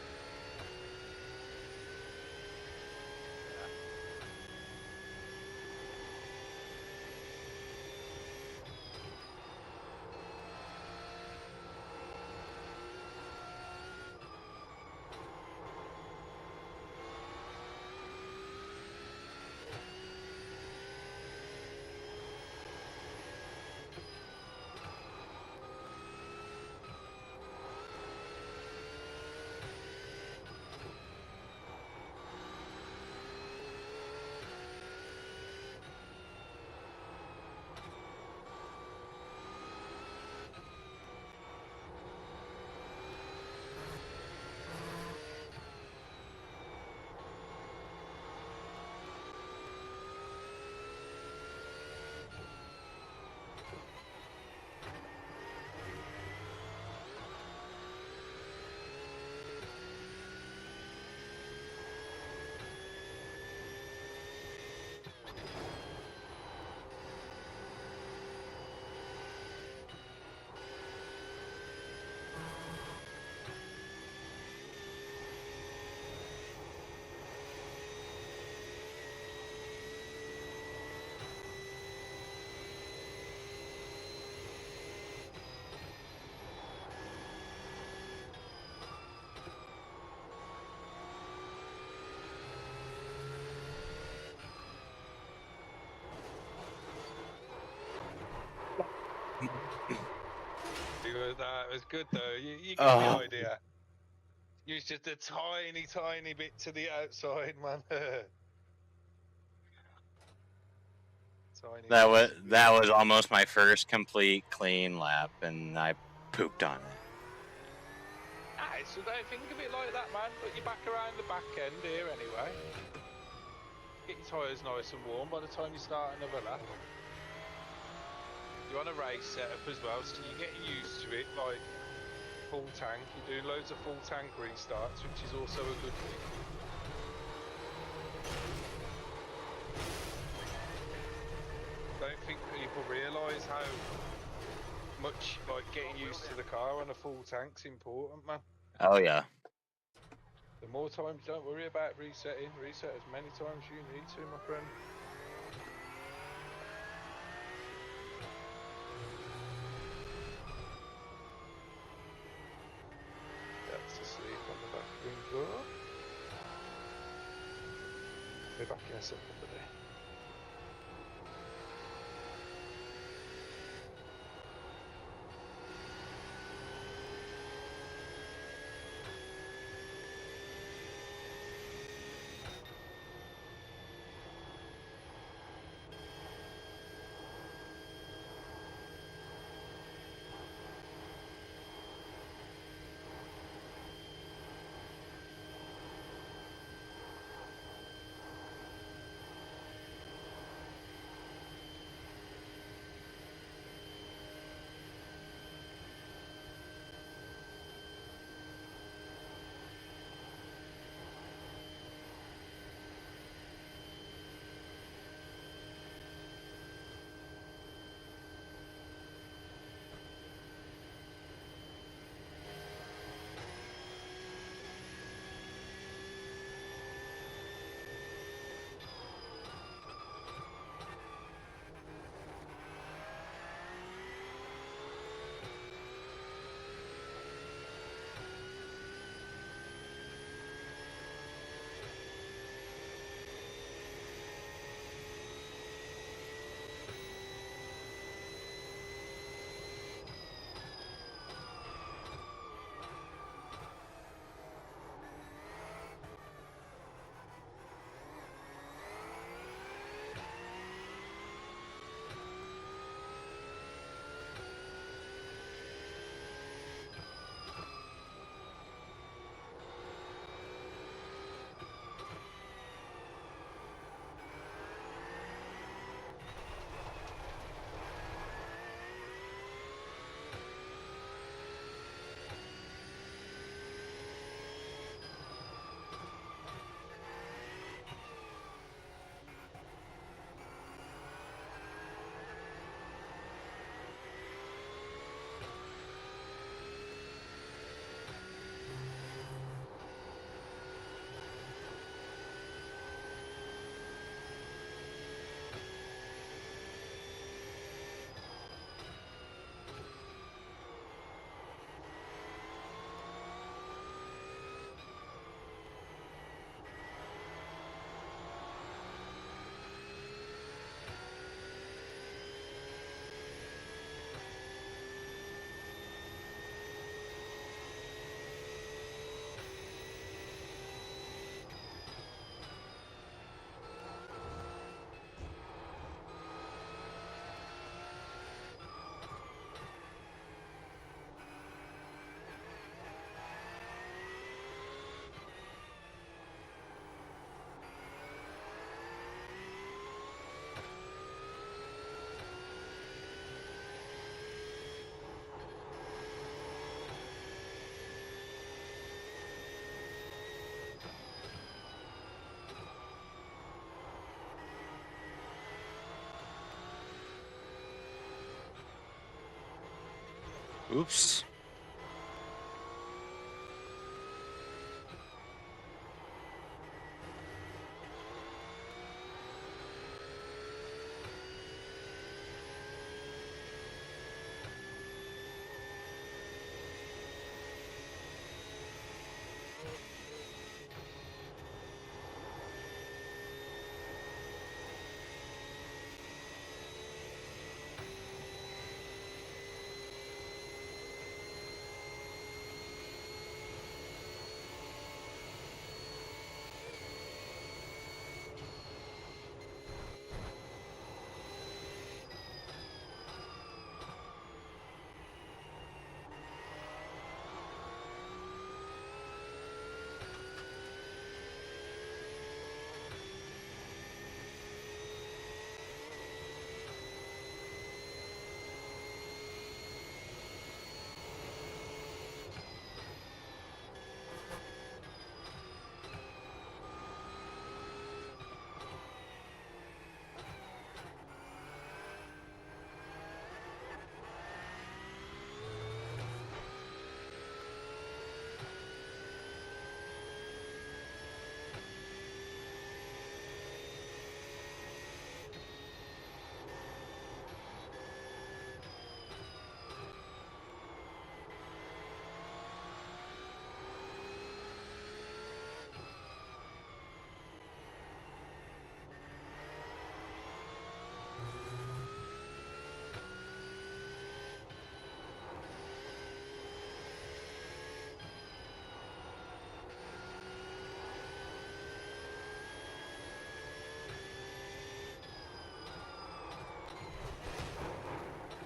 B: It was good though. You get the idea. You was just a tiny bit to the outside, man.
C: That was almost my first complete clean lap, and I pooped on it.
B: Aye, so don't think of it like that, man. But you're back around the back end here anyway. Get your tyres nice and warm by the time you start another lap. You're on a race setup as well, so you're getting used to it, like full tank. You're doing loads of full tank restarts, which is also a good thing. Don't think people realise how much like getting used to the car on a full tank's important, man.
C: Oh yeah.
B: The more times, don't worry about resetting. Reset as many times as you need to, my friend. That's asleep on the back room floor. We're back in a second, buddy.
C: Oops.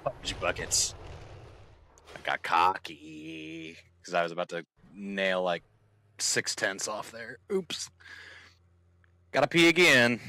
C: Fudge buckets. I got cocky because I was about to nail like 6/10 off there. Oops. Gotta pee again.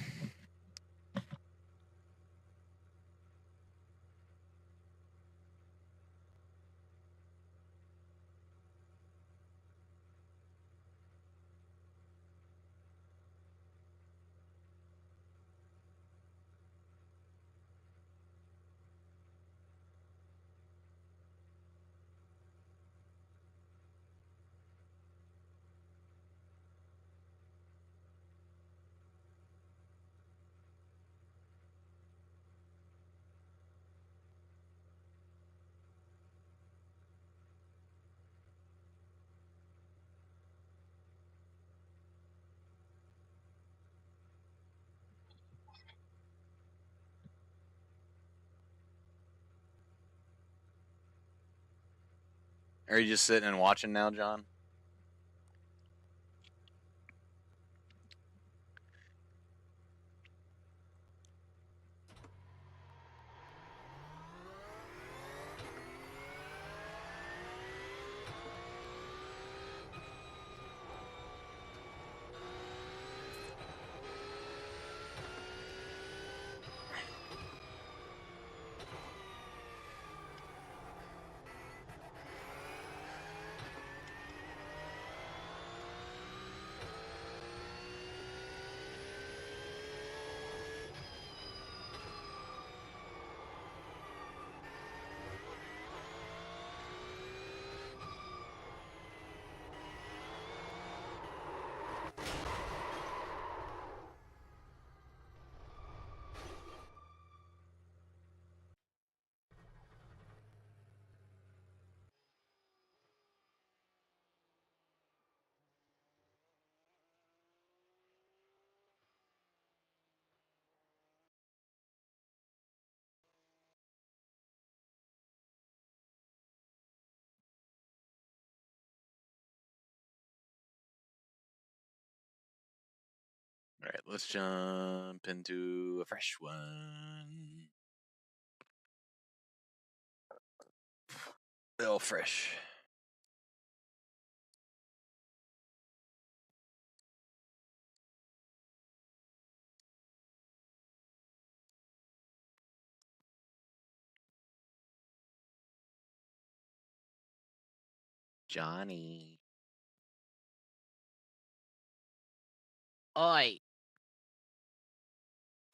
C: Are you just sitting and watching now, John? All right, let's jump into a fresh one. Real fresh. Johnny. Oi.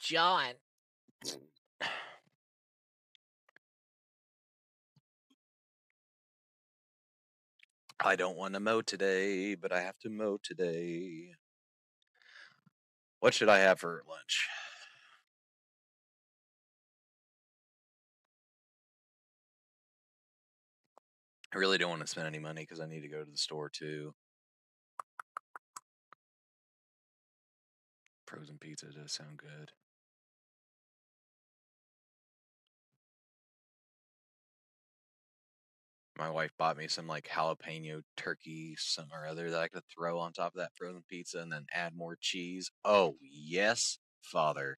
C: John.
A: I don't want to mow today, but I have to mow today. What should I have for lunch? I really don't want to spend any money because I need to go to the store too. Frozen pizza does sound good. My wife bought me some like jalapeno turkey, something or other that I could throw on top of that frozen pizza and then add more cheese. Oh, yes, Father.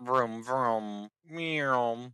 A: Vroom, vroom, meow.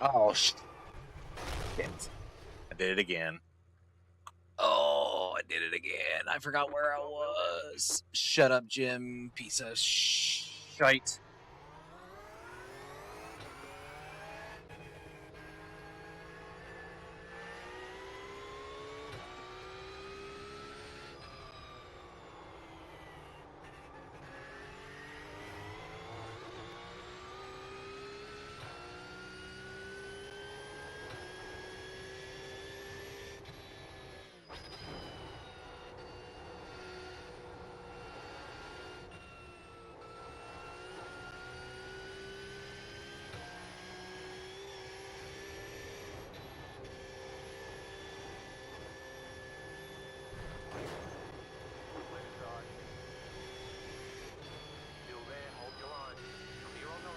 C: Oh, shit. I did it again. Oh, I did it again. I forgot where I was. Shut up, Jim. Piece of shite.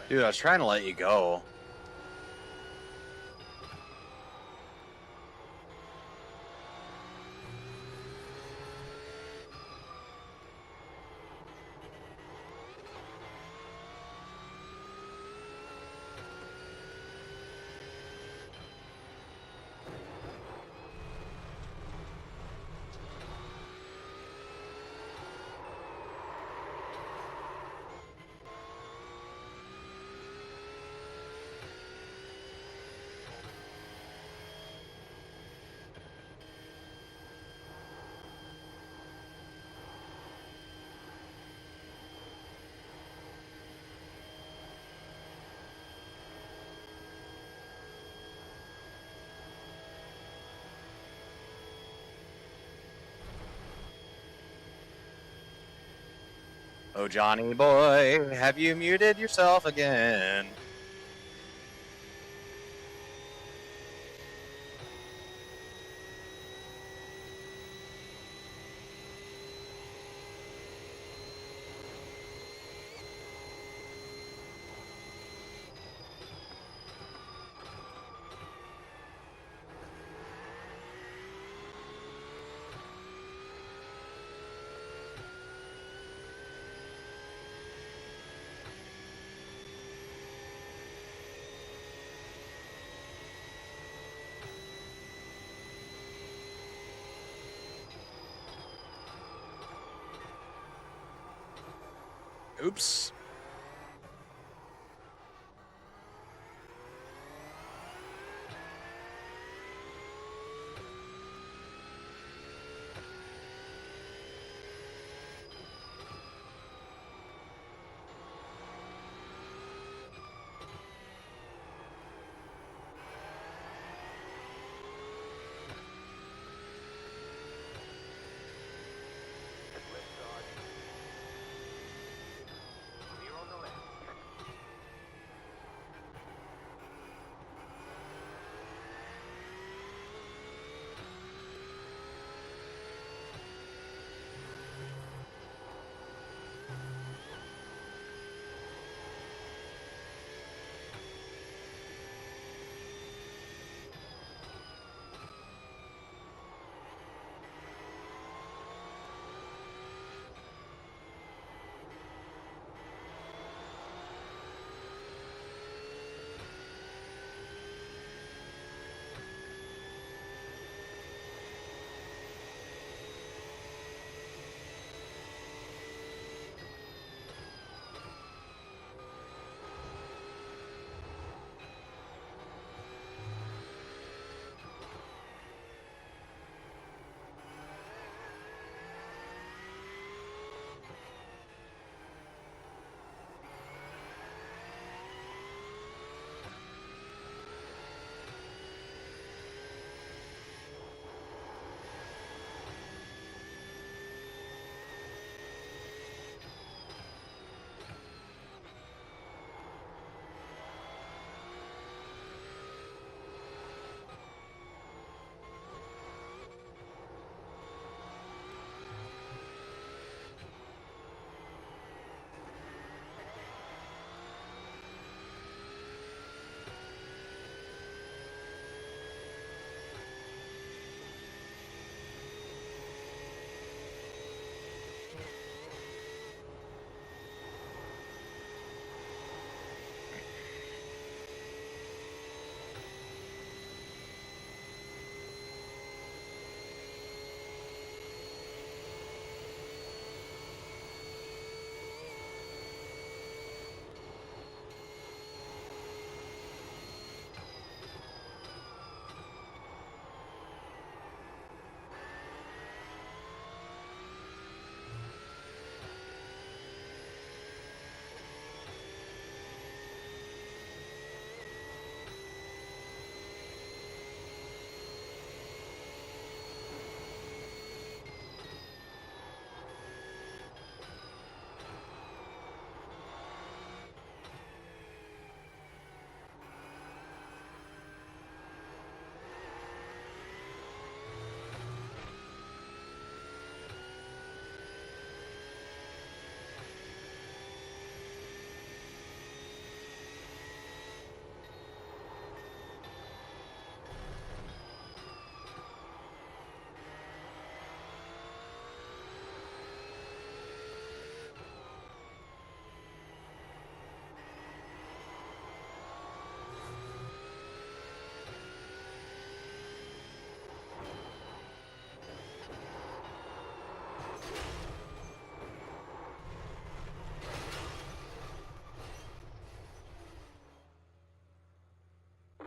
C: Dude, I was trying to let you go. Oh, Johnny boy, have you muted yourself again? Oops.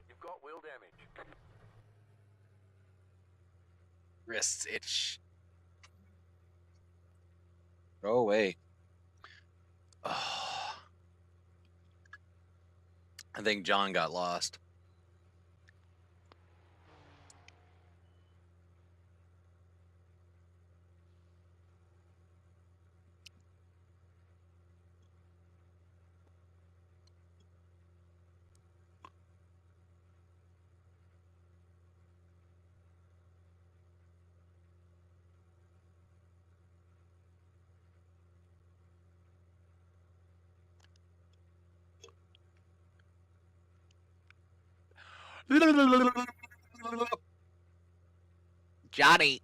D: You've got wheel damage.
A: Wrists itch. Go away. Oh. I think John got lost. Johnny.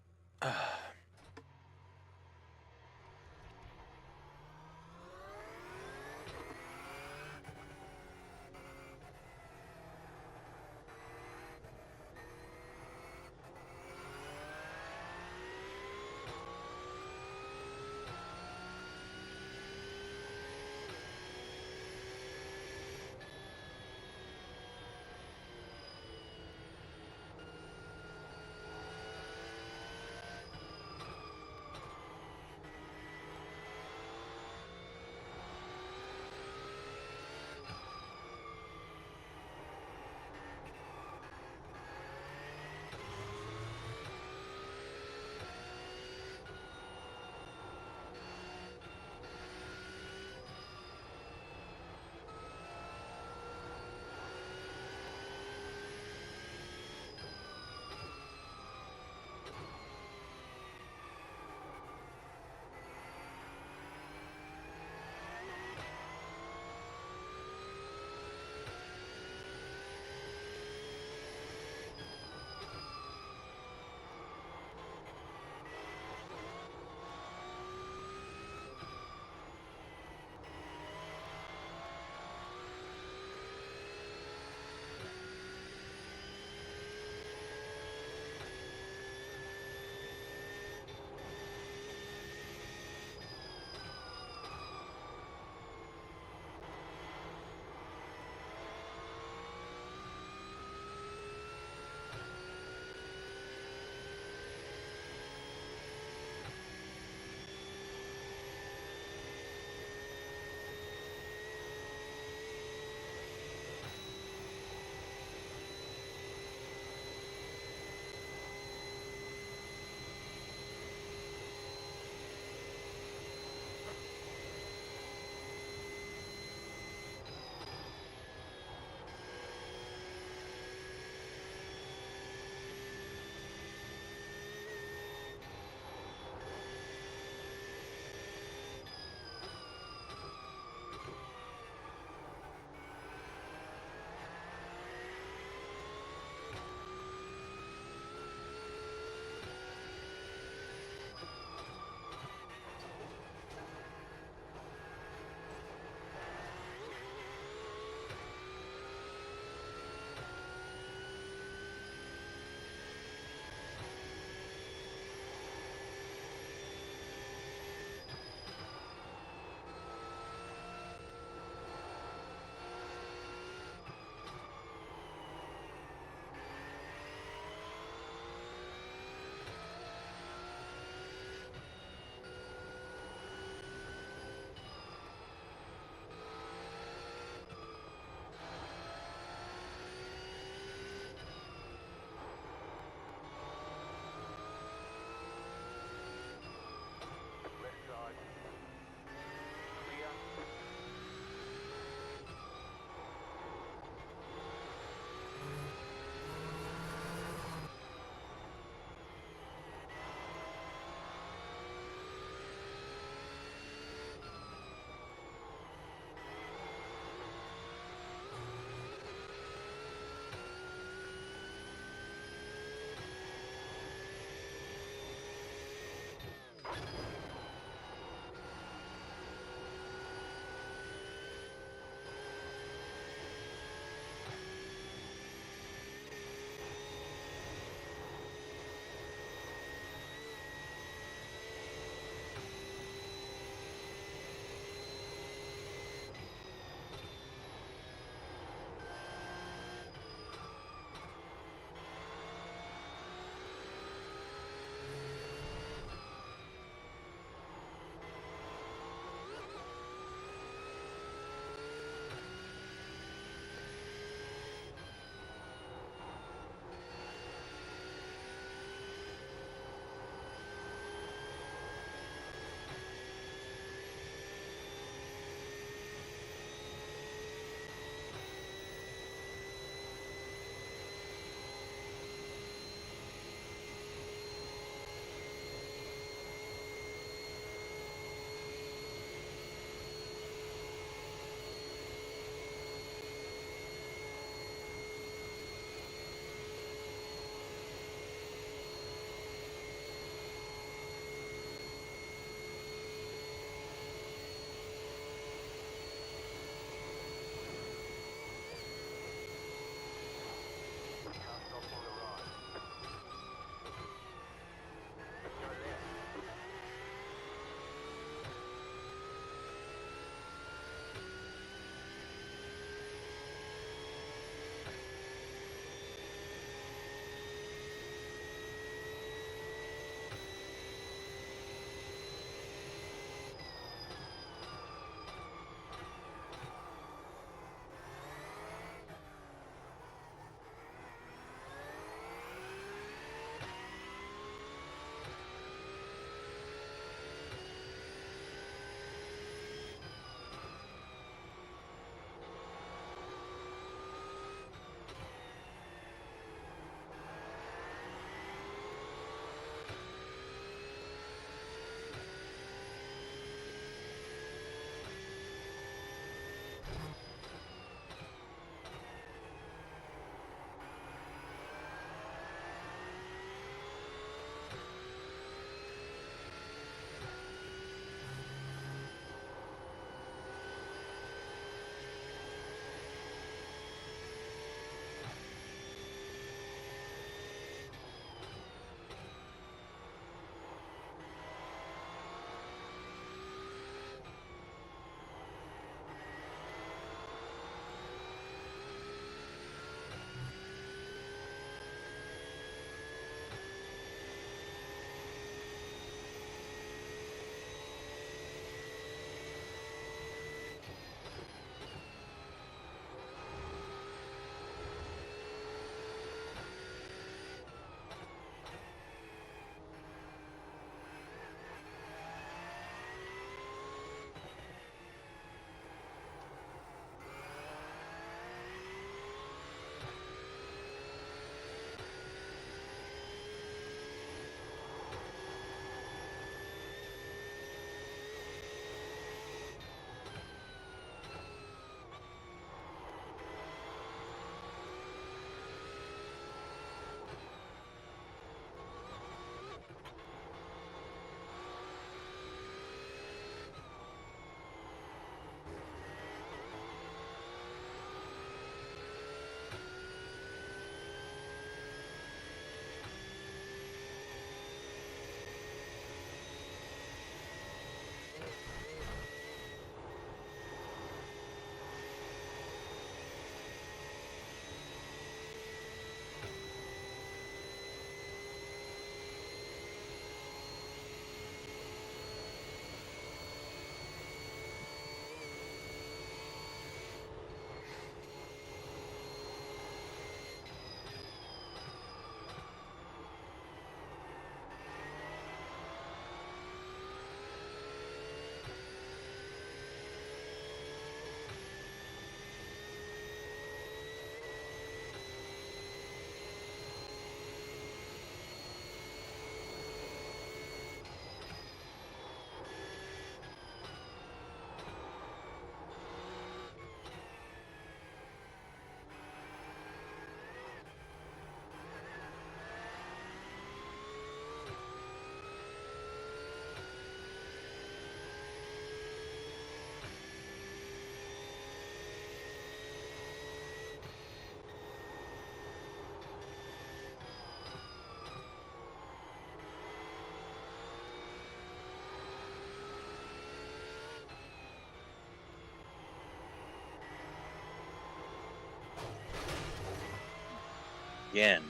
C: again.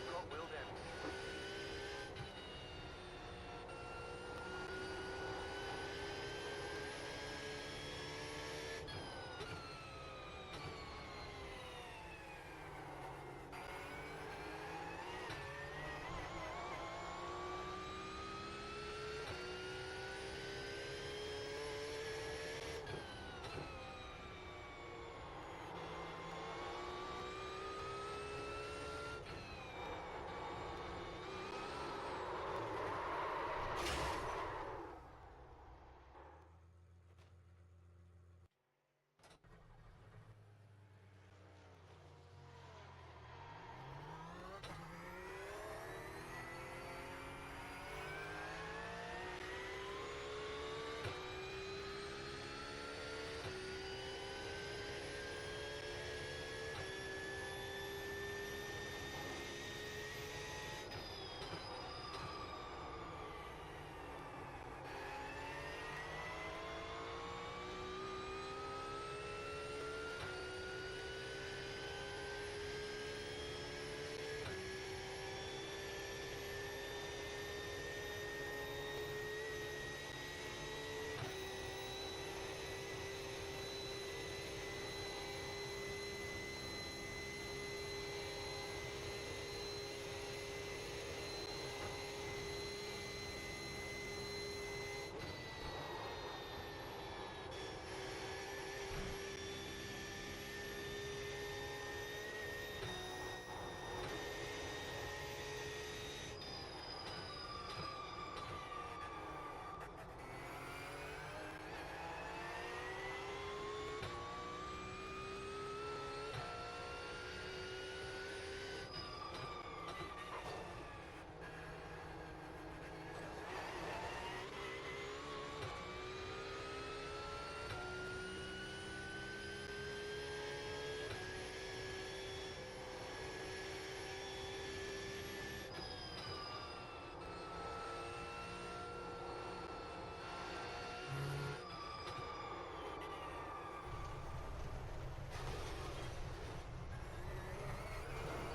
D: Got wheel damage.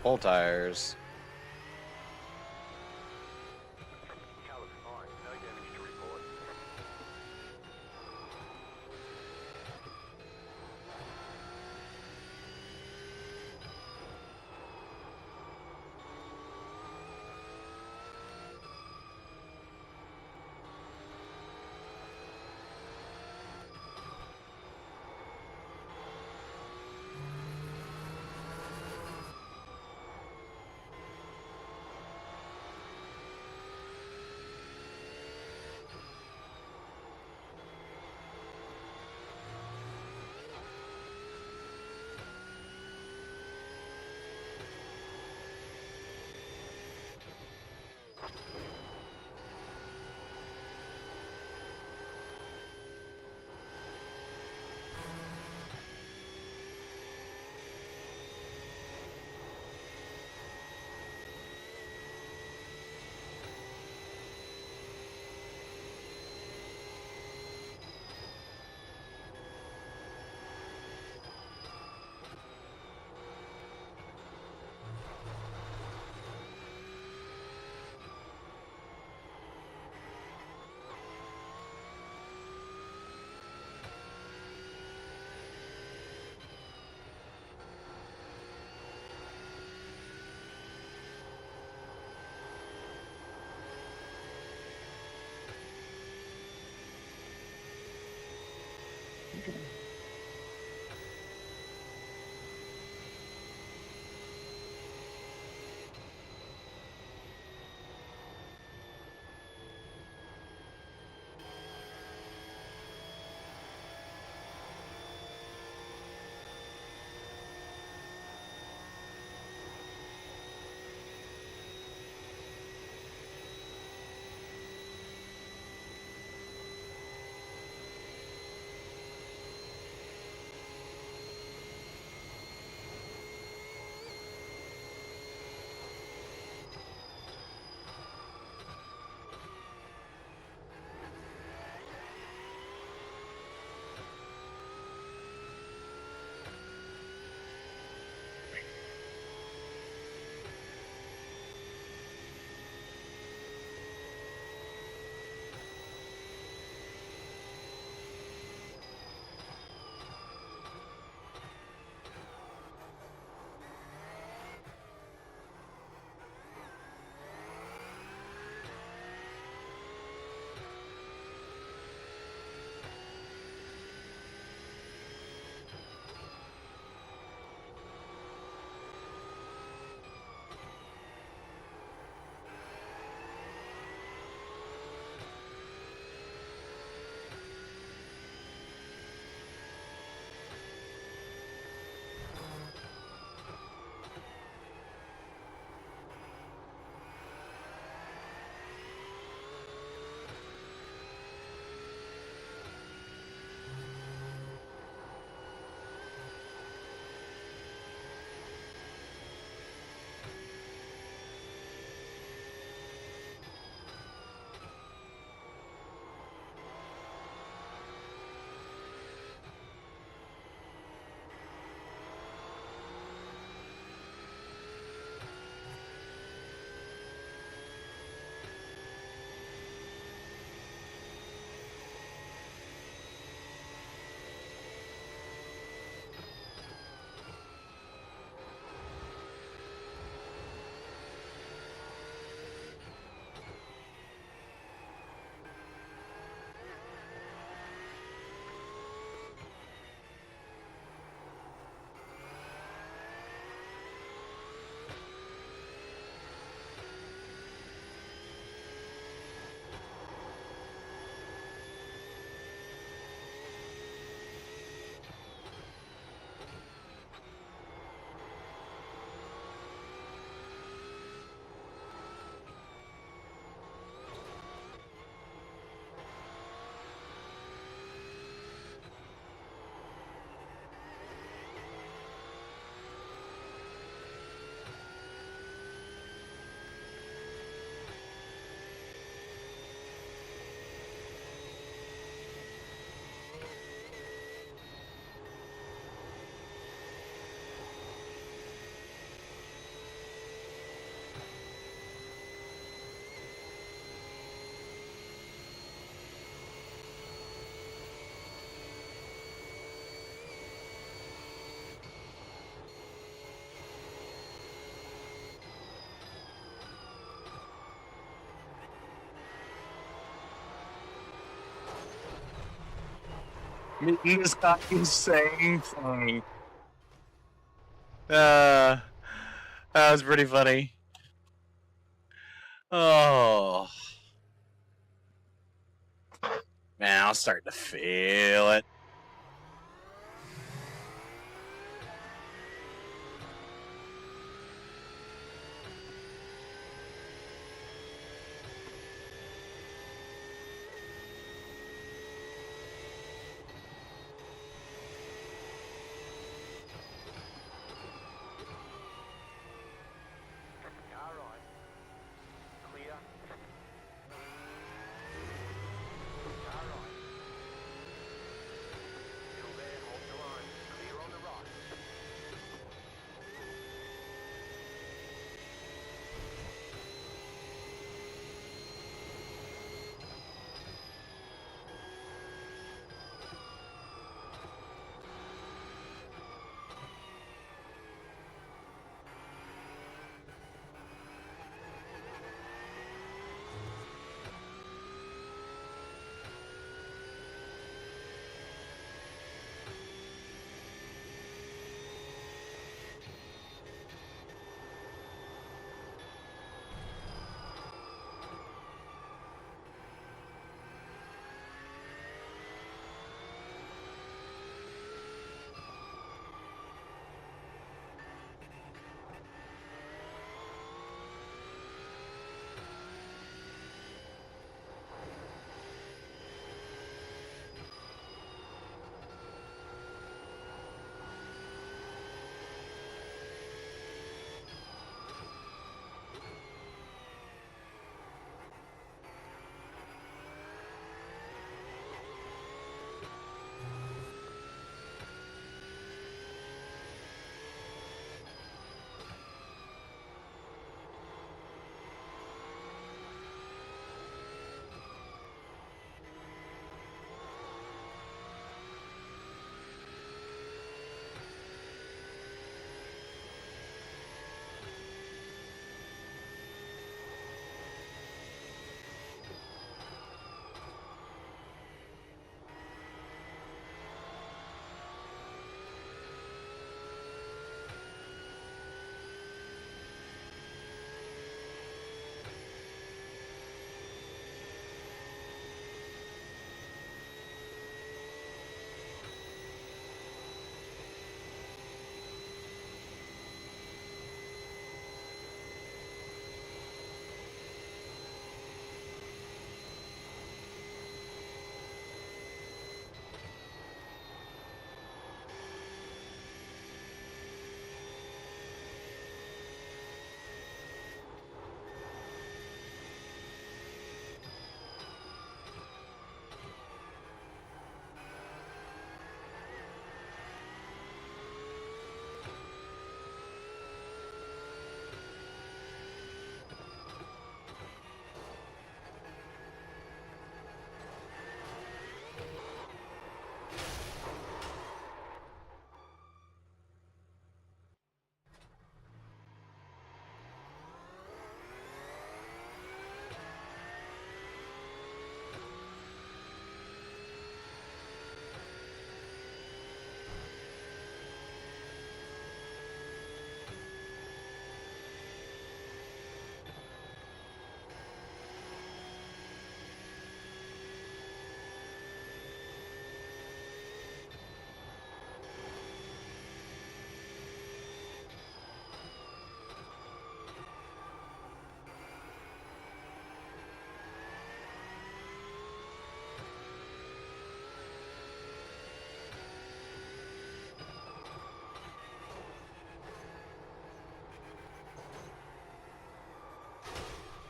C: Full tires.
D: Calibre fine. No damage to report.
C: This fucking same thing. That was pretty funny. Oh. Man, I'll start to feel it.
D: Car right. Clear. Car right. Still there, hold the line. Clear on the right.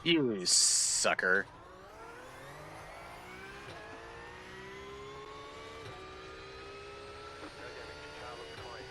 C: You sucker.
D: No damage. Car looks clean.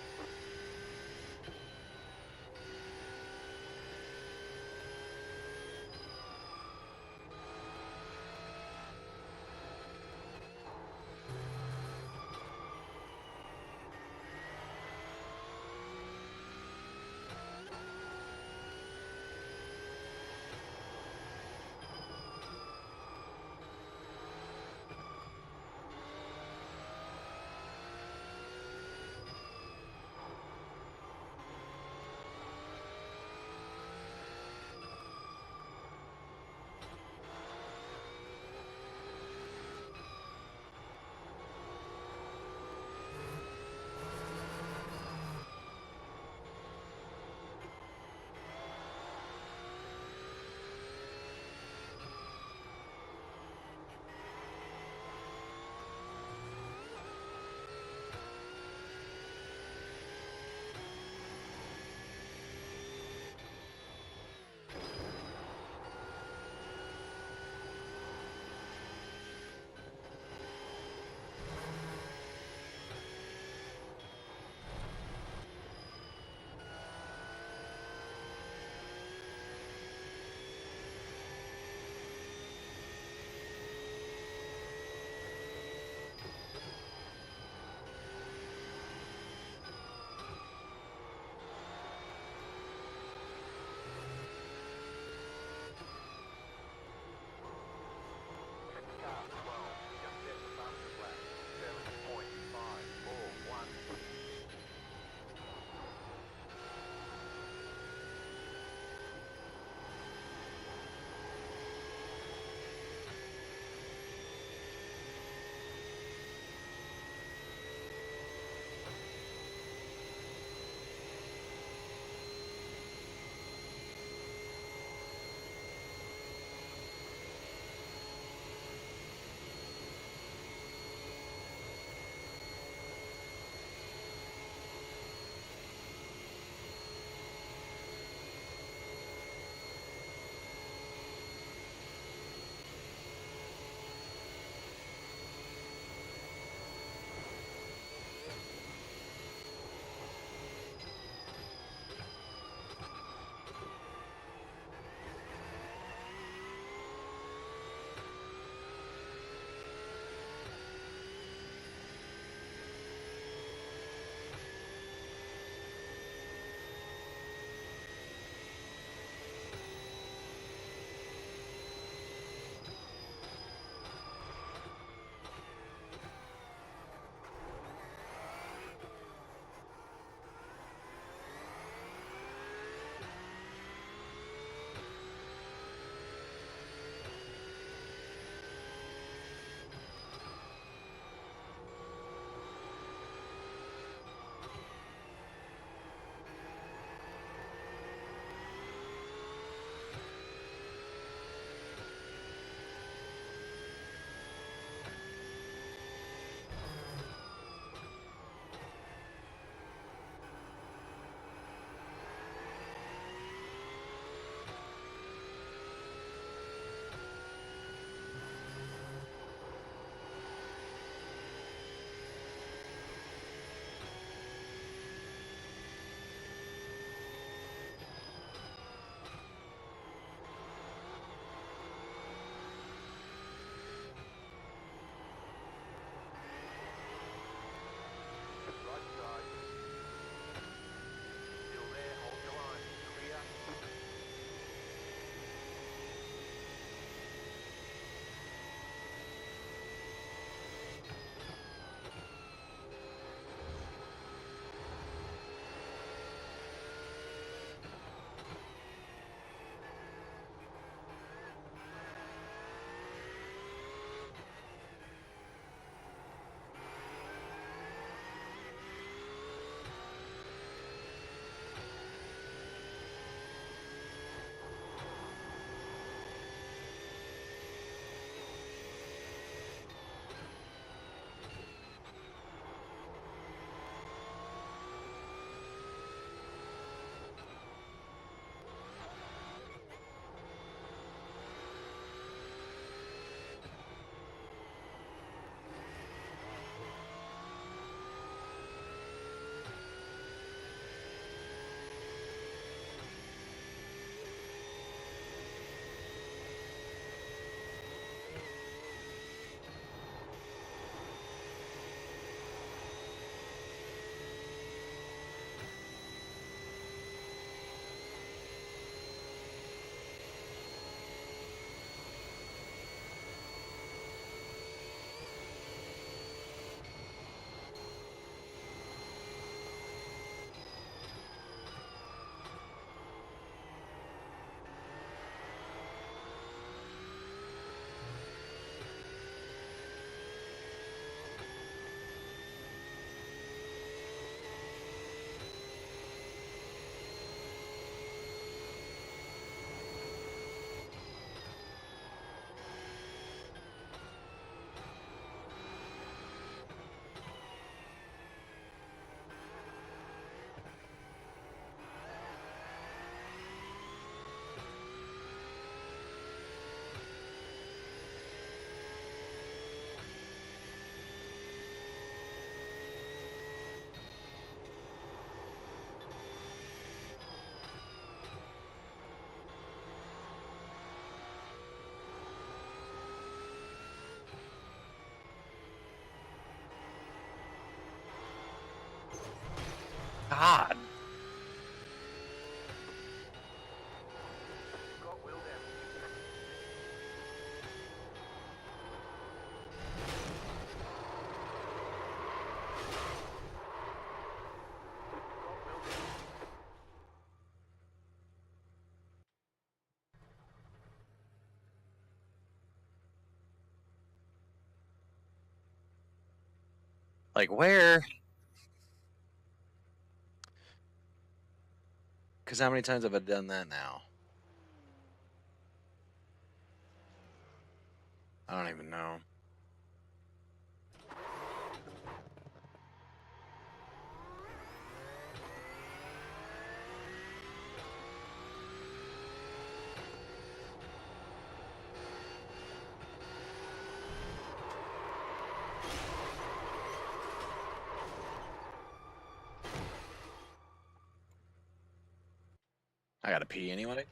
C: God.
D: Got wheel damage. Got wheel damage.
C: Like where? Because how many times have I done that now? I don't even know. I gotta pee anyway.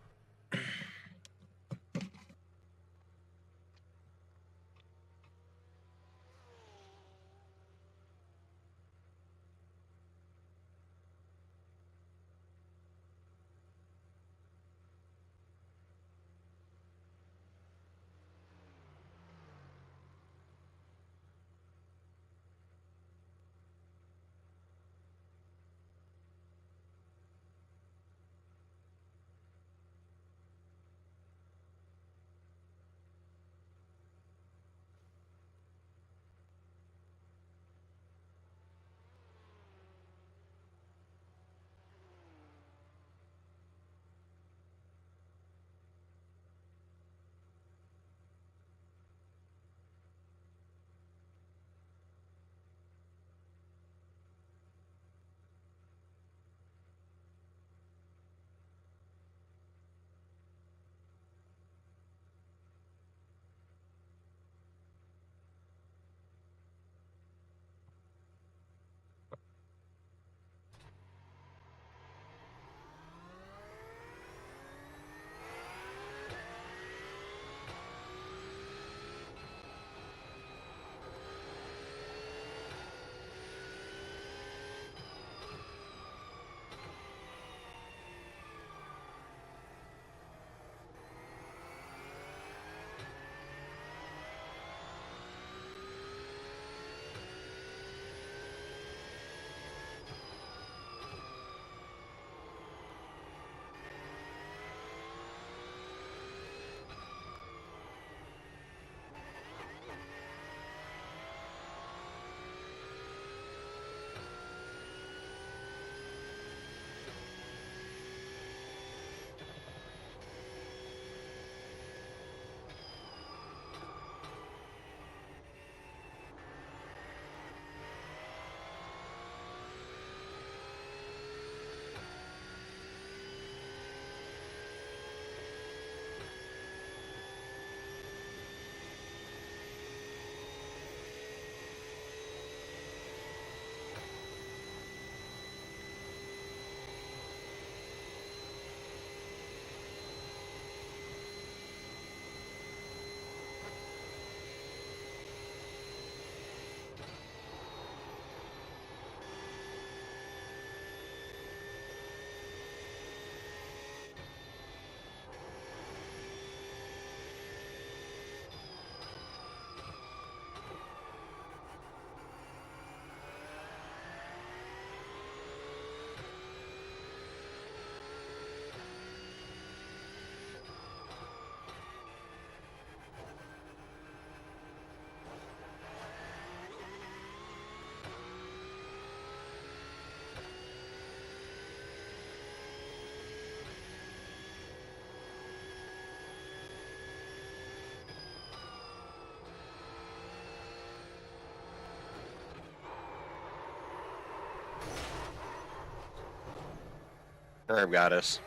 C: Herb got us.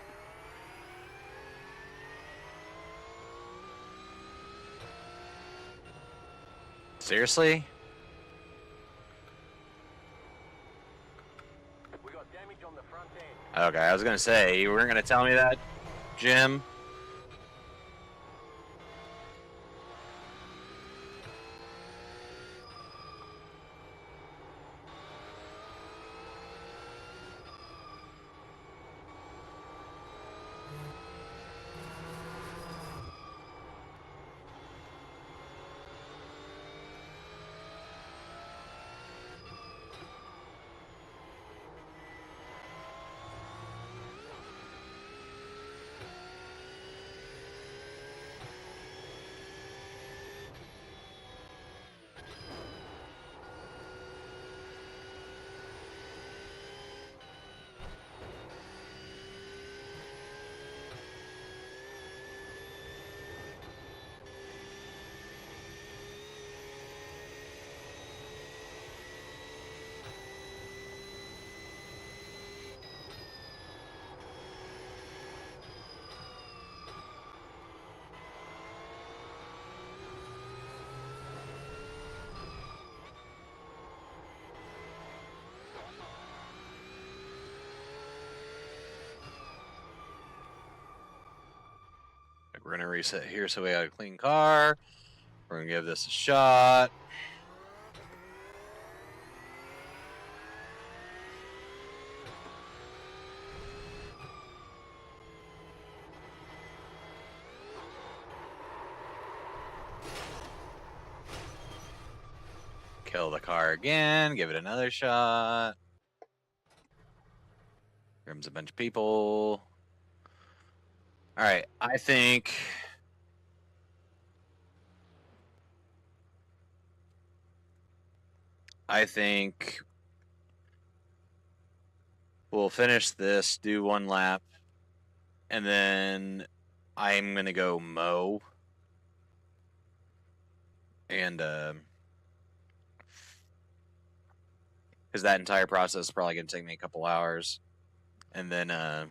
C: Seriously?
D: We got damage on the front end.
C: Okay, I was gonna say, you weren't gonna tell me that, Jim?
A: We're gonna reset here so we have a clean car. We're gonna give this a shot. Kill the car again, give it another shot. Here comes a bunch of people. All right, I think we'll finish this, do one lap, and then I'm gonna go mow. And because that entire process is probably gonna take me a couple hours. And then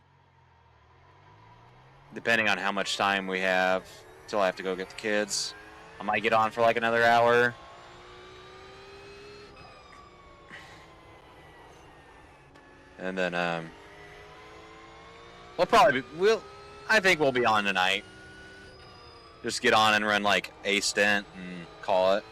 A: depending on how much time we have till I have to go get the kids, I might get on for like another hour. And then I think we'll be on tonight. Just get on and run like a stint and call it.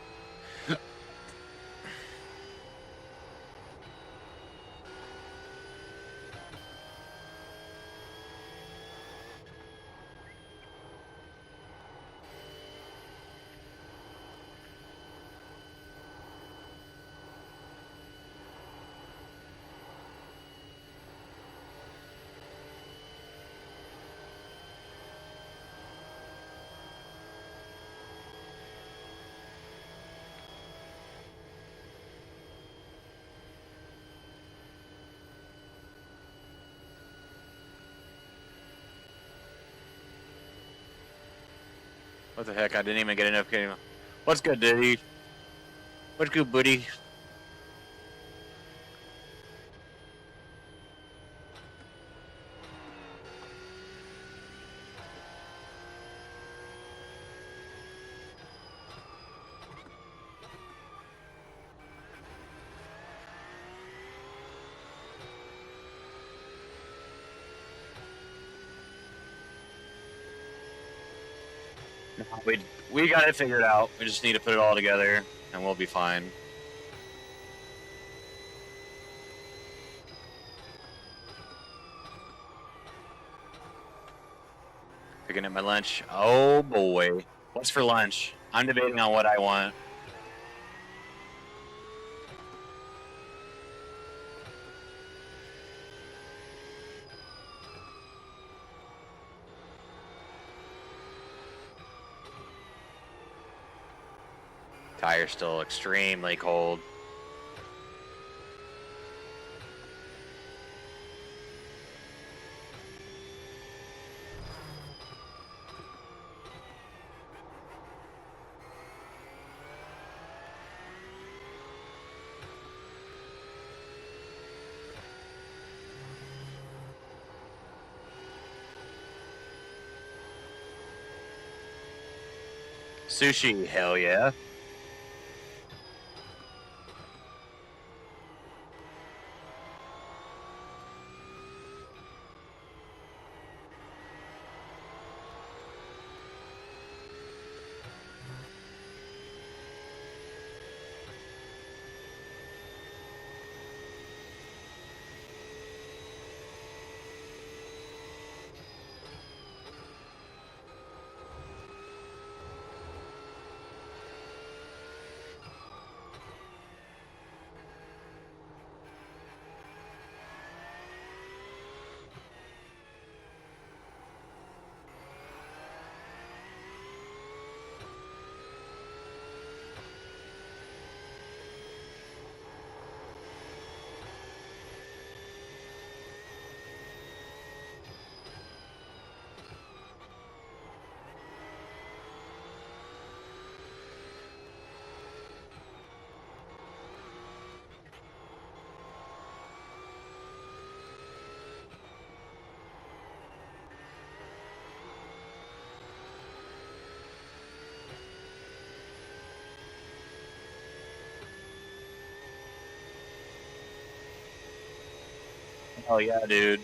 A: What the heck? I didn't even get a notification. What's good, dude? What's good, buddy? We got it figured out. We just need to put it all together, and we'll be fine. Picking up my lunch. Oh boy, what's for lunch? I'm debating on what I want. Tire's still extremely cold. Sushi, hell yeah. Hell yeah, dude.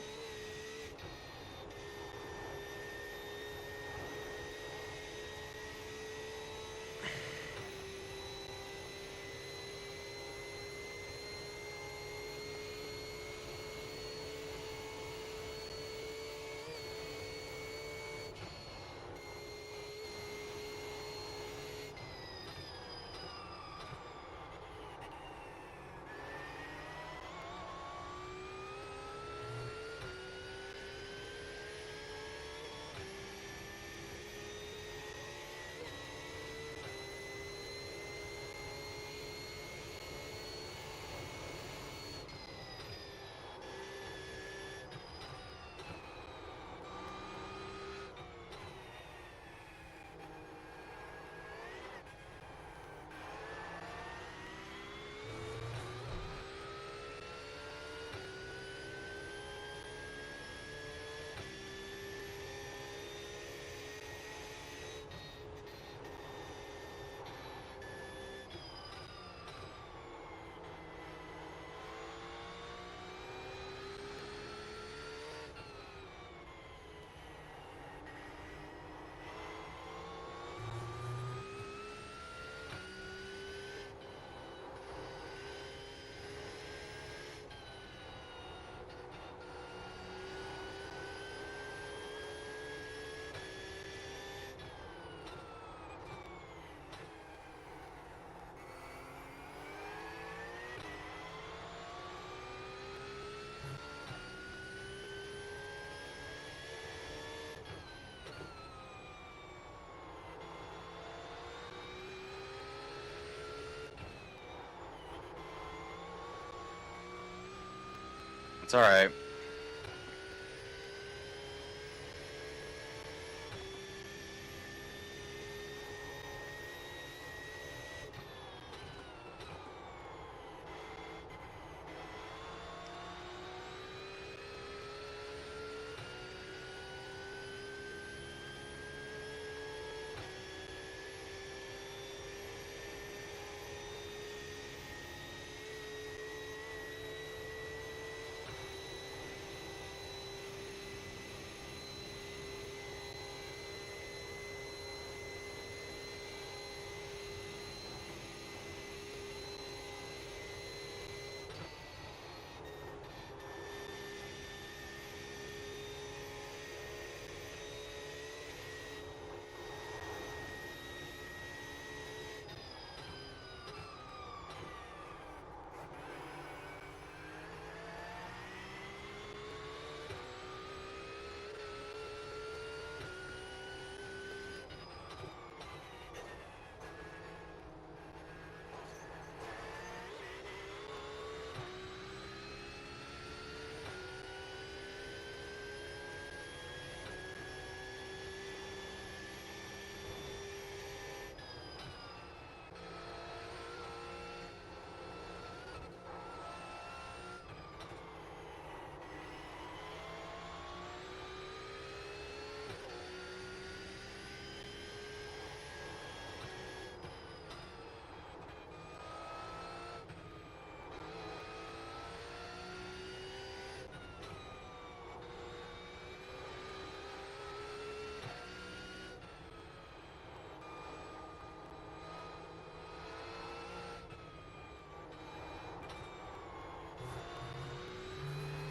C: It's all right.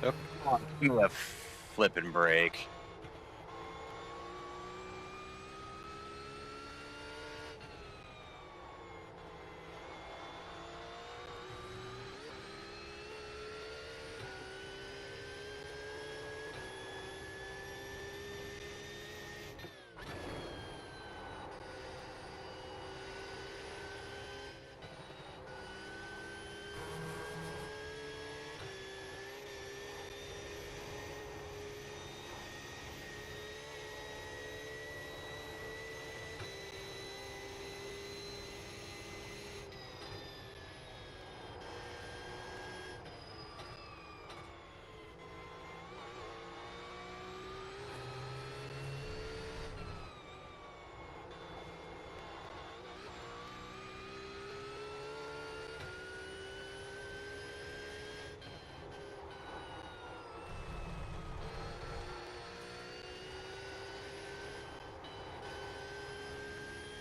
C: Oh, come on, give me a flipping break.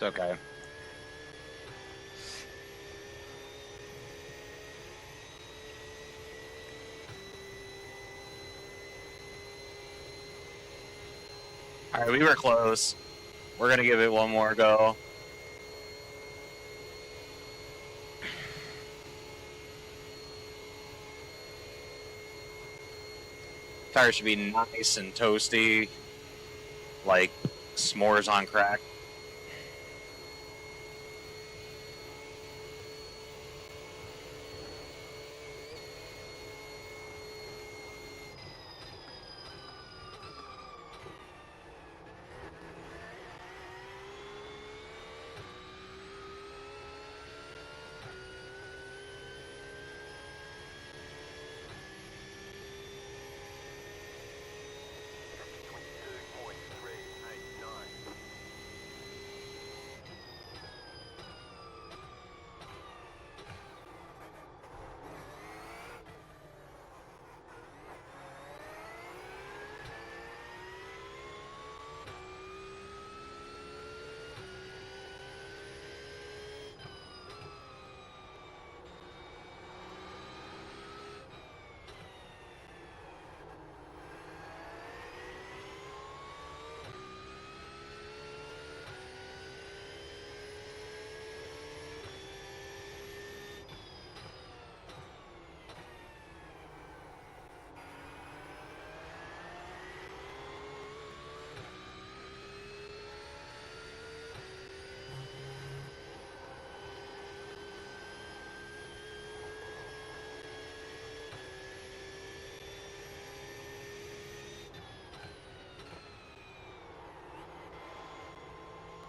C: It's okay. All right, we were close. We're gonna give it one more go. Tires should be nice and toasty, like s'mores on crack.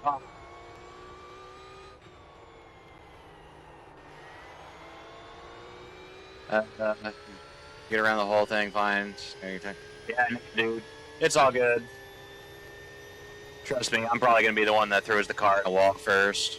C: Oh. Get around the whole thing, fine. Yeah, dude, it's all good. Trust me, I'm probably gonna be the one that throws the car in the wall first.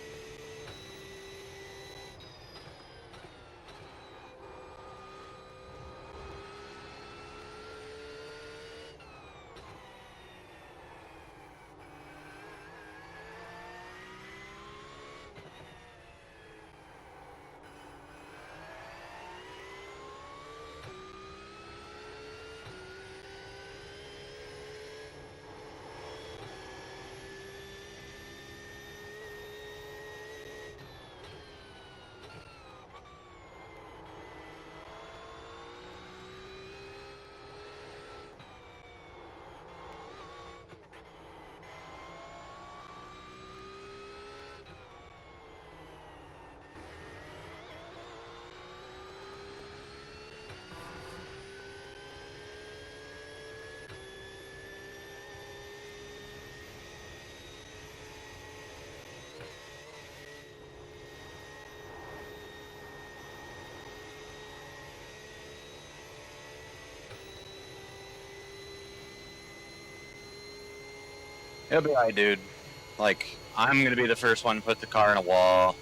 C: It'll be alright, dude. Like, I'm gonna be the first one to put the car in a wall.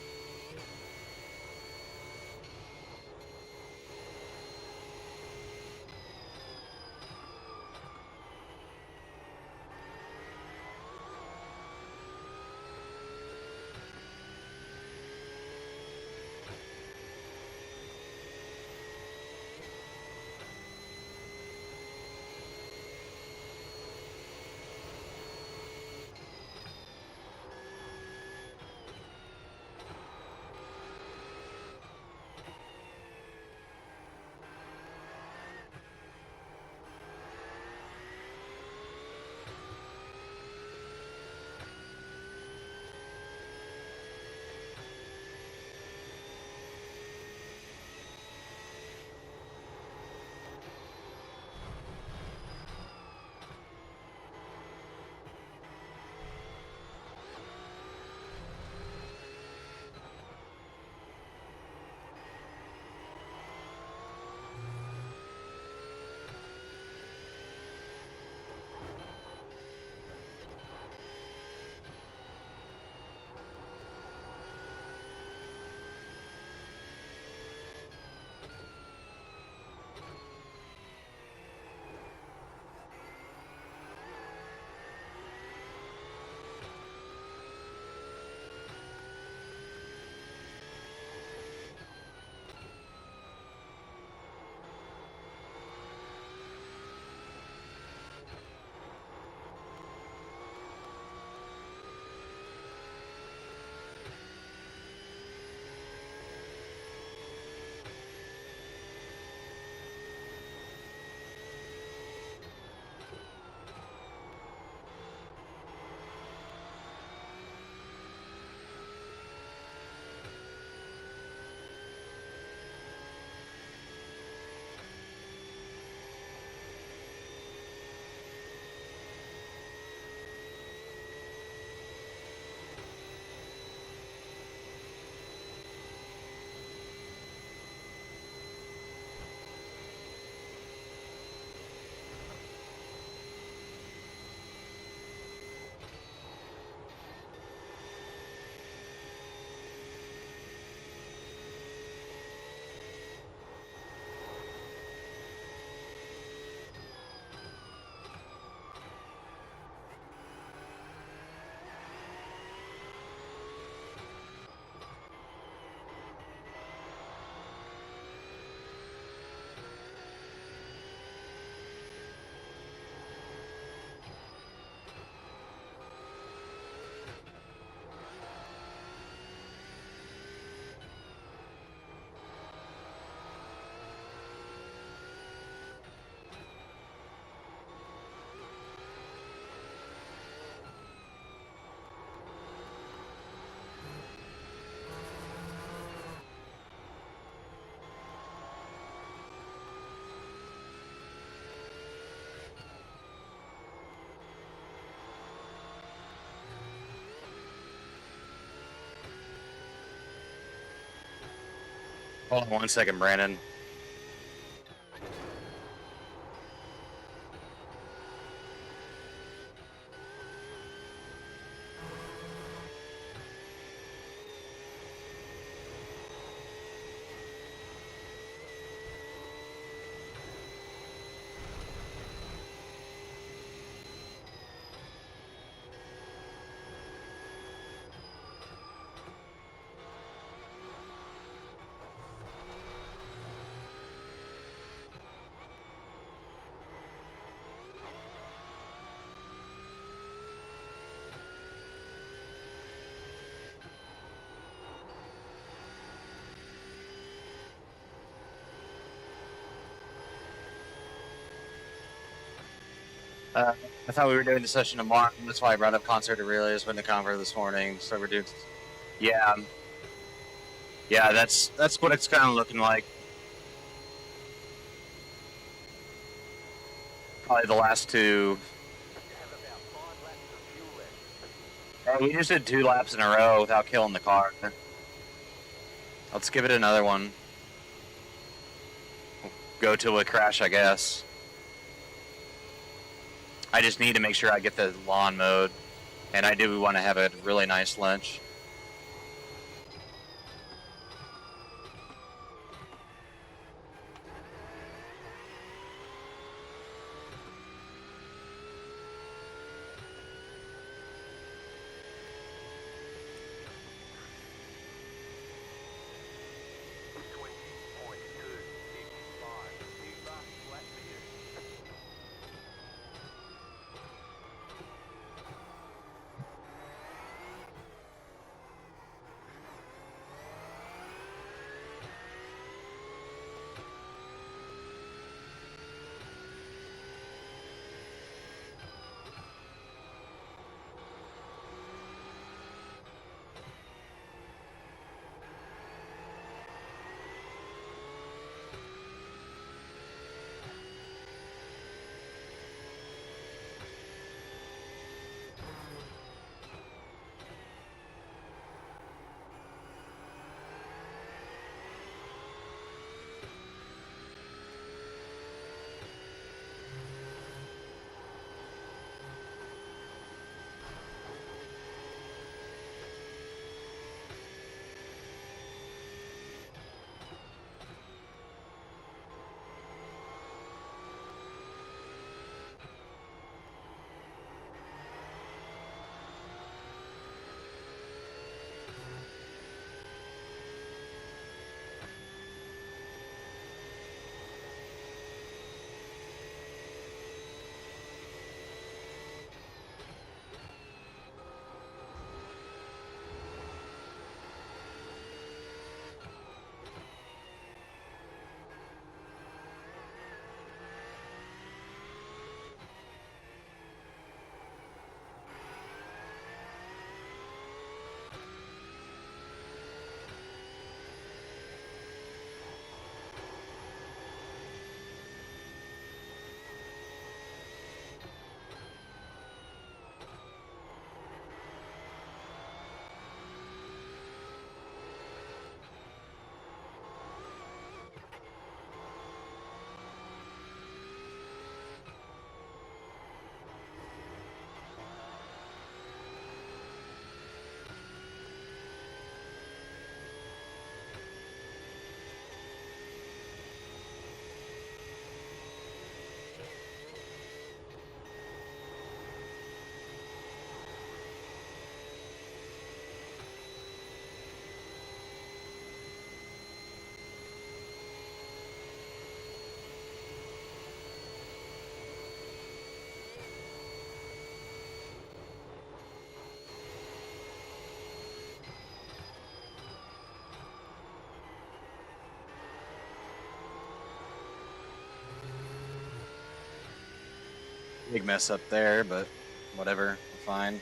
C: Hold on 1 second, Brandon. I thought we were doing the session tomorrow. That's why I brought up concert to relays when the conference this morning. So we're doing. Yeah. Yeah, that's what it's kind of looking like. Probably the last two.
D: You have about 5 laps of fuel left.
C: We just did 2 laps in a row without killing the car. Let's give it another one. Go till we crash, I guess. I just need to make sure I get the lawn mowed, and I do want to have a really nice lunch. Big mess up there, but whatever, fine.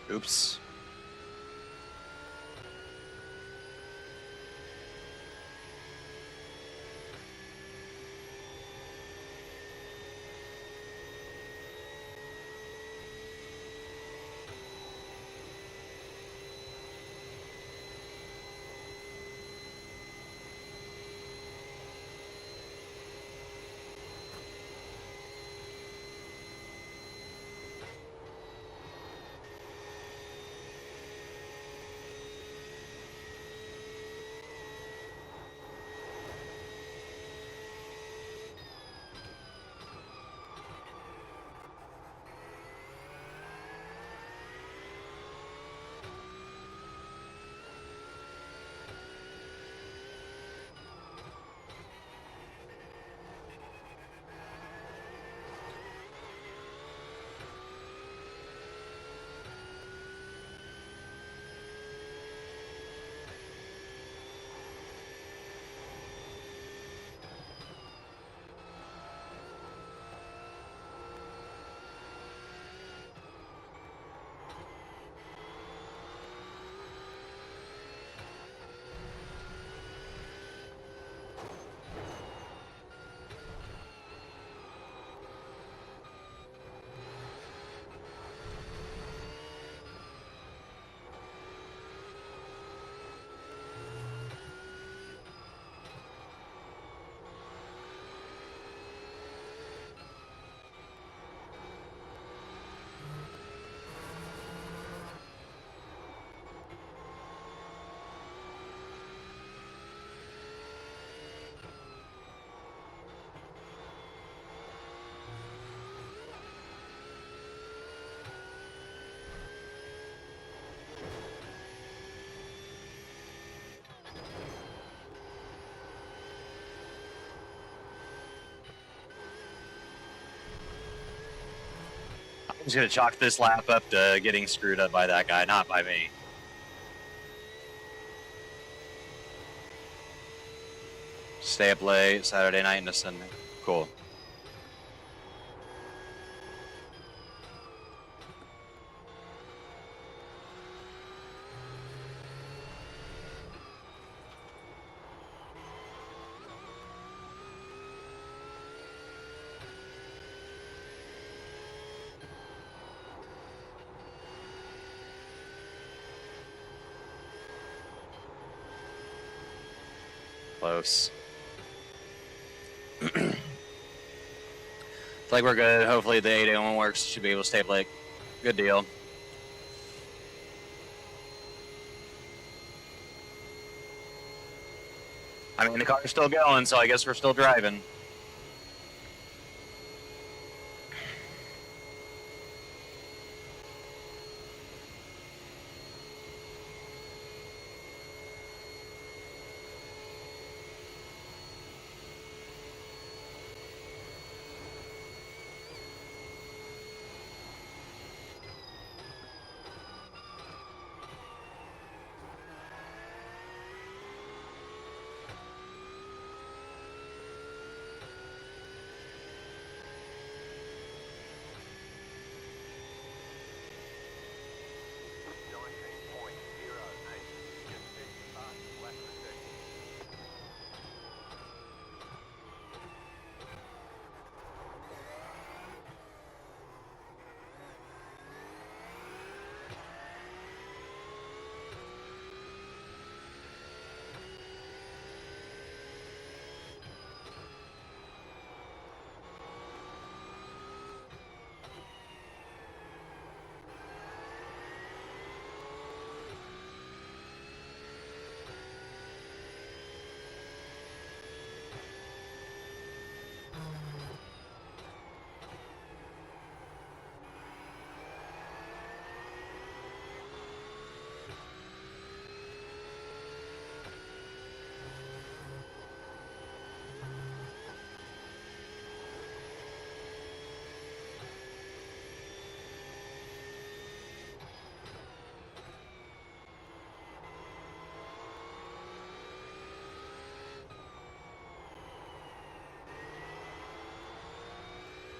C: Oops. I'm just gonna chalk this lap up to getting screwed up by that guy, not by me. Stay up late, Saturday night into Sunday. Cool. Close. It's like we're good. Hopefully the 801 works. Should be able to stay up late. Good deal. I mean, the car's still going, so I guess we're still driving.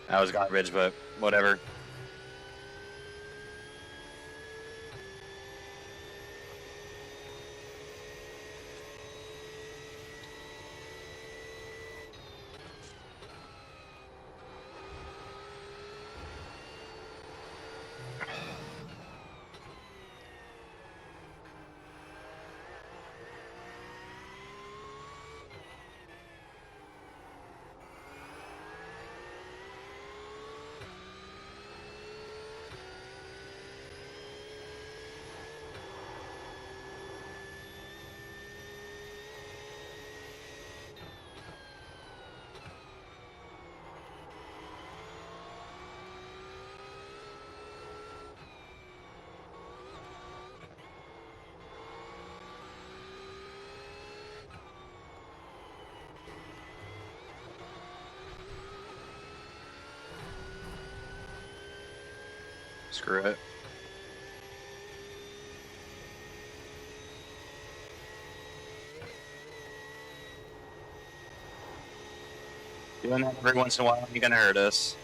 C: That was garbage, but whatever. Screw it. Doing that every once in a while ain't gonna hurt us.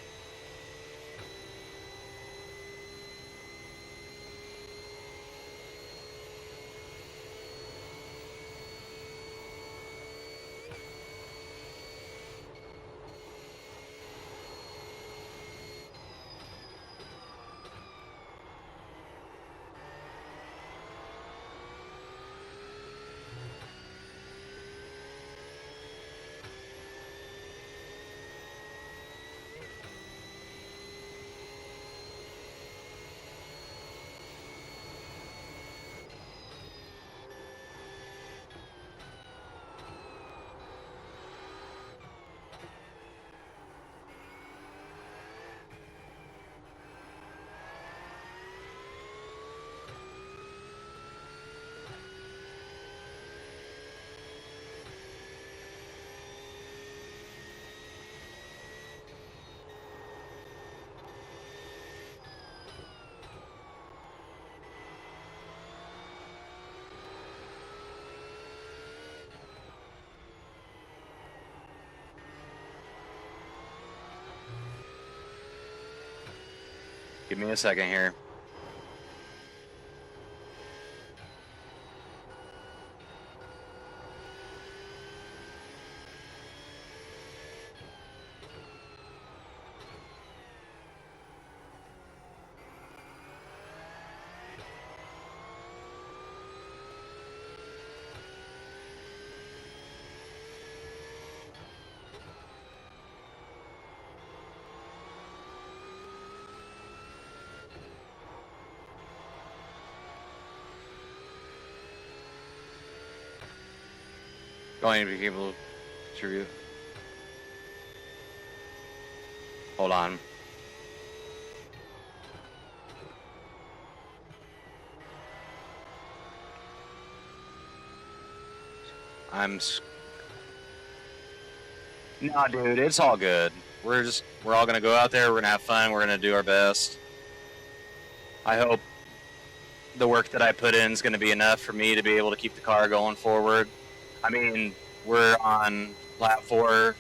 C: Give me a second here. Going to be able to distribute. Hold on. No, dude, it's all good. We're all gonna go out there. We're gonna have fun. We're gonna do our best. I hope the work that I put in is gonna be enough for me to be able to keep the car going forward. I mean, we're on lap 4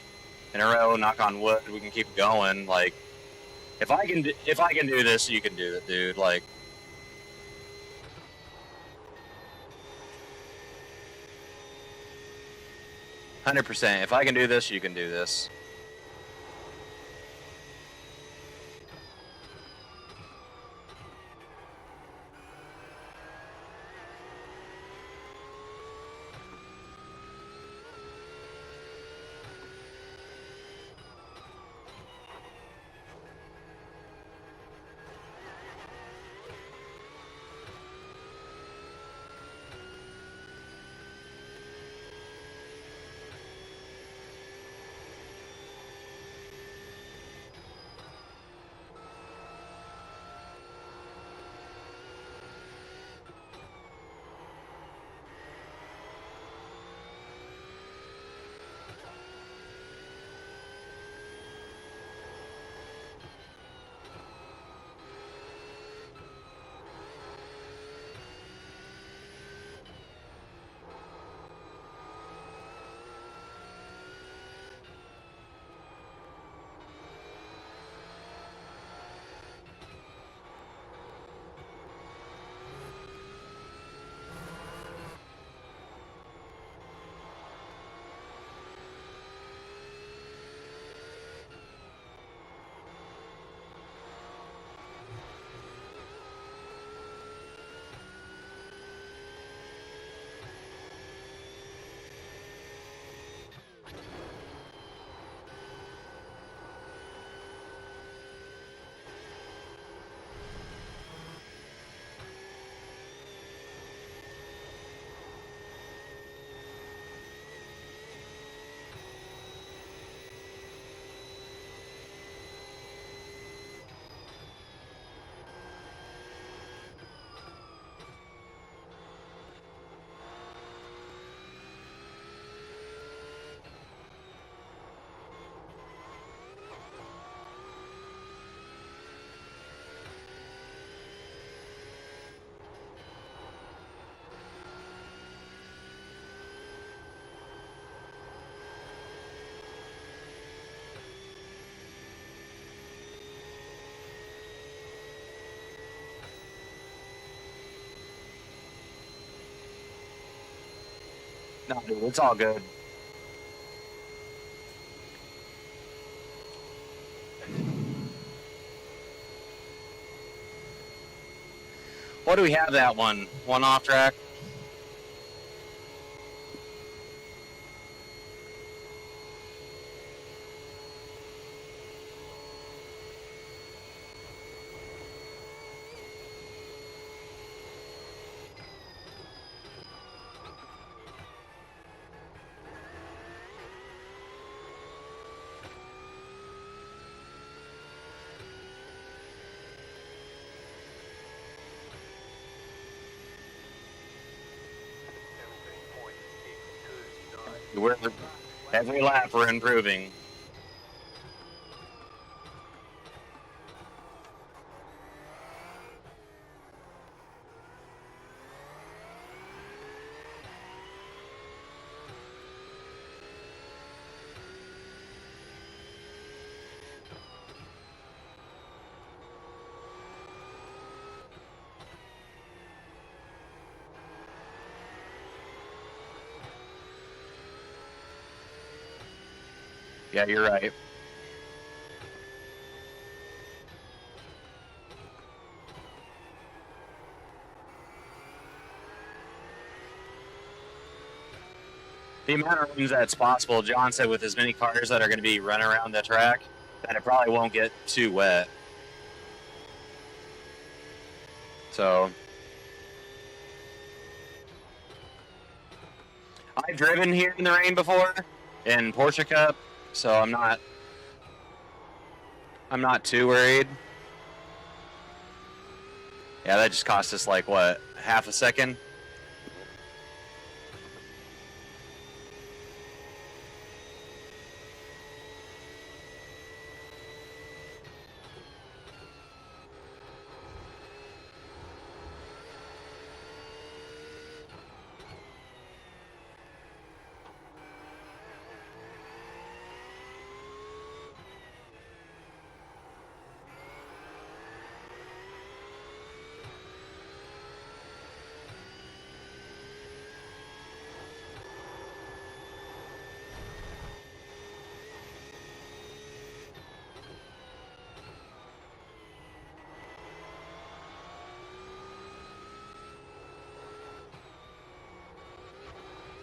C: in a row. Knock on wood, we can keep going. Like, if I can do this, you can do it, dude. Like. %. If I can do this, you can do this. No, dude, it's all good. What do we have that one? One off track? We're every lap we're improving. Yeah, you're right. The amount of runs that's possible, John said, with as many cars that are going to be running around the track, that it probably won't get too wet. So, I've driven here in the rain before in Porsche Cup, so I'm not too worried. Yeah, that just cost us like what, half a second?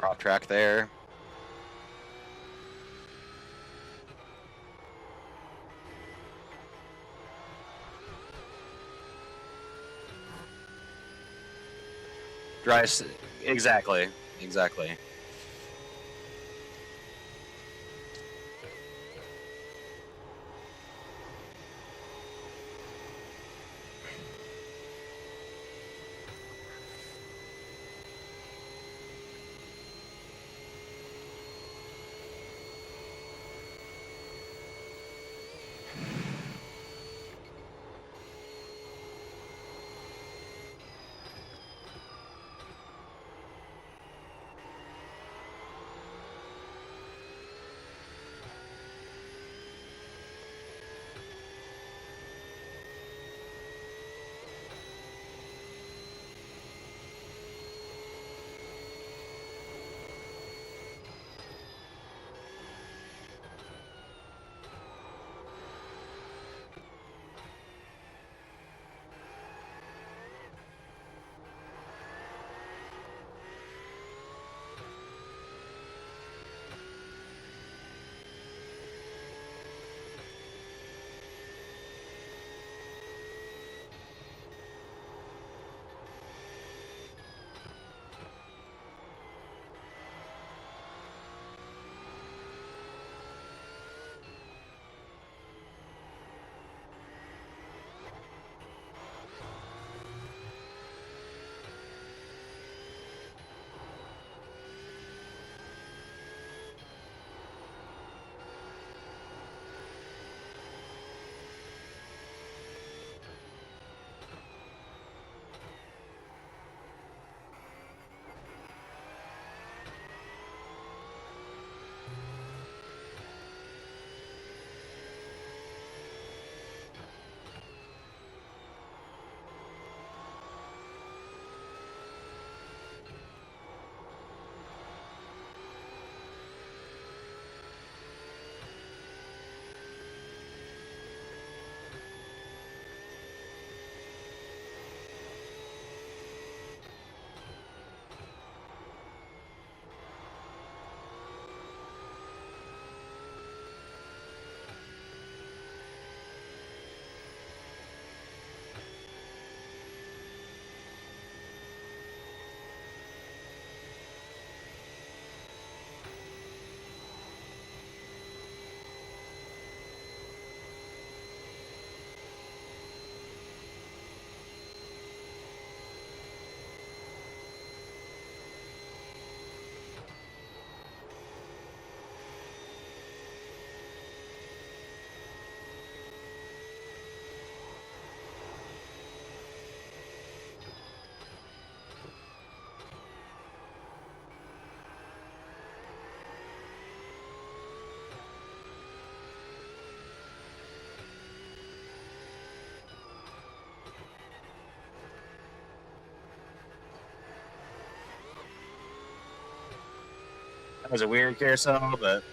C: We're off track there. Drive, exactly. was a weird carousel, but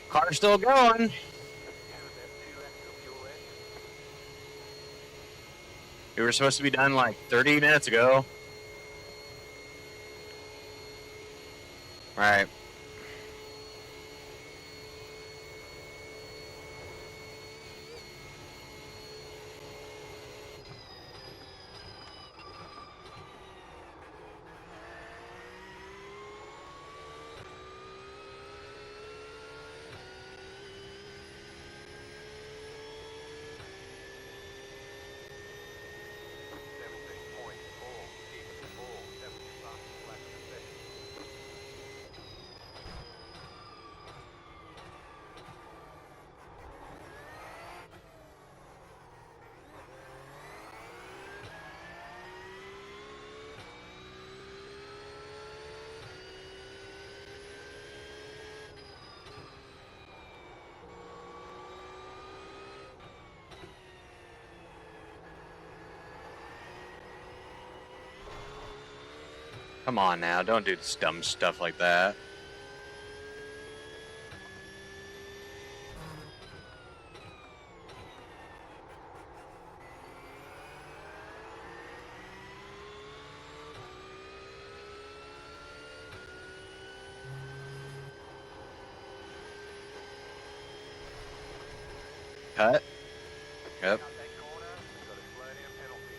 C: car's still going.
D: You have about 2 laps of fuel left.
C: We were supposed to be done like 30 minutes ago. All right. Come on now, don't do this dumb stuff like that. Cut. Yep.
D: Cut that corner, we've got a slowdown penalty.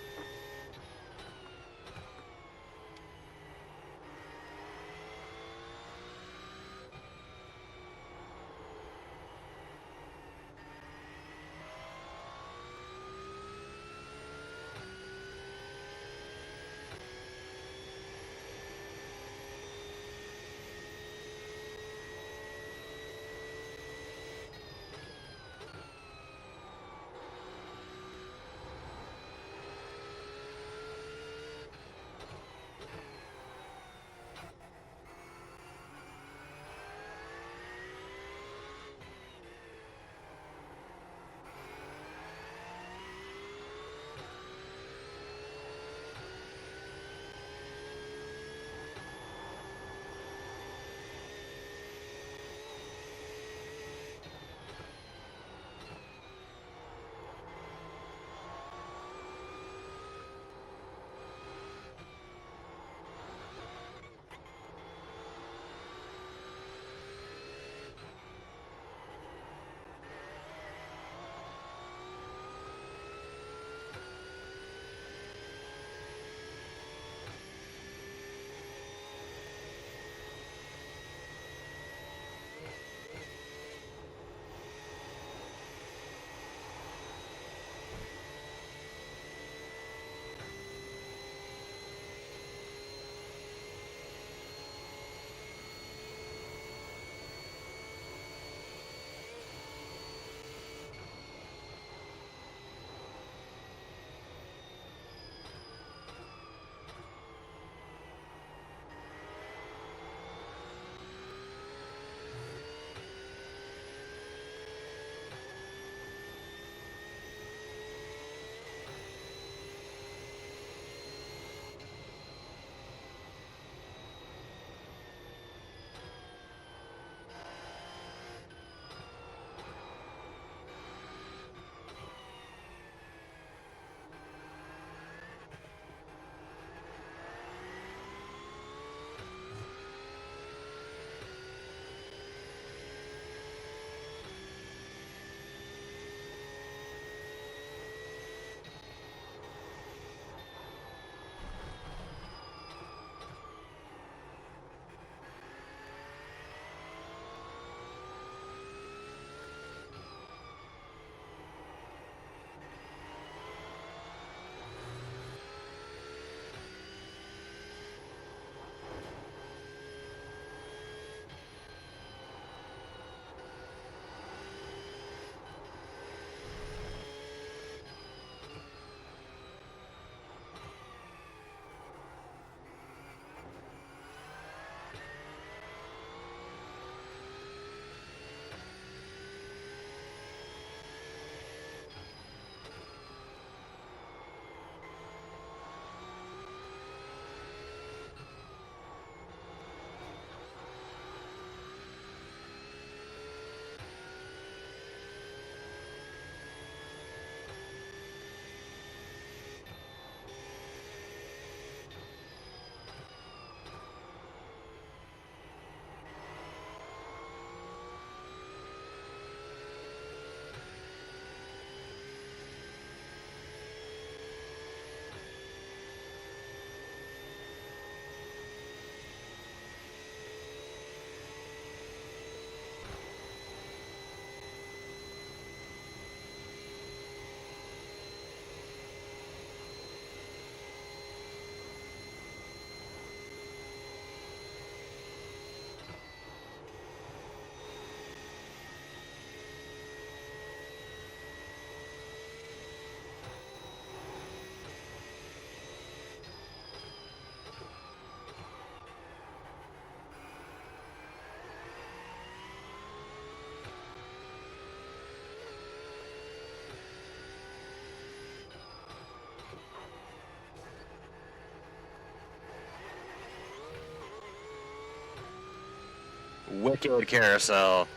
C: Wicked carousel.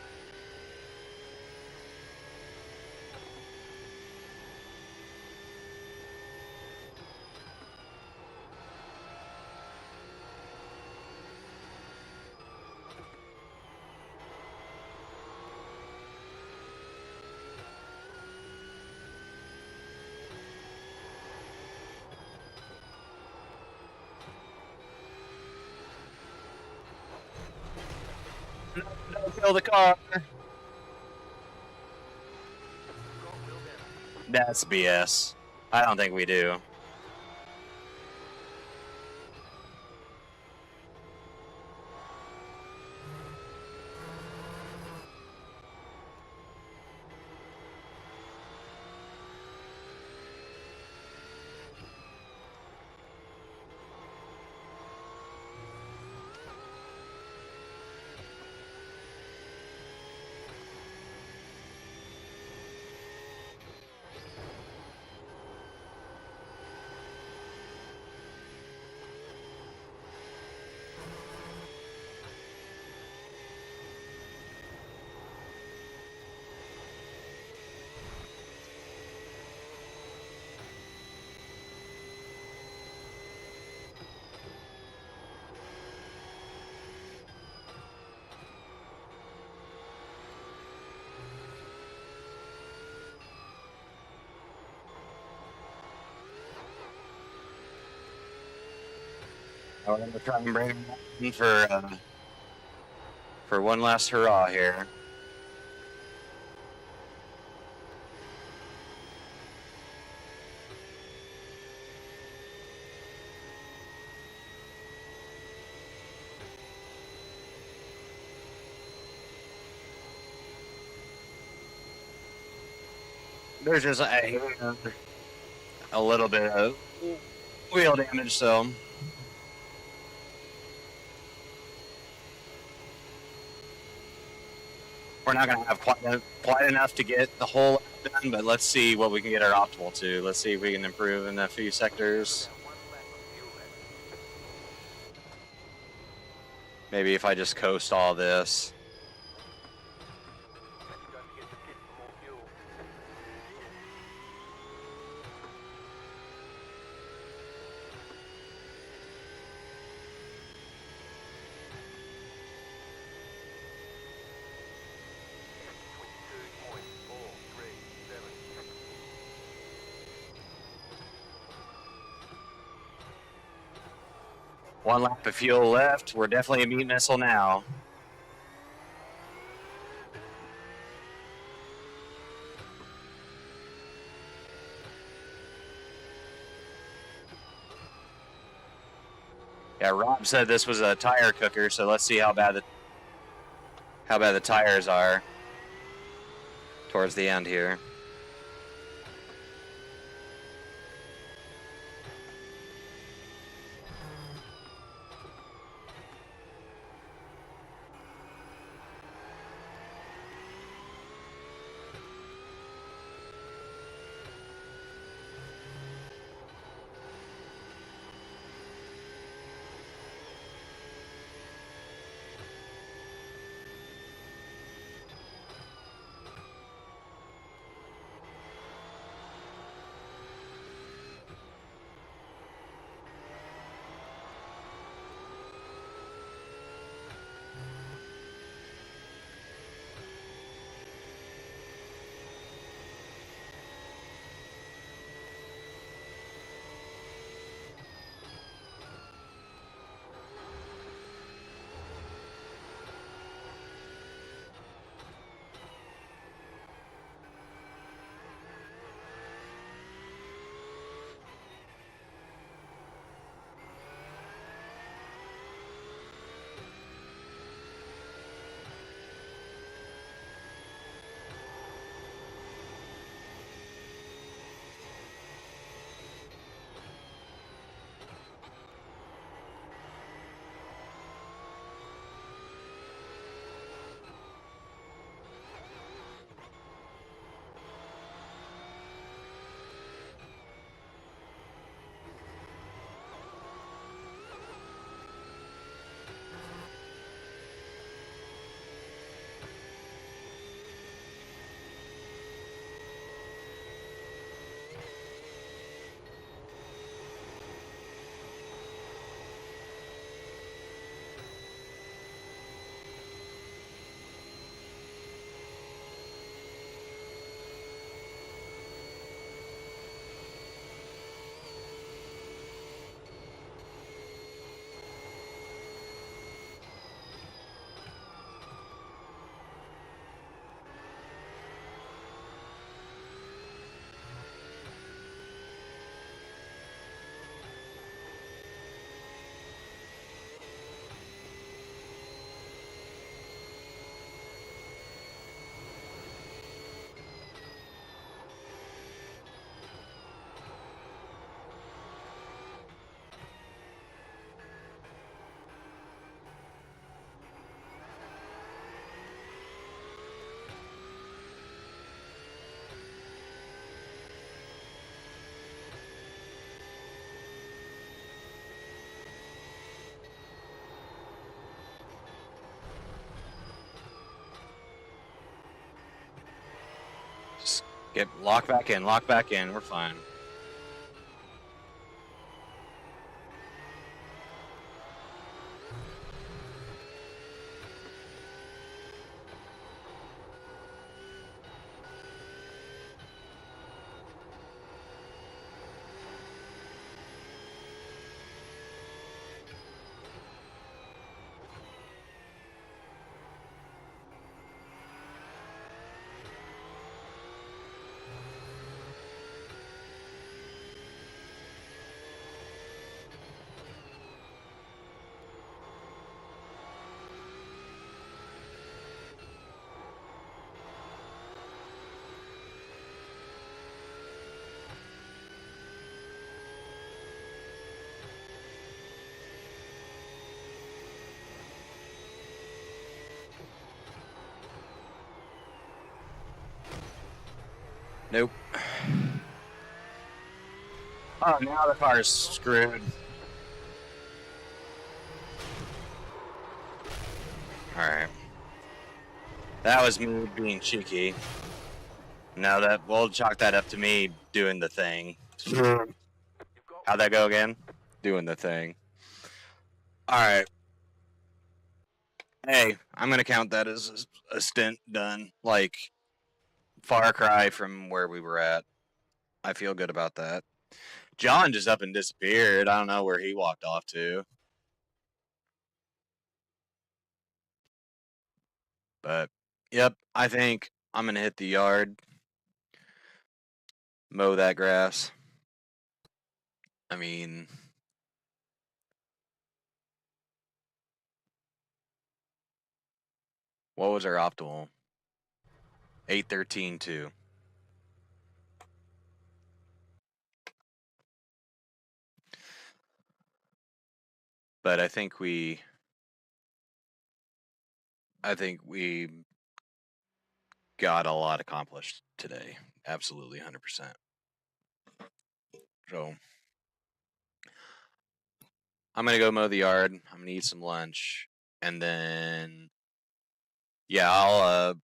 C: Don't kill the car. That's BS. I don't think we do. We're gonna try and bring him in for one last hurrah here. There's just a little bit of wheel damage, so. We're not going to have quite enough to get the whole done, but let's see what we can get our optimal to. Let's see if we can improve in a few sectors. Maybe if I just coast all this. One lap of fuel left. We're definitely a meat missile now. Yeah, Rob said this was a tire cooker, so let's see how bad the tires are towards the end here. Get lock back in, lock back in. We're fine. Nope. Oh, now the car's screwed. Alright. That was me being cheeky. Now that we'll chalk that up to me doing the thing. How'd that go again? Doing the thing. Alright. Hey, I'm gonna count that as a stint done. Like, far cry from where we were at. I feel good about that. John just up and disappeared. I don't know where he walked off to. But, yep, I think I'm going to hit the yard. Mow that grass. I mean, what was our optimal? 8:13.2. But I think we got a lot accomplished today. Absolutely 100%. So I'm going to go mow the yard. I'm going to eat some lunch. And then, yeah, I'll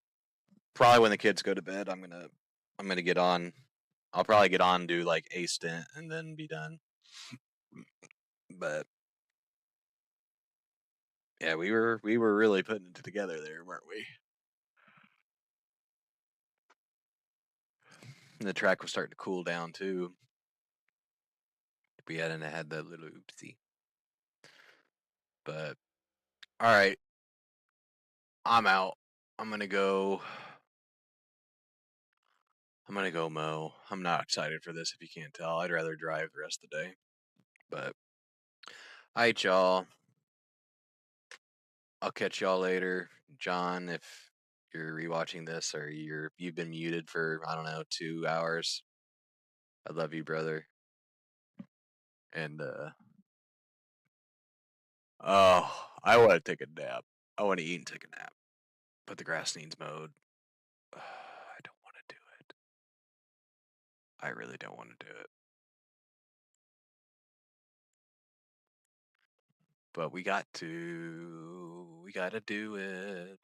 C: probably when the kids go to bed, I'm going to get on. I'll probably get on, do like a stint, and then be done. But yeah, we were really putting it together there, weren't we? And the track was starting to cool down too. We hadn't had that little oopsie. But all right, I'm out. I'm gonna go mow. I'm not excited for this if you can't tell. I'd rather drive the rest of the day. But all right, y'all. I'll catch y'all later. John, if you're rewatching this or you've been muted for, I don't know, 2 hours. I love you, brother. And oh, I want to take a nap. I want to eat and take a nap. But the grass needs mowed. I don't want to do it. I really don't want to do it. But we got to do it.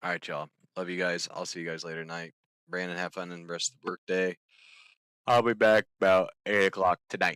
C: All right, y'all. Love you guys. I'll see you guys later tonight. Brandon, have fun in the rest of the work day. I'll be back about 8 o'clock tonight.